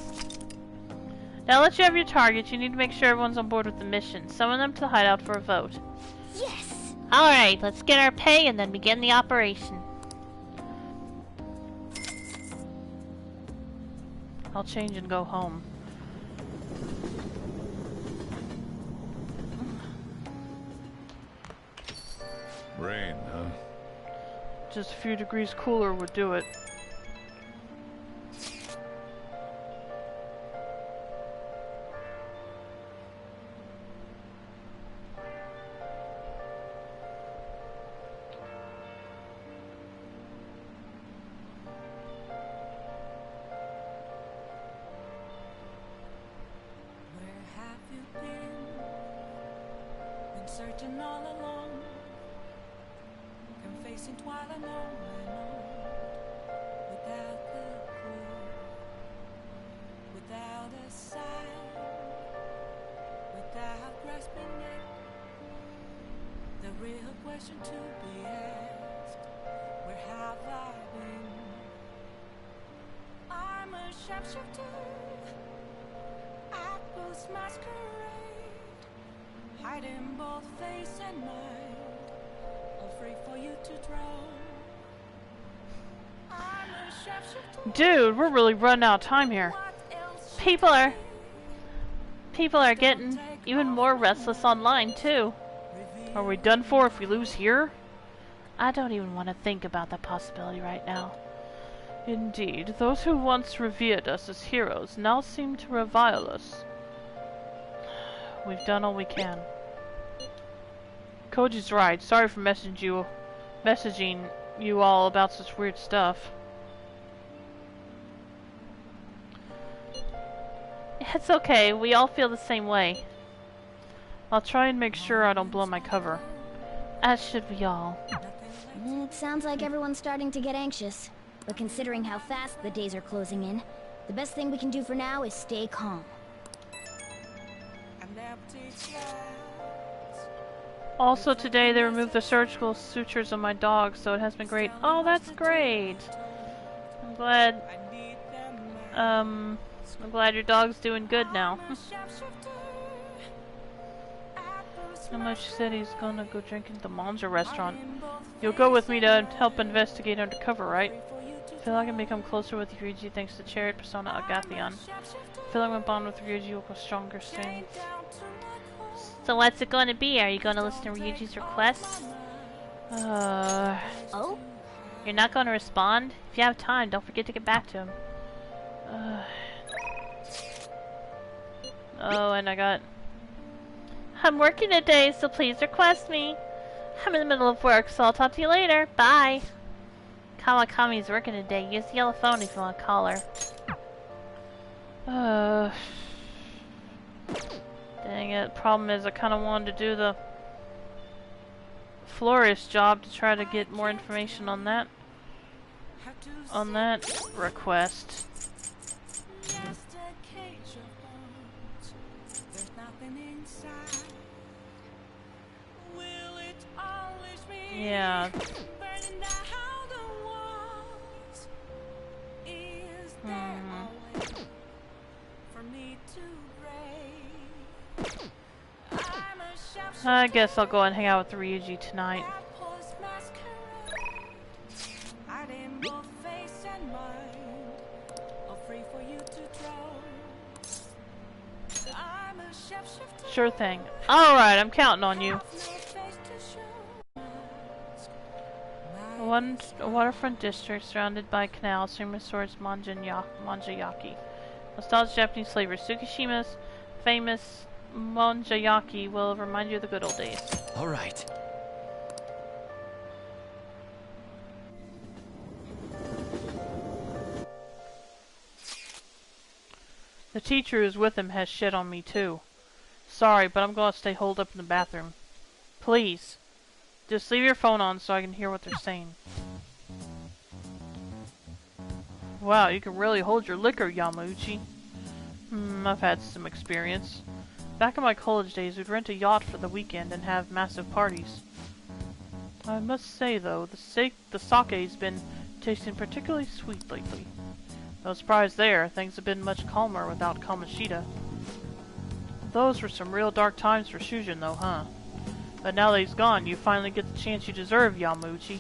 Now that you have your targets, you need to make sure everyone's on board with the mission. Summon them to the hideout for a vote. Yes! Alright, let's get our pay and then begin the operation. I'll change and go home. Rain, huh? Just a few degrees cooler would do it. Searching all along, confessing while I know, without the clue, without a sign, without grasping it, the real question to be asked, where have I been? I'm a sharpshooter, I was masquerade, hiding both face and mind, all free for you to draw. I'm a sharpshooter. Dude, we're really running out of time here. People are getting even more restless online too. Are we done for if we lose here? I don't even want to think about that possibility right now. Indeed, those who once revered us as heroes now seem to revile us. We've done all we can. Koji's right. Sorry for messaging you messaging you all about such weird stuff. It's okay, we all feel the same way. I'll try and make sure I don't blow my cover. As should we all. It sounds like everyone's starting to get anxious. But considering how fast the days are closing in, the best thing we can do for now is stay calm. Also today they removed the surgical sutures on my dog, so it has been great. Oh, that's great! I'm glad... I'm glad your dog's doing good now. How much said he's gonna go drinking at the Monza restaurant. You'll go with me to help investigate undercover, right? I feel like I can become closer with Ryuji thanks to Chariot Persona Agathion. I feel like my bond with Ryuji will go stronger soon. So what's it going to be? Are you going to listen to Ryuji's requests? Oh? You're not going to respond? If you have time, don't forget to get back to him. Oh, and I got... I'm working today, so please request me. I'm in the middle of work, so I'll talk to you later. Bye. Kawakami's working today. Use the yellow phone if you want to call her. Dang it. Problem is I kind of wanted to do the florist job to try to get more information on that. On that request. Yeah. I guess I'll go and hang out with Ryuji tonight. Sure thing. Alright, I'm counting on you. A waterfront district surrounded by canals, famous towards Manjayaki. Nostalgic Japanese flavors. Tsukishima's famous Manjayaki will remind you of the good old days. All right. The teacher who's with him has shit on me too. Sorry, but I'm gonna stay holed up in the bathroom. Please. Just leave your phone on so I can hear what they're saying. Wow, you can really hold your liquor, Yamauchi. I've had some experience. Back in my college days, we'd rent a yacht for the weekend and have massive parties. I must say, though, the sake's been tasting particularly sweet lately. No surprise there, things have been much calmer without Kamoshida. Those were some real dark times for Shujin, though, huh? But now that he's gone, you finally get the chance you deserve, Yamauchi.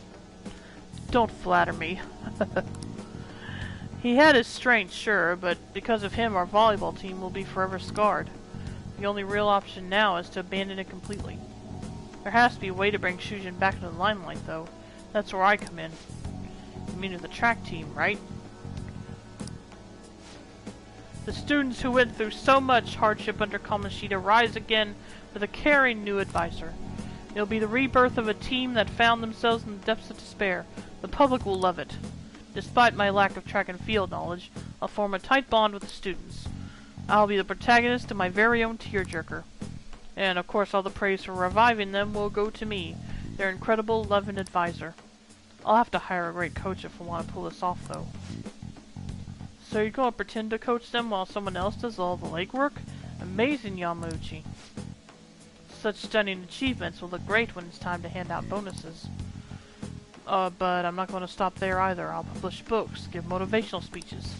Don't flatter me. He had his strengths, sure, but because of him, our volleyball team will be forever scarred. The only real option now is to abandon it completely. There has to be a way to bring Shujin back into the limelight, though. That's where I come in. You mean with the track team, right? The students who went through so much hardship under Kamoshida rise again with a caring new advisor. It'll be the rebirth of a team that found themselves in the depths of despair. The public will love it. Despite my lack of track and field knowledge, I'll form a tight bond with the students. I'll be the protagonist of my very own tearjerker. And of course all the praise for reviving them will go to me, their incredible, loving advisor. I'll have to hire a great coach if I want to pull this off, though. So you're going to pretend to coach them while someone else does all the legwork? Amazing, Yamauchi. Such stunning achievements will look great when it's time to hand out bonuses. But I'm not going to stop there either. I'll publish books, give motivational speeches.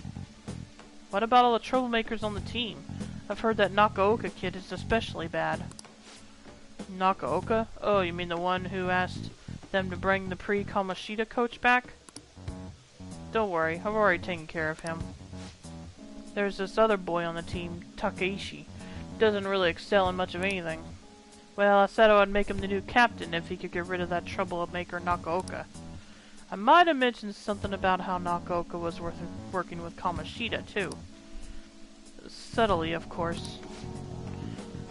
What about all the troublemakers on the team? I've heard that Nakaoka kid is especially bad. Nakaoka? Oh, you mean the one who asked them to bring the pre-Kamoshida coach back? Don't worry, I've already taken care of him. There's this other boy on the team, Takeishi. Doesn't really excel in much of anything. Well, I said I would make him the new captain if he could get rid of that troublemaker Nakaoka. I might have mentioned something about how Nakaoka was working with Kamoshida, too. Subtly, of course.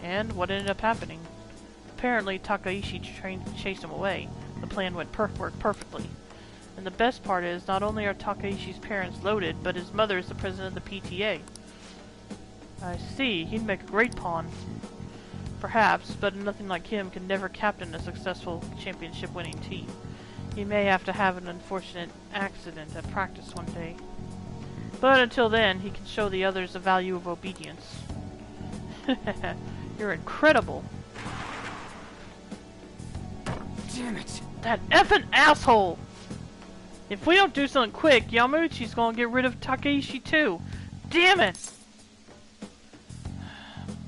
And what ended up happening? Apparently, Takeishi chased him away, The plan worked perfectly. And the best part is, not only are Takaishi's parents loaded, but his mother is the president of the PTA. I see, he'd make a great pawn. Perhaps, but nothing like him can never captain a successful championship-winning team. He may have to have an unfortunate accident at practice one day. But until then, he can show the others the value of obedience. You're incredible. Damn it! That effing asshole! If we don't do something quick, Yamauchi's gonna get rid of Takaishi too. Damn it!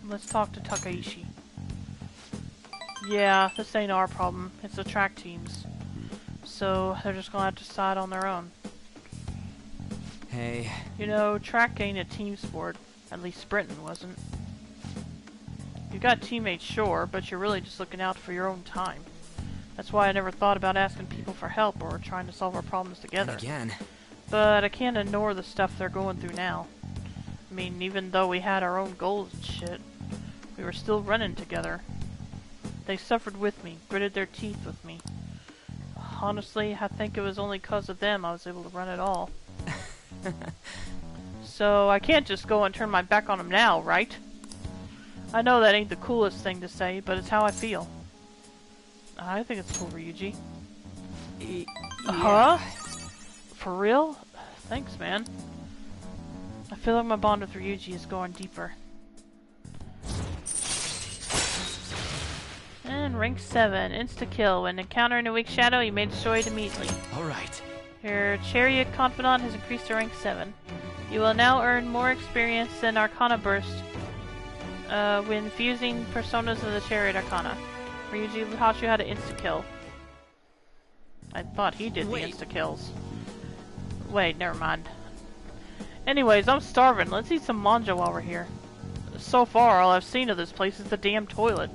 Let's talk to Takaishi. Yeah, this ain't our problem. It's the track teams. So, they're just gonna have to decide on their own. Hey. You know, track ain't a team sport. At least sprinting wasn't. You got teammates, sure, but you're really just looking out for your own time. That's why I never thought about asking people for help or trying to solve our problems together. And again. But I can't ignore the stuff they're going through now. I mean, even though we had our own goals and shit, we were still running together. They suffered with me, gritted their teeth with me. Honestly, I think it was only 'cause of them I was able to run at all. So I can't just go and turn my back on them now, right? I know that ain't the coolest thing to say, but it's how I feel. I think it's cool, Ryuji. Huh? For real? Thanks, man. I feel like my bond with Ryuji is going deeper. And rank 7, insta-kill. When encountering a weak shadow, you may destroy it immediately. Alright. Your Chariot Confidant has increased to rank 7. You will now earn more experience than Arcana Burst when fusing personas of the Chariot Arcana. Ryuji taught you how to insta-kill. I thought he did the insta-kills. Wait, never mind. Anyways, I'm starving. Let's eat some manja while we're here. So far, all I've seen of this place is the damn toilet.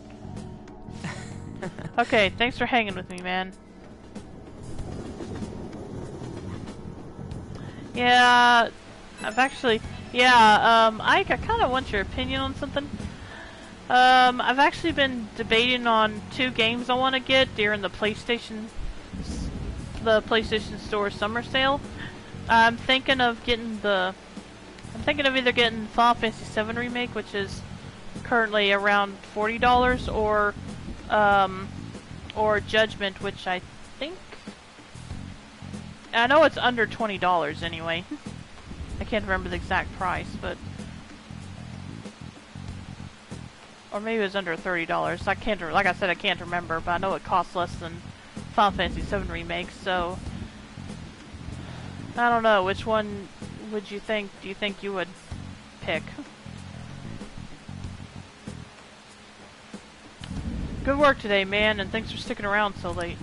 Okay, thanks for hanging with me, man. Yeah, I kind of want your opinion on something. I've actually been debating on 2 games I want to get during the PlayStation Store summer sale. I'm thinking of either getting Final Fantasy VII Remake, which is currently around $40, or Judgment, which I know it's under $20 anyway. I can't remember the exact price, but or maybe it was under $30. Like I said, I can't remember, but I know it costs less than Final Fantasy VII Remake, so I don't know. Which one do you think you would pick? Good work today, man, and thanks for sticking around so late.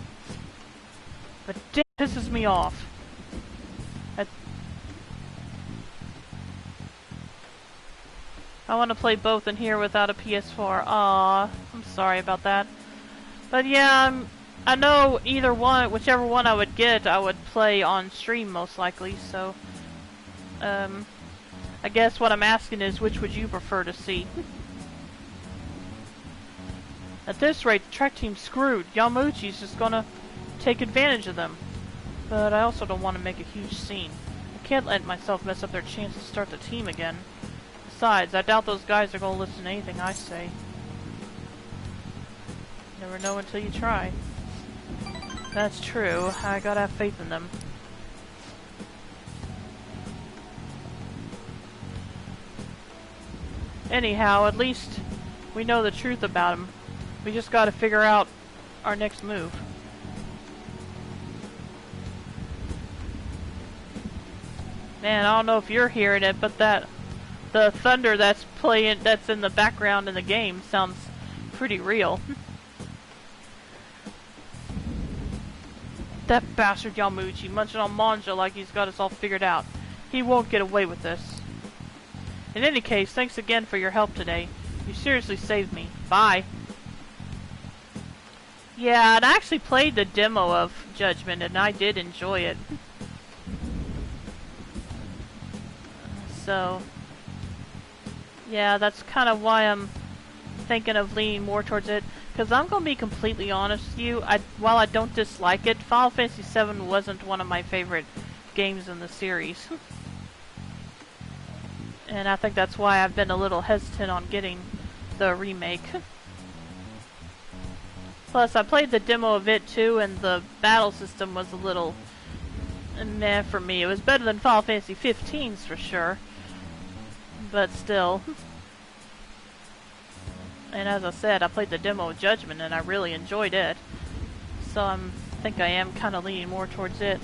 But damn, it pisses me off. I want to play both in here without a PS4. Aww, I'm sorry about that. But yeah, I know whichever one I would get, I would play on stream most likely, so I guess what I'm asking is, which would you prefer to see? At this rate, the track team's screwed. Yamauchi's just gonna take advantage of them. But I also don't want to make a huge scene. I can't let myself mess up their chance to start the team again. Besides, I doubt those guys are gonna listen to anything I say. Never know until you try. That's true. I gotta have faith in them. Anyhow, at least we know the truth about them. We just gotta figure out our next move. Man, I don't know if you're hearing it, but the thunder that's in the background in the game sounds pretty real. That bastard Yamauchi munching on manja like he's got us all figured out. He won't get away with this. In any case, thanks again for your help today. You seriously saved me. Bye. Yeah, and I actually played the demo of Judgment, and I did enjoy it. So, yeah, that's kind of why I'm thinking of leaning more towards it, because I'm gonna be completely honest with you. While I don't dislike it, Final Fantasy VII wasn't one of my favorite games in the series, and I think that's why I've been a little hesitant on getting the remake. Plus, I played the demo of it too, and the battle system was a little meh for me. It was better than Final Fantasy 15's for sure, but still. And as I said, I played the demo of Judgment and I really enjoyed it. So I think I am kind of leaning more towards it.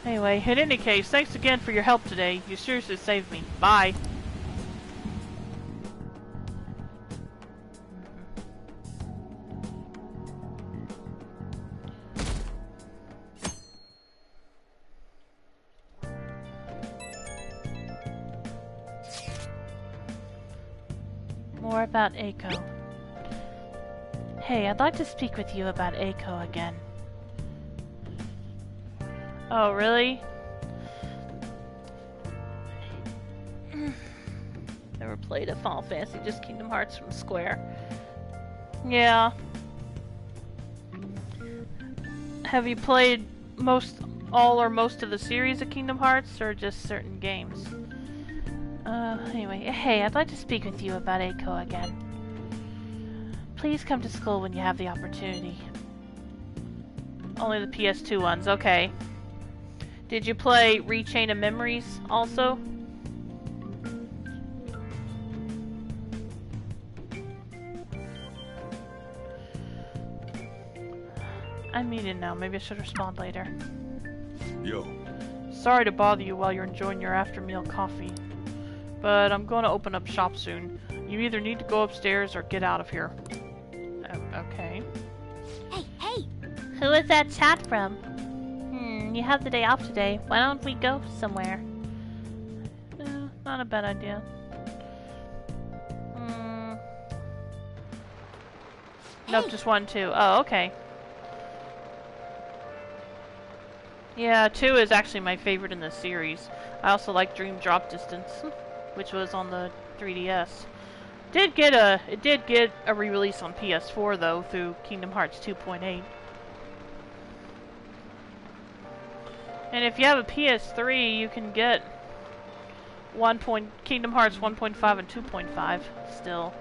Anyway, in any case, thanks again for your help today. You seriously saved me. Bye. More about Eiko. Hey, I'd like to speak with you about Eiko again. Oh, really? Never played a Final Fantasy, just Kingdom Hearts from Square. Yeah. Have you played all or most of the series of Kingdom Hearts, or just certain games? Anyway, hey, I'd like to speak with you about Eiko again. Please come to school when you have the opportunity. Only the PS2 ones, okay. Did you play Rechain of Memories also? I'm muted now, maybe I should respond later. Yo. Sorry to bother you while you're enjoying your after meal coffee, but I'm going to open up shop soon. You either need to go upstairs or get out of here. Okay. Hey, hey! Who is that chat from? You have the day off today. Why don't we go somewhere? Not a bad idea. Nope, just 1, 2. Oh, okay. Yeah, 2 is actually my favorite in the series. I also like Dream Drop Distance, which was on the 3DS. It did get a re-release on PS4 though through Kingdom Hearts 2.8. And if you have a PS3, you can get Kingdom Hearts 1.5 and 2.5 still.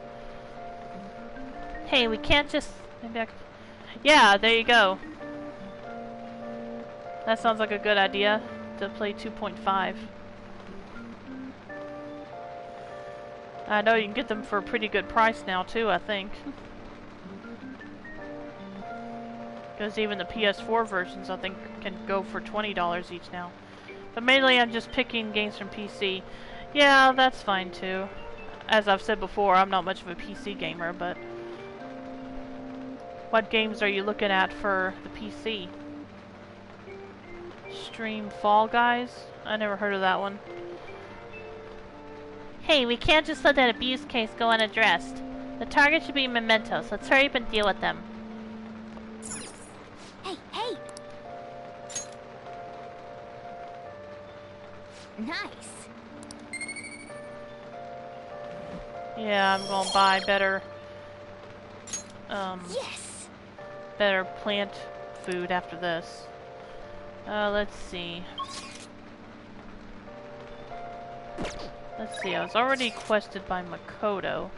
Hey, we can't just... Yeah, there you go. That sounds like a good idea, to play 2.5. I know you can get them for a pretty good price now too, I think. Because even the PS4 versions, I think, can go for $20 each now. But mainly I'm just picking games from PC. Yeah, that's fine too. As I've said before, I'm not much of a PC gamer, but... What games are you looking at for the PC? Stream Fall Guys? I never heard of that one. Hey, we can't just let that abuse case go unaddressed. The target should be mementos. Let's hurry up and deal with them. Hey, hey! Nice. Yeah, I'm gonna buy better Yes. better plant food after this. Let's see. I was already quested by Makoto.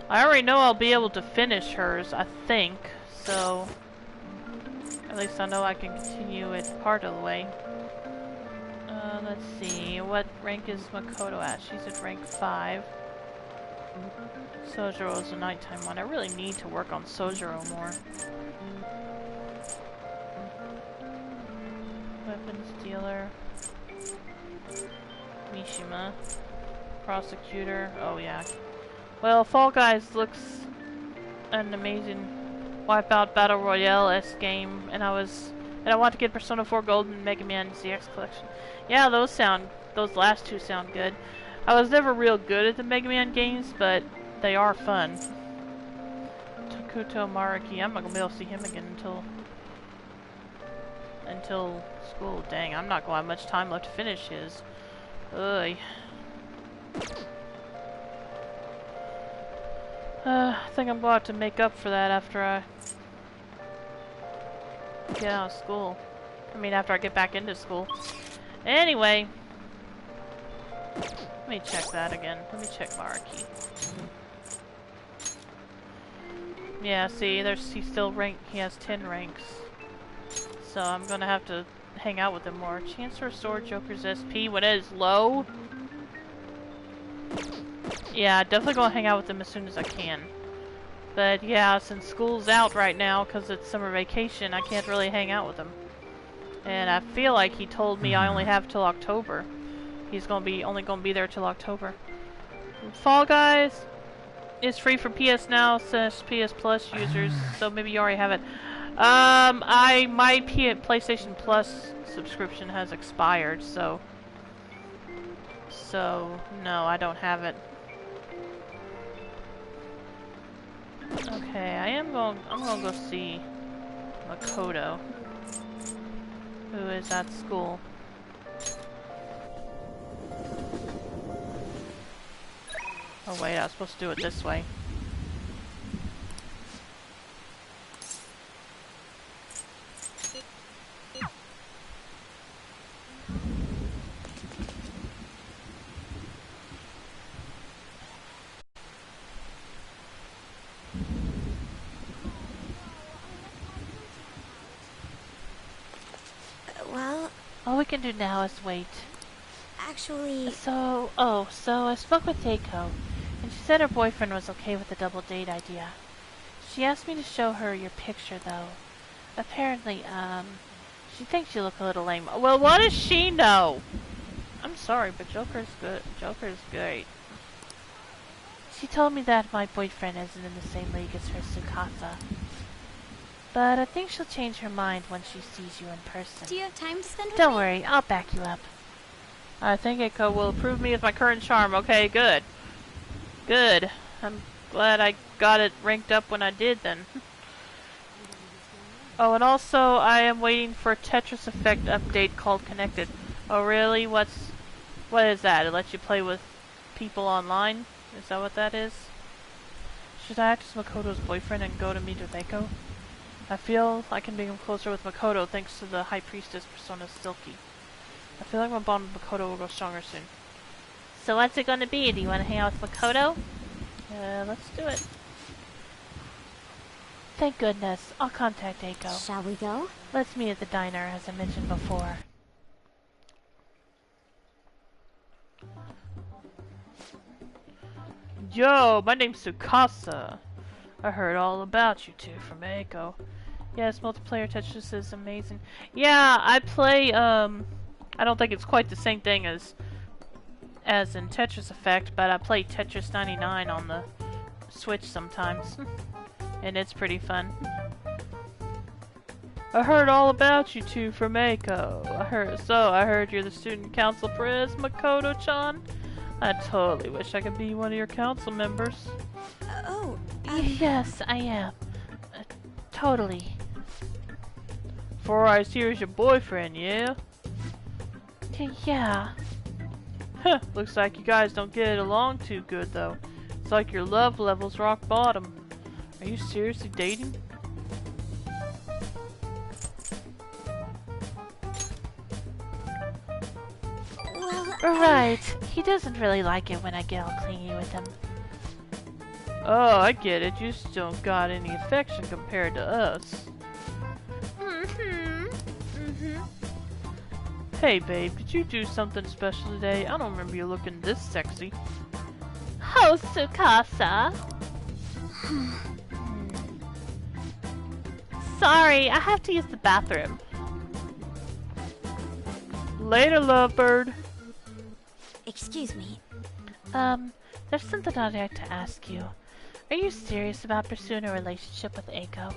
I already know I'll be able to finish hers, I think, so at least I know I can continue it part of the way. Let's see, what rank is Makoto at? She's at rank 5. Sojiro's a nighttime one. I really need to work on Sojiro more. Weapons dealer. Mishima. Prosecutor. Oh yeah. Well, Fall Guys looks an amazing Wipeout Battle Royale-esque game, and I want to get Persona 4 Gold and Mega Man ZX Collection. Yeah, those last two sound good. I was never real good at the Mega Man games, but they are fun. Takuto Mariki, I'm not gonna be able to see him again until until school. Dang, I'm not going to have much time left to finish his. Ugh. I think I'm going to have to make up for that after I get out of school. I mean, after I get back into school. Anyway. Let me check that again. Let me check Maraki. Yeah, see, he's still ranked. He has 10 ranks. So I'm gonna have to hang out with him more. Chance to restore Joker's SP when it is low. Yeah, definitely gonna hang out with him as soon as I can. But yeah, since school's out right now because it's summer vacation, I can't really hang out with him. And I feel like he told me I only have till October. He's only gonna be there till October. Fall Guys is free for PS Now / PS Plus users, so maybe you already have it. My PlayStation Plus subscription has expired, so no, I don't have it. Okay, I'm gonna go see Makoto, who is at school. Oh wait, I was supposed to do it this way. Well, all we can do now is wait. Actually... So I spoke with Eiko, and she said her boyfriend was okay with the double date idea. She asked me to show her your picture, though. Apparently, she thinks you look a little lame. Well, what does she know? I'm sorry, but Joker's good. Joker's great. She told me that my boyfriend isn't in the same league as her Tsukasa. But I think she'll change her mind when she sees you in person. Do you have time to spend with Don't me? worry, I'll back you up. I think Eiko will approve me with my current charm. Okay, good. Good. I'm glad I got it ranked up when I did then. Oh, and also I am waiting for a Tetris Effect update called Connected. Oh really? What is that? It lets you play with people online? Is that what that is? Should I act as Makoto's boyfriend and go to meet with Eiko? I feel I can become closer with Makoto thanks to the High Priestess persona Silky. I feel like my bond with Makoto will grow stronger soon. So what's it gonna be? Do you want to hang out with Makoto? Let's do it. Thank goodness. I'll contact Eiko. Shall we go? Let's meet at the diner, as I mentioned before. Yo, my name's Tsukasa. I heard all about you two from Eiko. Yes, multiplayer Tetris is amazing. Yeah, I play, I don't think it's quite the same thing as in Tetris Effect, but I play Tetris 99 on the Switch sometimes. And it's pretty fun. I heard all about you two from Eiko. I heard you're the student council pres, Makoto-chan. I totally wish I could be one of your council members. Yes, I am. Totally. Four Eyes here is your boyfriend, yeah? Yeah. Huh, looks like you guys don't get along too good, though. It's like your love level's rock bottom. Are you seriously dating? Right. He doesn't really like it when I get all clingy with him. Oh, I get it. You just don't got any affection compared to us. Hey, babe, did you do something special today? I don't remember you looking this sexy. Oh, Tsukasa. Sorry, I have to use the bathroom. Later, lovebird. Excuse me. There's something I'd like to ask you. Are you serious about pursuing a relationship with Eiko?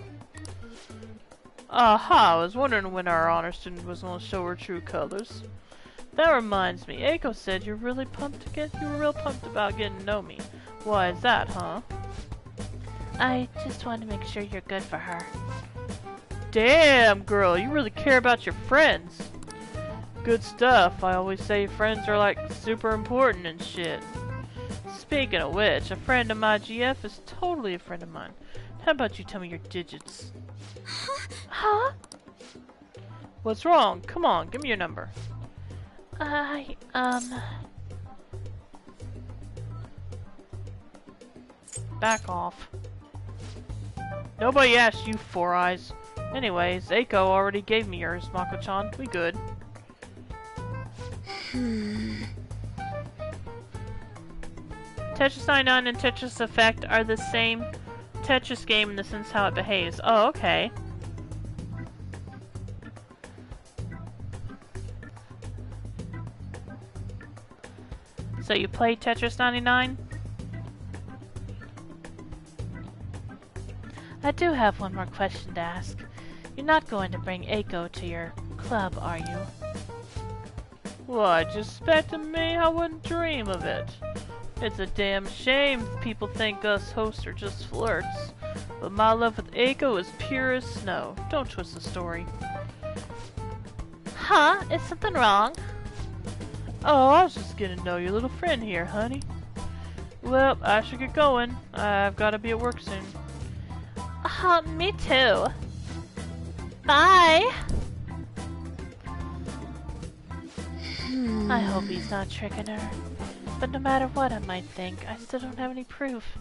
Aha, I was wondering when our honor student was going to show her true colors. That reminds me, Eiko said you were real pumped about getting to know me. Why is that, huh? I just want to make sure you're good for her. Damn, girl, you really care about your friends. Good stuff. I always say friends are like super important and shit. Speaking of which, a friend of my GF is totally a friend of mine. How about you tell me your digits? Huh? What's wrong? Come on, give me your number. Back off. Nobody asked you, Four Eyes. Anyways, Eiko already gave me yours, Mako-chan. We good. Tetris 99 and Tetris Effect are the same Tetris game in the sense how it behaves. Oh, okay. So you play Tetris 99? I do have one more question to ask. You're not going to bring Eiko to your club, are you? What, you expecting me? I wouldn't dream of it. It's a damn shame people think us hosts are just flirts. But my love with Eiko is pure as snow. Don't twist the story. Huh? Is something wrong? Oh, I was just getting to know your little friend here, honey. Well, I should get going. I've got to be at work soon. Me too. Bye! I hope he's not tricking her. But no matter what I might think, I still don't have any proof.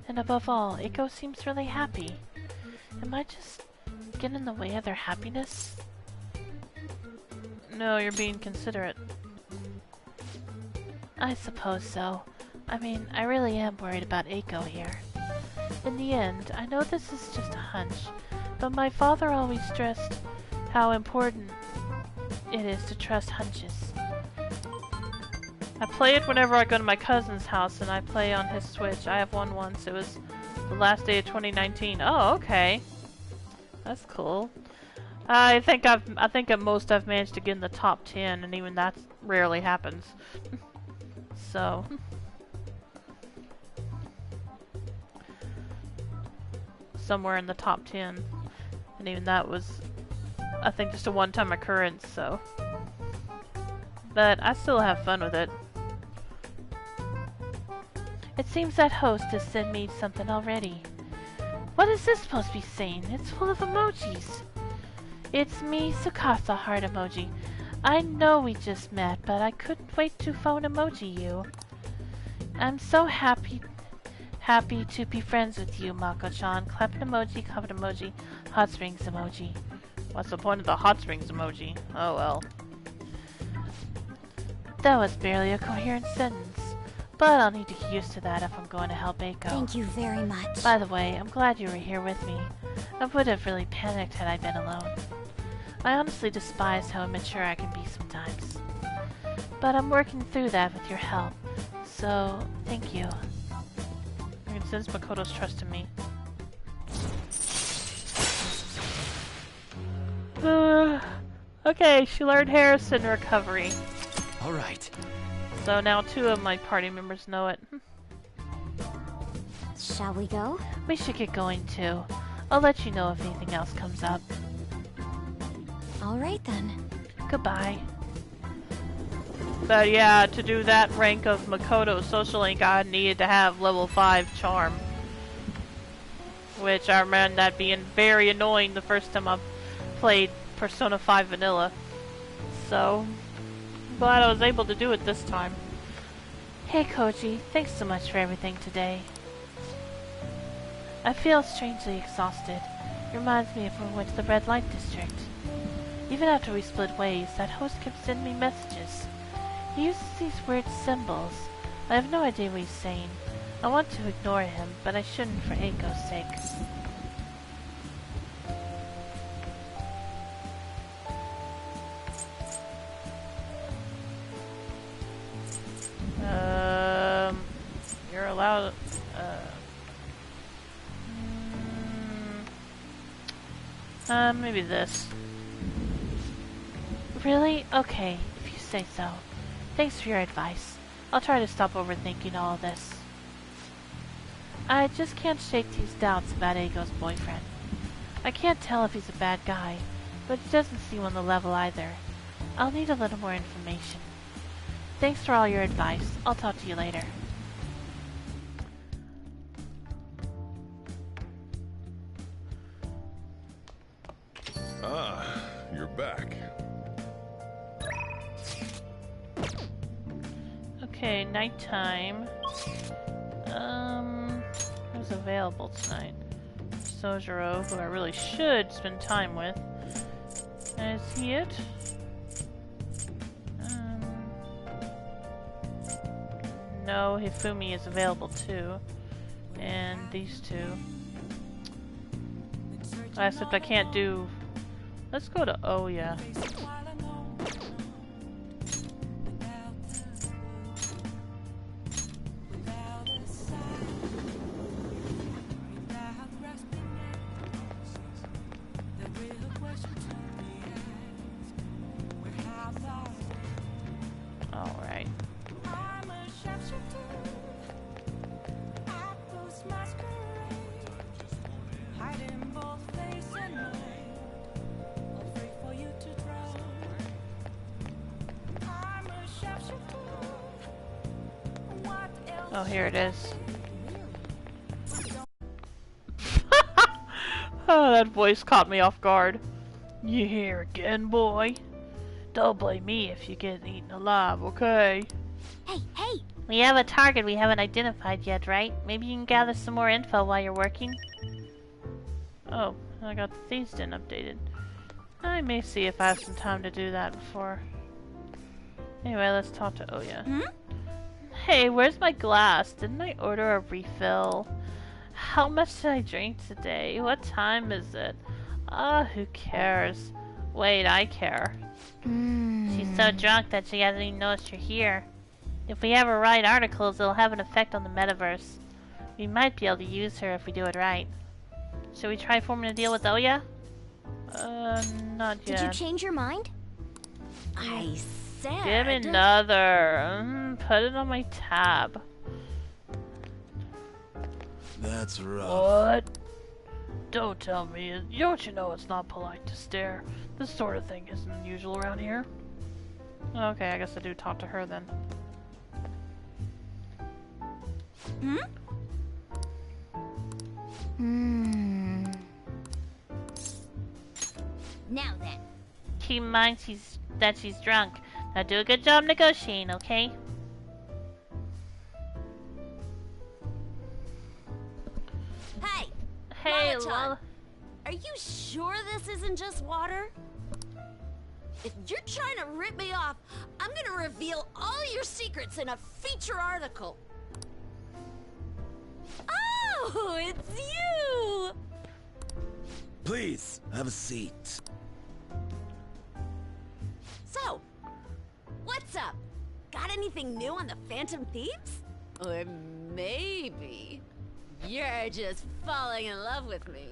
And above all, Eiko seems really happy. Am I just getting in the way of their happiness? No, you're being considerate. I suppose so. I mean, I really am worried about Eiko here. In the end, I know this is just a hunch, but my father always stressed how important it is to trust hunches. I play it whenever I go to my cousin's house, and I play on his Switch. I have one once. It was the last day of 2019. Oh, okay. That's cool. I think at most I've managed to get in the top 10, and even that rarely happens. So... somewhere in the top 10. And even that was, I think, just a one-time occurrence, so... But I still have fun with it. It seems that host has sent me something already. What is this supposed to be saying? It's full of emojis. It's me, Sukasa heart emoji. I know we just met, but I couldn't wait to phone emoji you. I'm so happy to be friends with you, Mako-chan. Clapping emoji, comment emoji, hot springs emoji. What's the point of the hot springs emoji? Oh well. That was barely a coherent sentence, but I'll need to get used to that if I'm going to help Eiko. Thank you very much. By the way, I'm glad you were here with me. I would have really panicked had I been alone. I honestly despise how immature I can be sometimes. But I'm working through that with your help, so thank you. I can sense Makoto's trust in me. Okay, she learned Harrison recovery. Alright. So now 2 of my party members know it. Shall we go? We should get going too. I'll let you know if anything else comes up. Alright then. Goodbye. But yeah, to do that rank of Makoto Social Link, I needed to have level 5 Charm. Which I remember that being very annoying the first time I played Persona 5 Vanilla. So, I'm glad I was able to do it this time. Hey Koji, thanks so much for everything today. I feel strangely exhausted. It reminds me of when we went to the red light district. Even after we split ways, that host kept sending me messages. He uses these weird symbols. I have no idea what he's saying. I want to ignore him, but I shouldn't for Eiko's sake. You're allowed... maybe this. Really? Okay, if you say so. Thanks for your advice. I'll try to stop overthinking all of this. I just can't shake these doubts about Eiko's boyfriend. I can't tell if he's a bad guy, but he doesn't seem on the level either. I'll need a little more information. Thanks for all your advice. I'll talk to you later. Ah, you're back. Okay, nighttime. Who's available tonight? Sojiro, who I really should spend time with. Is he it? No, Hifumi is available too. And these two. Except I can't do... Let's go to Oya. Alright. Oh, here it is. Oh, that voice caught me off guard. You here again, boy? Don't blame me if you get eaten alive, okay? Hey! We have a target we haven't identified yet, right? Maybe you can gather some more info while you're working? Oh, I got the Thieves Den updated. I may see if I have some time to do that before. Anyway, let's talk to Oya. Hey, where's my glass? Didn't I order a refill? How much did I drink today? What time is it? Who cares? Wait, I care. She's so drunk that she hasn't even noticed you're here. If we ever write articles, it'll have an effect on the metaverse. We might be able to use her if we do it right. Should we try forming a deal with Oya? Not yet. Did you change your mind? I said... Give me another. Put it on my tab. That's rough. What? Don't tell me. Don't you know it's not polite to stare? This sort of thing isn't unusual around here. Okay, I guess I do talk to her then. Now then. Keep in mind that she's drunk. Now do a good job negotiating, okay? Hey, Lol. Are you sure this isn't just water? If you're trying to rip me off, I'm gonna reveal all your secrets in a feature article. Oh, it's you! Please, have a seat. So, what's up? Got anything new on the Phantom Thieves? Or maybe you're just falling in love with me,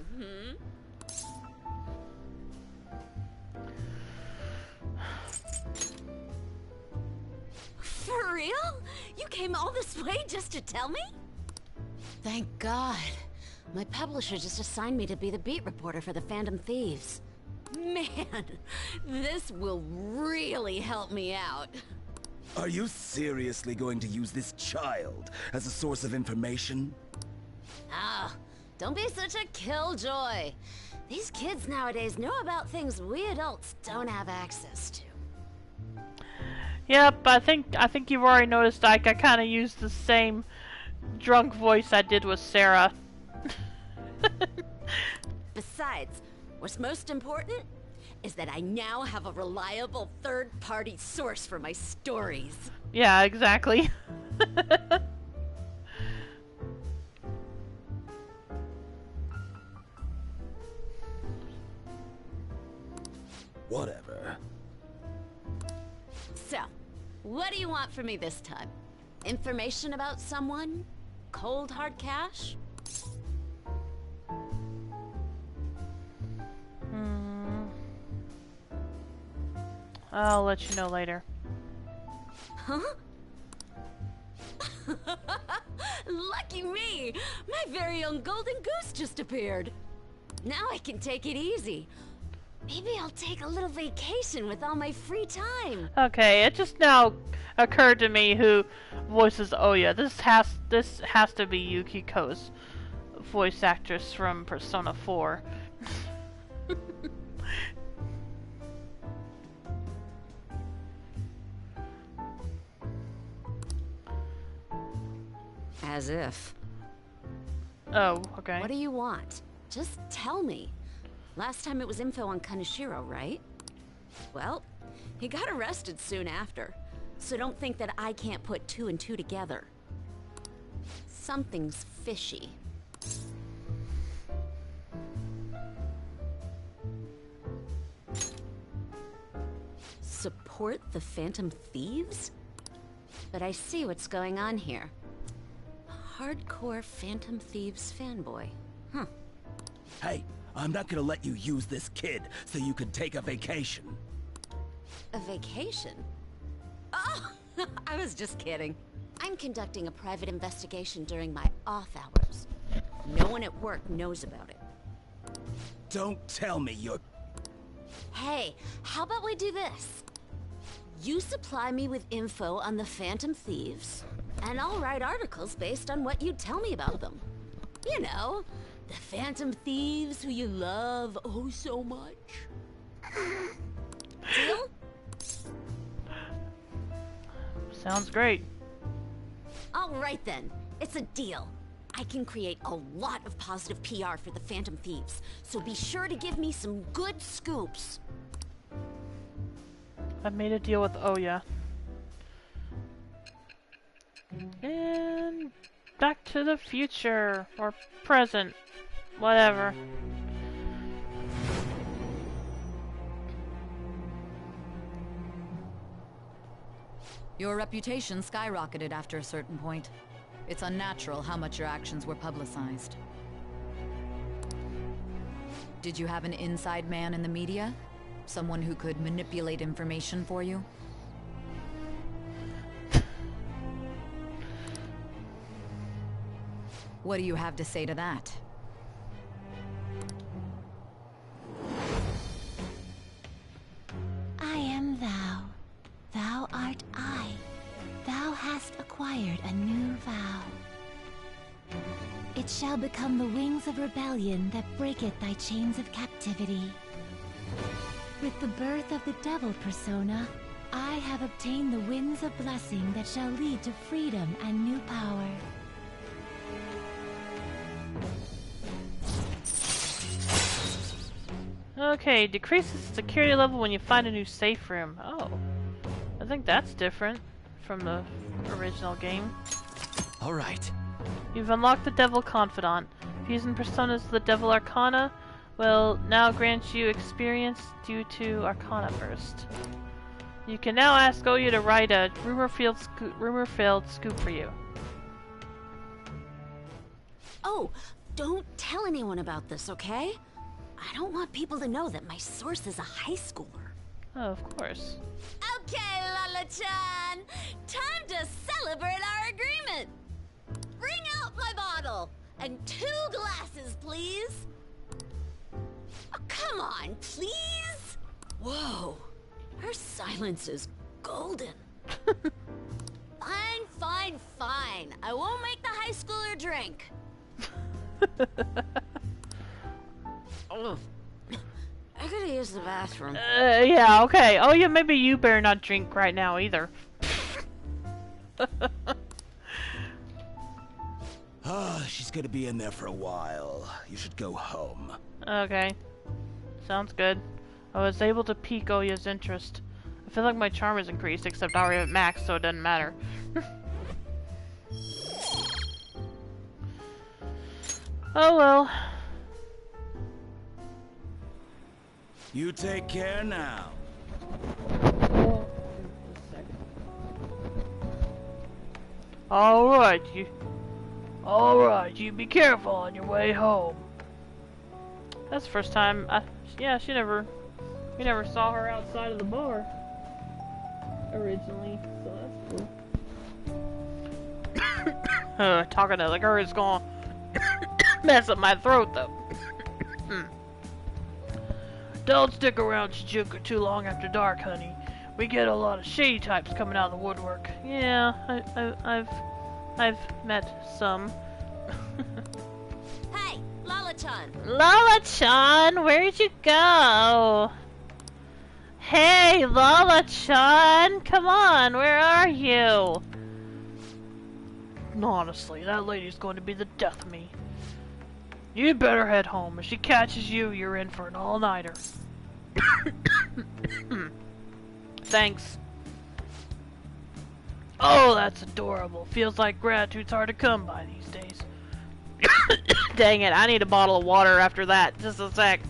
For real? You came all this way just to tell me? Thank God. My publisher just assigned me to be the beat reporter for the Phantom Thieves. Man, this will really help me out. Are you seriously going to use this child as a source of information? Ah, don't be such a killjoy. These kids nowadays know about things we adults don't have access to. Yep, I think you've already noticed I kind of used the same drunk voice I did with Sarah. Besides, what's most important is that I now have a reliable third-party source for my stories. Yeah, exactly. Whatever. So, what do you want from me this time? Information about someone? Cold hard cash? I'll let you know later. Huh? Lucky me! My very own golden goose just appeared. Now I can take it easy. Maybe I'll take a little vacation with all my free time. Okay, it just now occurred to me who voices Oya. This has to be Yukiko's voice actress from Persona 4. As if. Oh, okay. What do you want? Just tell me. Last time it was info on Kaneshiro, right? Well, he got arrested soon after, so don't think that I can't put 2 and 2 together. Something's fishy. Support the Phantom Thieves? But I see what's going on here. Hardcore Phantom Thieves fanboy. Huh. Hey, I'm not gonna let you use this kid so you can take a vacation. A vacation? Oh, I was just kidding. I'm conducting a private investigation during my off hours. No one at work knows about it. Don't tell me you're... Hey, how about we do this? You supply me with info on the Phantom Thieves, and I'll write articles based on what you tell me about them. You know, the Phantom Thieves who you love oh so much. Deal? Sounds great. All right then, it's a deal. I can create a lot of positive PR for the Phantom Thieves, so be sure to give me some good scoops. I've made a deal with Oya. And Back to the Future, or present, whatever. Your reputation skyrocketed after a certain point. It's unnatural how much your actions were publicized. Did you have an inside man in the media? Someone who could manipulate information for you? What do you have to say to that? I am thou. Thou art I. Thou hast acquired a new vow. It shall become the wings of rebellion that breaketh thy chains of captivity. With the birth of the devil persona, I have obtained the winds of blessing that shall lead to freedom and new power. Okay, decreases security level when you find a new safe room. Oh, I think that's different from the original game. Alright. You've unlocked the Devil Confidant. Fusing personas to the Devil Arcana will now grant you experience due to Arcana Burst. You can now ask Oya to write a rumor-filled scoop for you. Oh, don't tell anyone about this, okay? I don't want people to know that my source is a high schooler. Oh, of course. Okay, Lala-chan! Time to celebrate our agreement! Bring out my bottle! And 2 glasses, please! Oh, come on, please! Whoa, her silence is golden. Fine, fine, fine. I won't make the high schooler drink. Oh, I gotta use the bathroom. Yeah, okay. Oh, yeah, maybe you better not drink right now either. She's gonna be in there for a while. You should go home. Okay. Sounds good. I was able to pique Oya's interest. I feel like my charm is increased, except I already have max, so it doesn't matter. Oh well. You take care now. Alright, you be careful on your way home. That's the first time yeah, we never saw her outside of the bar originally, so that's cool. Talking to the girl is gonna mess up my throat though. Don't stick around Shijuku too long after dark, honey. We get a lot of shady types coming out of the woodwork. Yeah, I've met some. Hey, Lala-chan! Lala-chan, where'd you go? Hey, Lala-chan, come on, where are you? Honestly, that lady's going to be the death of me. You'd better head home. If she catches you, you're in for an all-nighter. Thanks. Oh, that's adorable. Feels like gratitude's hard to come by these days. Dang it, I need a bottle of water after that. Just a sec.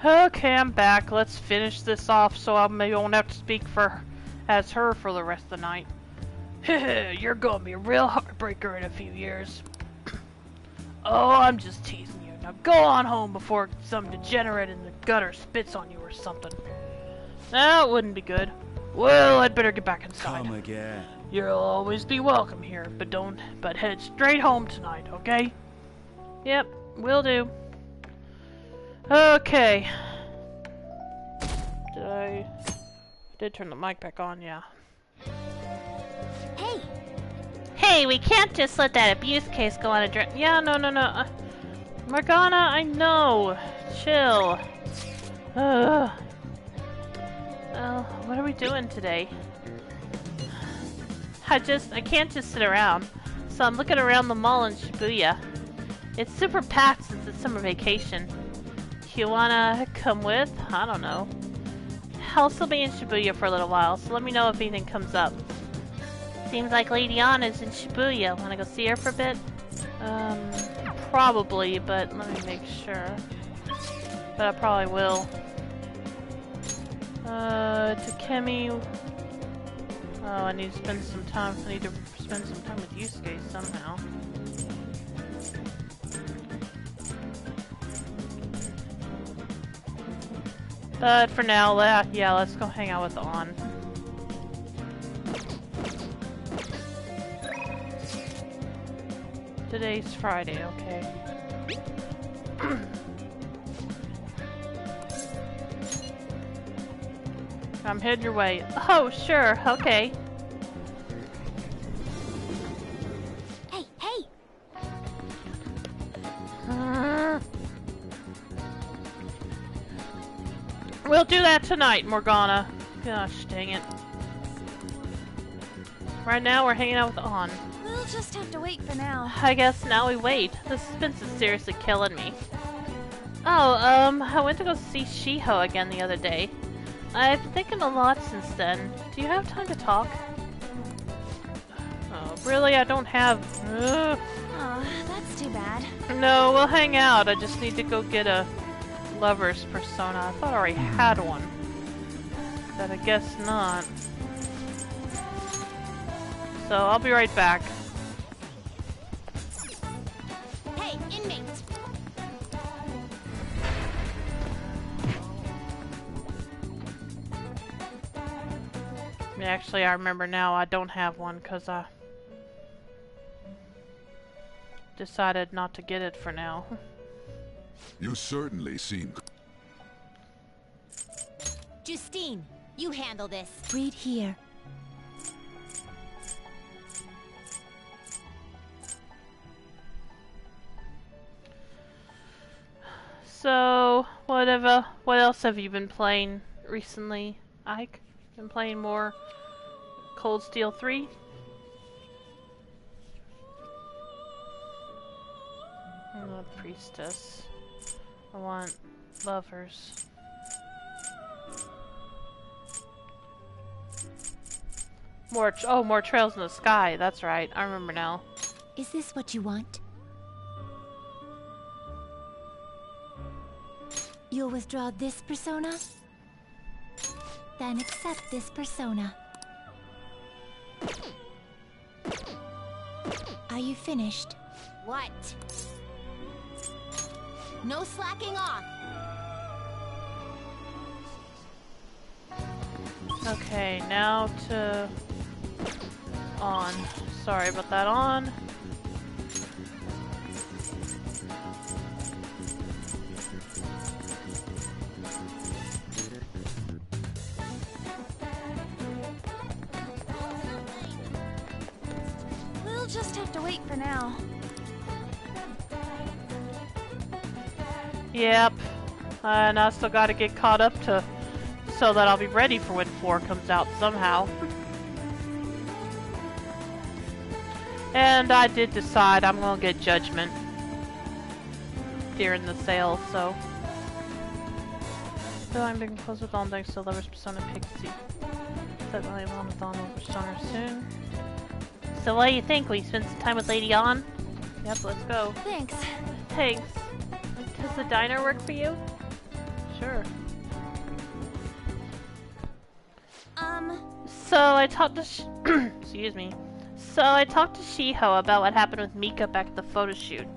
Okay, I'm back. Let's finish this off so I maybe won't have to speak as her for the rest of the night. You're gonna be a real heartbreaker in a few years. Oh, I'm just teasing you. Now go on home before some degenerate in the gutter spits on you or something. That wouldn't be good. Well, I'd better get back inside. Come again. You'll always be welcome here, but head straight home tonight, okay? Yep, will do. Okay. I did turn the mic back on, yeah. Hey! Hey, we can't just let that abuse case go on a Yeah, no. Morgana, I know. Chill. Well, what are we doing today? I can't just sit around. So I'm looking around the mall in Shibuya. It's super packed since it's summer vacation. You wanna come with? I don't know. I'll still be in Shibuya for a little while, so let me know if anything comes up. Seems like Lady Anna's in Shibuya. Wanna go see her for a bit? Probably, but let me make sure. But I probably will. Takemi. Oh, I need to spend some time. I need to spend some time with Yusuke somehow. But for now, yeah, let's go hang out with On. Today's Friday, okay. I'm heading your way. Oh, sure, okay. Hey, hey! We'll do that tonight, Morgana. Gosh, dang it. Right now, we're hanging out with On. We'll just have to wait for now. I guess now we wait. The suspense is seriously killing me. Oh, I went to go see Shiho again the other day. I've been thinking a lot since then. Do you have time to talk? Oh, really? I don't have... Oh, that's too bad. No, we'll hang out. I just need to go get a lover's persona. I thought I already had one. But I guess not. So, I'll be right back. Hey, inmate! Actually, I remember now I don't have one because I decided not to get it for now. You certainly seem... Justine, you handle this. Read here. So, what else have you been playing recently, Ike? Been playing more Cold Steel 3? I'm a priestess. I want lovers. More Trails in the Sky. That's right. I remember now. Is this what you want? You'll withdraw this persona? Then accept this persona. Are you finished? What? No slacking off. Okay, now to On. Sorry about that, On. We'll just have to wait for now. Yep. And I still gotta get caught up so that I'll be ready for when 4 comes out somehow. And I did decide I'm gonna get Judgment during the sale, so. So I'm being close with all thanks to Lover's Persona Pixie. Set my on with on Persona soon. So what do you think? Will you spend some time with Lady On? Yep, let's go. Thanks. Thanks. Does the diner work for you? Sure. So I talked to excuse me. So I talked to Shiho about what happened with Mika back at the photo shoot.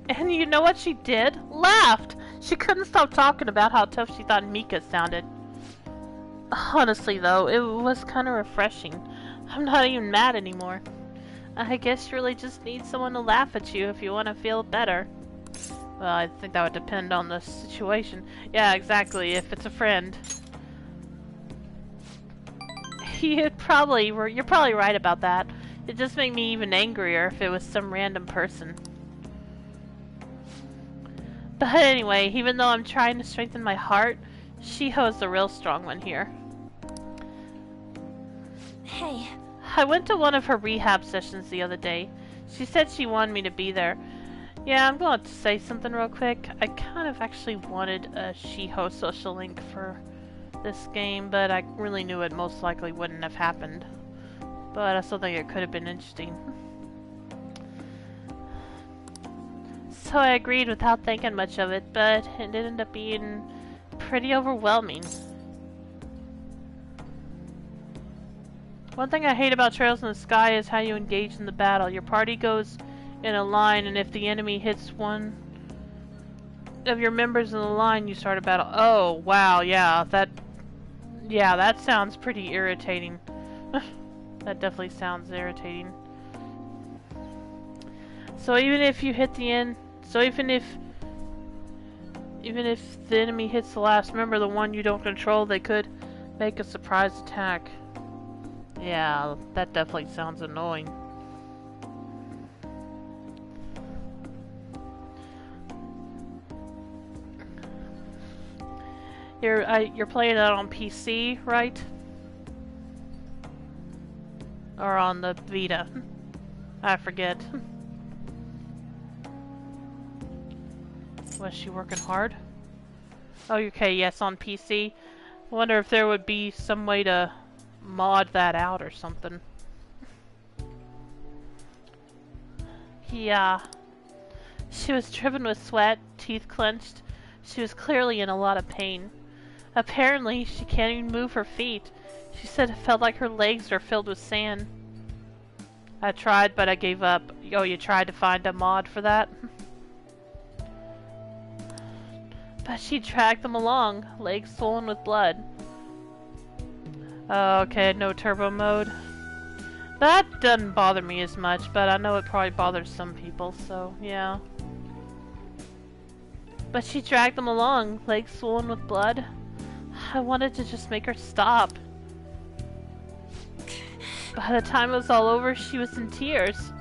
And you know what she did? Laughed! She couldn't stop talking about how tough she thought Mika sounded. Honestly though, it was kind of refreshing. I'm not even mad anymore. I guess you really just need someone to laugh at you if you want to feel better. Well, I think that would depend on the situation. Yeah, exactly, if it's a friend. You're probably right about that. It'd just make me even angrier if it was some random person. But anyway, even though I'm trying to strengthen my heart, Shiho's the real strong one here. Hey. I went to one of her rehab sessions the other day. She said she wanted me to be there. Yeah, I'm going to say something real quick. I kind of actually wanted a Shiho social link for this game, but I really knew it most likely wouldn't have happened. But I still think it could have been interesting. So I agreed without thinking much of it, but it ended up being pretty overwhelming. One thing I hate about Trails in the Sky is how you engage in the battle. Your party goes in a line, and if the enemy hits one of your members in the line, you start a battle. Oh, wow, yeah, that sounds pretty irritating. That definitely sounds irritating. So even if you hit the end, so even if the enemy hits the last member, the one you don't control, they could make a surprise attack. Yeah, that definitely sounds annoying. You're playing that on PC, right? Or on the Vita? I forget. Was she working hard? Oh, okay, yes, on PC. I wonder if there would be some way to mod that out or something. Yeah. She was dripping with sweat, teeth clenched. She was clearly in a lot of pain. Apparently, she can't even move her feet. She said it felt like her legs were filled with sand. I tried, but I gave up. Oh, you tried to find a mod for that? But she dragged them along, legs swollen with blood. Okay, no turbo mode. That doesn't bother me as much, but I know it probably bothers some people, so yeah. But she dragged them along, legs swollen with blood. I wanted to just make her stop. By the time it was all over, she was in tears.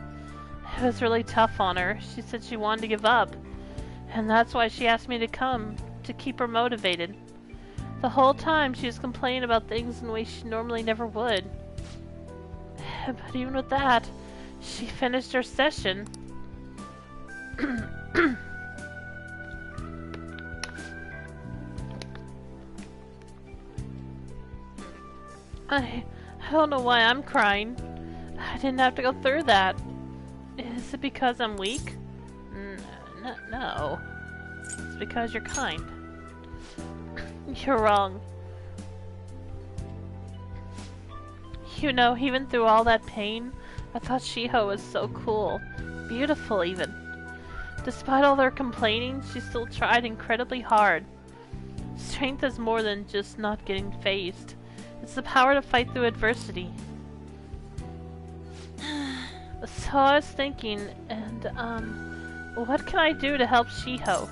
It was really tough on her. She said she wanted to give up. And that's why she asked me to come, to keep her motivated. The whole time she was complaining about things in ways she normally never would. But even with that, she finished her session. I don't know why I'm crying. I didn't have to go through that. Is it because I'm weak? No. It's because you're kind. You're wrong. You know, even through all that pain, I thought Shiho was so cool. Beautiful, even. Despite all their complaining, she still tried incredibly hard. Strength is more than just not getting phased. It's the power to fight through adversity. So I was thinking, and, what can I do to help Shiho?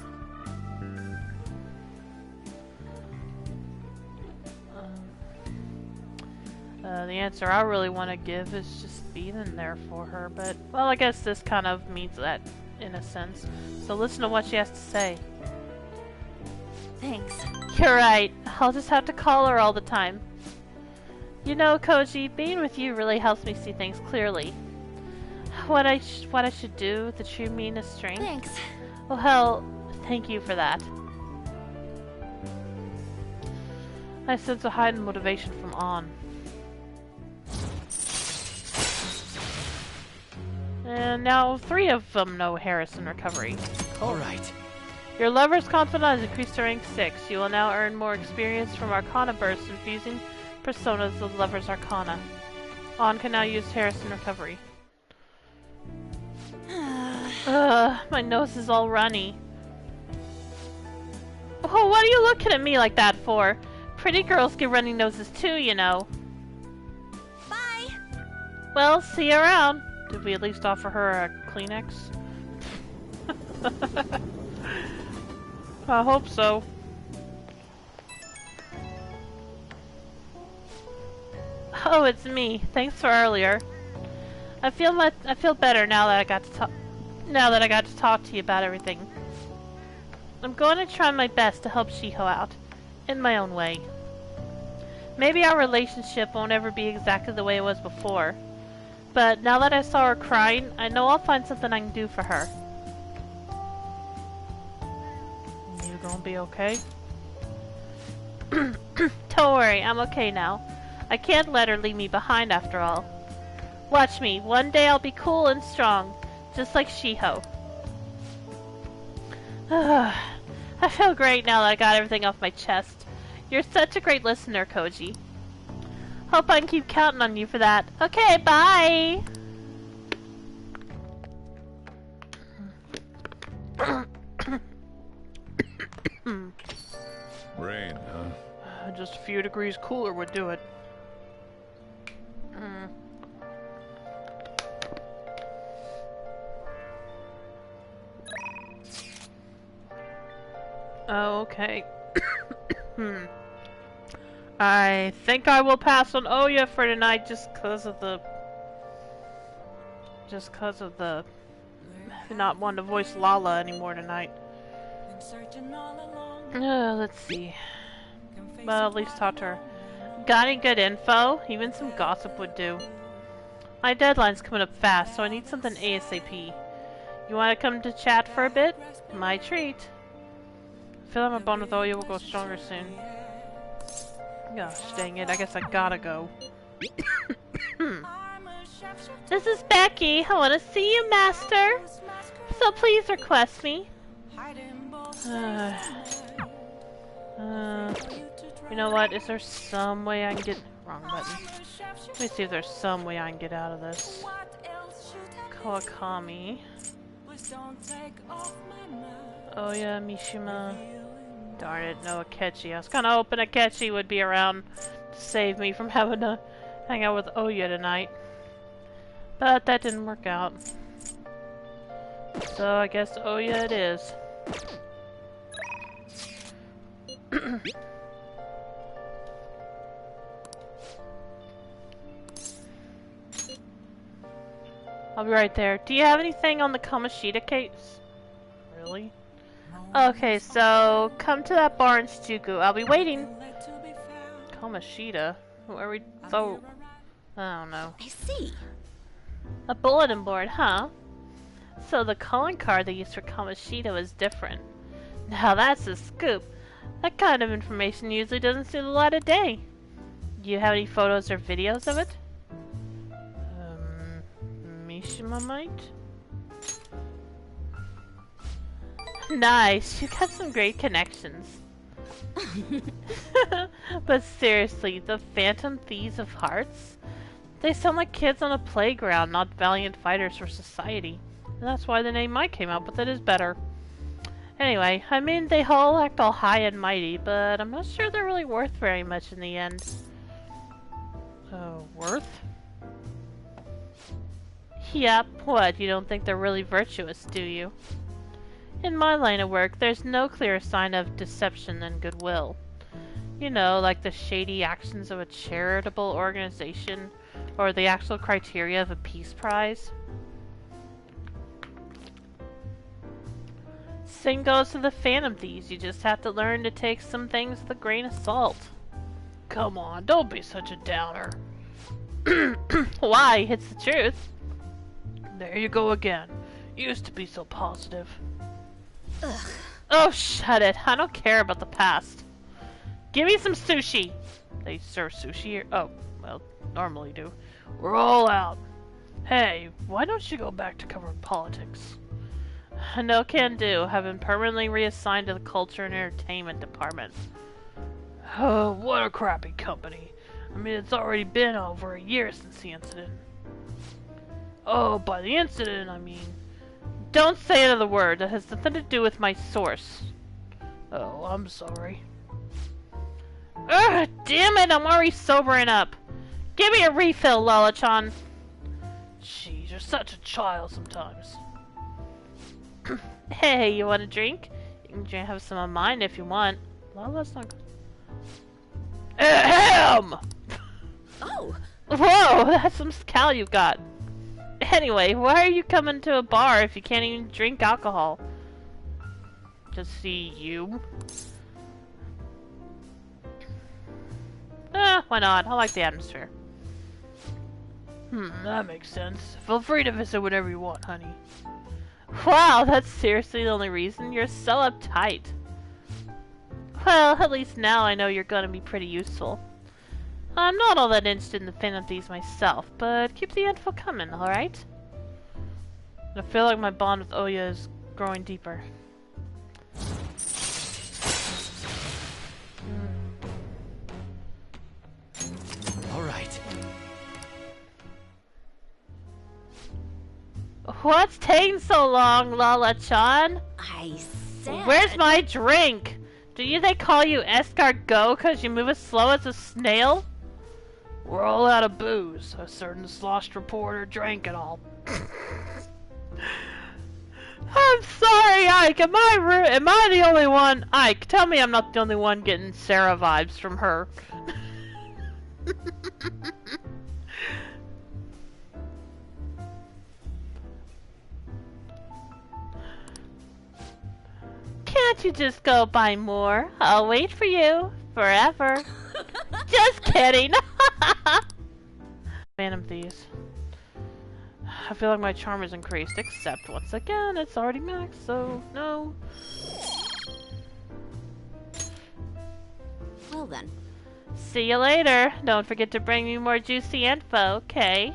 The answer I really want to give is just being there for her, but, well, I guess this kind of means that, in a sense. So listen to what she has to say. Thanks. You're right. I'll just have to call her all the time. You know, Koji, being with you really helps me see things clearly. What I should do, the true meaning of strength. Thanks. Well, hell, thank you for that. I sense a heightened motivation from On. And now 3 of them know Harrison Recovery. All right. Your lover's confidant has increased to rank 6. You will now earn more experience from Arcana bursts, infusing personas of lover's Arcana. On can now use Harrison Recovery. My nose is all runny. Oh, what are you looking at me like that for? Pretty girls get runny noses too, you know. Bye! Well, see you around. Did we at least offer her a Kleenex? I hope so. Oh, it's me. Thanks for earlier. I feel better now that I got to talk to you about everything. I'm going to try my best to help Shiho out, in my own way. Maybe our relationship won't ever be exactly the way it was before, but now that I saw her crying, I know I'll find something I can do for her. You gonna be okay? Don't worry, I'm okay now. I can't let her leave me behind after all. Watch me, one day I'll be cool and strong, just like Shiho. I feel great now that I got everything off my chest. You're such a great listener, Koji. Hope I can keep counting on you for that. Okay, bye! Rain, huh? Just a few degrees cooler would do it. Oh, okay. I think I will pass on Oya for tonight just because of the not wanting to voice Lala anymore tonight. Let's see. But at least talk to her. Got any good info? Even some gossip would do. My deadline's coming up fast, so I need something ASAP. You want to come to chat for a bit? My treat. I feel like my bond with Oya will go stronger soon. Gosh dang it, I guess I gotta go. This is Becky. I want to see you, Master. So please request me. You know what? Is there some way I can get... Wrong button. Let me see if there's some way I can get out of this. Kawakami. Oh yeah, Mishima. Darn it, no Akechi. I was kinda hoping Akechi would be around to save me from having to hang out with Oya tonight. But that didn't work out. So I guess Oya it is. I'll be right there. Do you have anything on the Kamoshida case? Really? Okay, so come to that bar in Shijuku. I'll be waiting. Kamoshida? Where we throw? I don't know. I see. A bulletin board, huh? So the calling card they used for Kamoshida was different. Now that's a scoop. That kind of information usually doesn't see the light of day. Do you have any photos or videos of it? Mishima might? Nice, you got some great connections. But seriously, the Phantom Thieves of Hearts? They sound like kids on a playground, not valiant fighters for society. And that's why the name I came up with it is better. Anyway, I mean, they all act all high and mighty, but I'm not sure they're really worth very much in the end. Worth? Yep, what, you don't think they're really virtuous, do you? In my line of work, there's no clearer sign of deception than goodwill. You know, like the shady actions of a charitable organization, or the actual criteria of a peace prize. Same goes to the Phantom Thieves, you just have to learn to take some things with a grain of salt. Come on, don't be such a downer. Why? It's the truth. There you go again. You used to be so positive. Ugh. Oh, shut it. I don't care about the past. Give me some sushi. They serve sushi here? Oh, well, normally do. We're all out. Hey, why don't you go back to covering politics? No can do. Have been permanently reassigned to the culture and entertainment department. Oh, what a crappy company. I mean, it's already been over a year since the incident. Oh, by the incident, I mean... Don't say another word. That has nothing to do with my source. Oh, I'm sorry. Ugh, damn it, I'm already sobering up. Give me a refill, Lala-chan. Jeez, you're such a child sometimes. Hey, you want a drink? You can have some of mine if you want. Lala's not good. Ahem! Oh! Whoa, that's some cal you've got. Anyway, why are you coming to a bar if you can't even drink alcohol? To see you? Why not? I like the atmosphere. That makes sense. Feel free to visit whenever you want, honey. Wow, that's seriously the only reason? You're so uptight. Well, at least now I know you're gonna be pretty useful. I'm not all that interested in the Phantom Thieves myself, but keep the info coming, alright? I feel like my bond with Oya is growing deeper. Alright. What's taking so long, Lala-chan? I said... Where's my drink? They call you escargot because you move as slow as a snail? We're all out of booze. A certain sloshed reporter drank it all. I'm sorry, Ike. Am I the only one? Ike, tell me I'm not the only one getting Sarah vibes from her. Can't you just go buy more? I'll wait for you. Forever. Just kidding. Phantom Thieves. I feel like my charm is increased, except once again, it's already maxed, so no. Well then. See you later. Don't forget to bring me more juicy info, okay?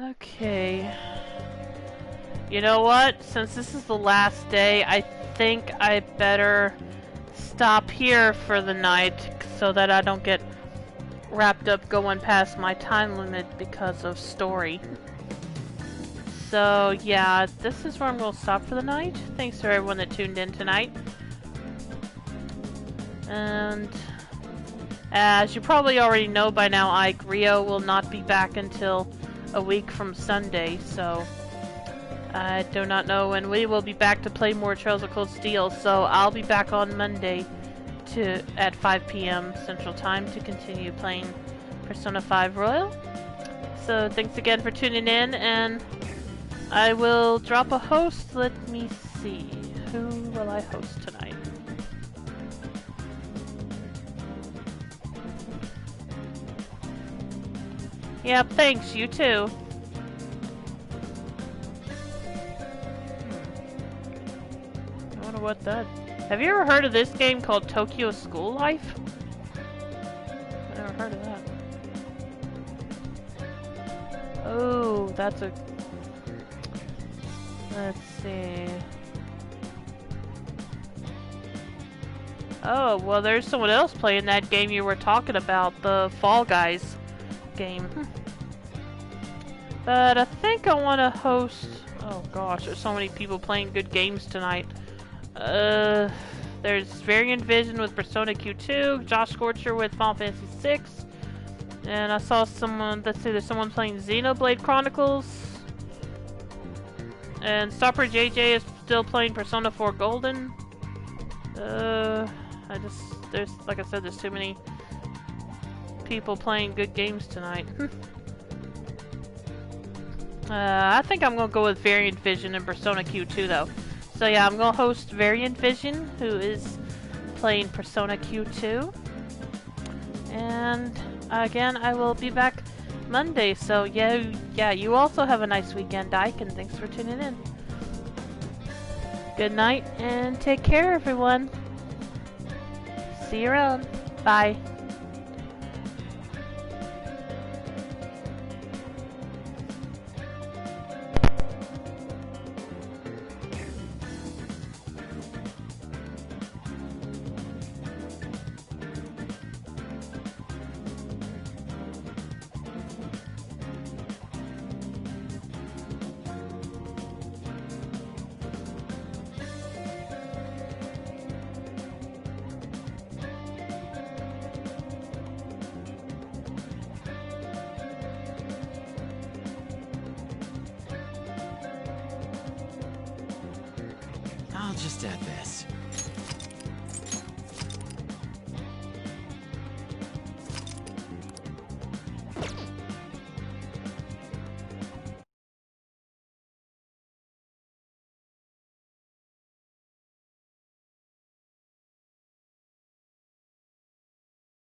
Okay. You know what? Since this is the last day, I think I better stop here for the night so that I don't get wrapped up going past my time limit because of story. So yeah, this is where I'm going to stop for the night. Thanks for everyone that tuned in tonight. And as you probably already know by now, Ike, Rio will not be back until a week from Sunday, so I do not know when we will be back to play more Trails of Cold Steel, so I'll be back on Monday at 5 p.m. Central Time to continue playing Persona 5 Royal. So thanks again for tuning in, and I will drop a host. Let me see. Who will I host tonight? Yep, thanks, you too. I wonder what that... Have you ever heard of this game called Tokyo School Life? I've never heard of that. Oh, that's a... Let's see... Oh, well there's someone else playing that game you were talking about, the Fall Guys game. But I think I want to host... Oh gosh, there's so many people playing good games tonight. There's Variant Vision with Persona Q2, Josh Scorcher with Final Fantasy 6, and I saw someone, let's see, there's someone playing Xenoblade Chronicles, and Stopper JJ is still playing Persona 4 Golden. There's, like I said, there's too many people playing good games tonight. I think I'm gonna go with Variant Vision and Persona Q2 though. So yeah, I'm gonna host Variant Vision, who is playing Persona Q2. And again, I will be back Monday. So yeah, you also have a nice weekend, Ike, and thanks for tuning in. Good night and take care, everyone. See you around. Bye. I'll just add this.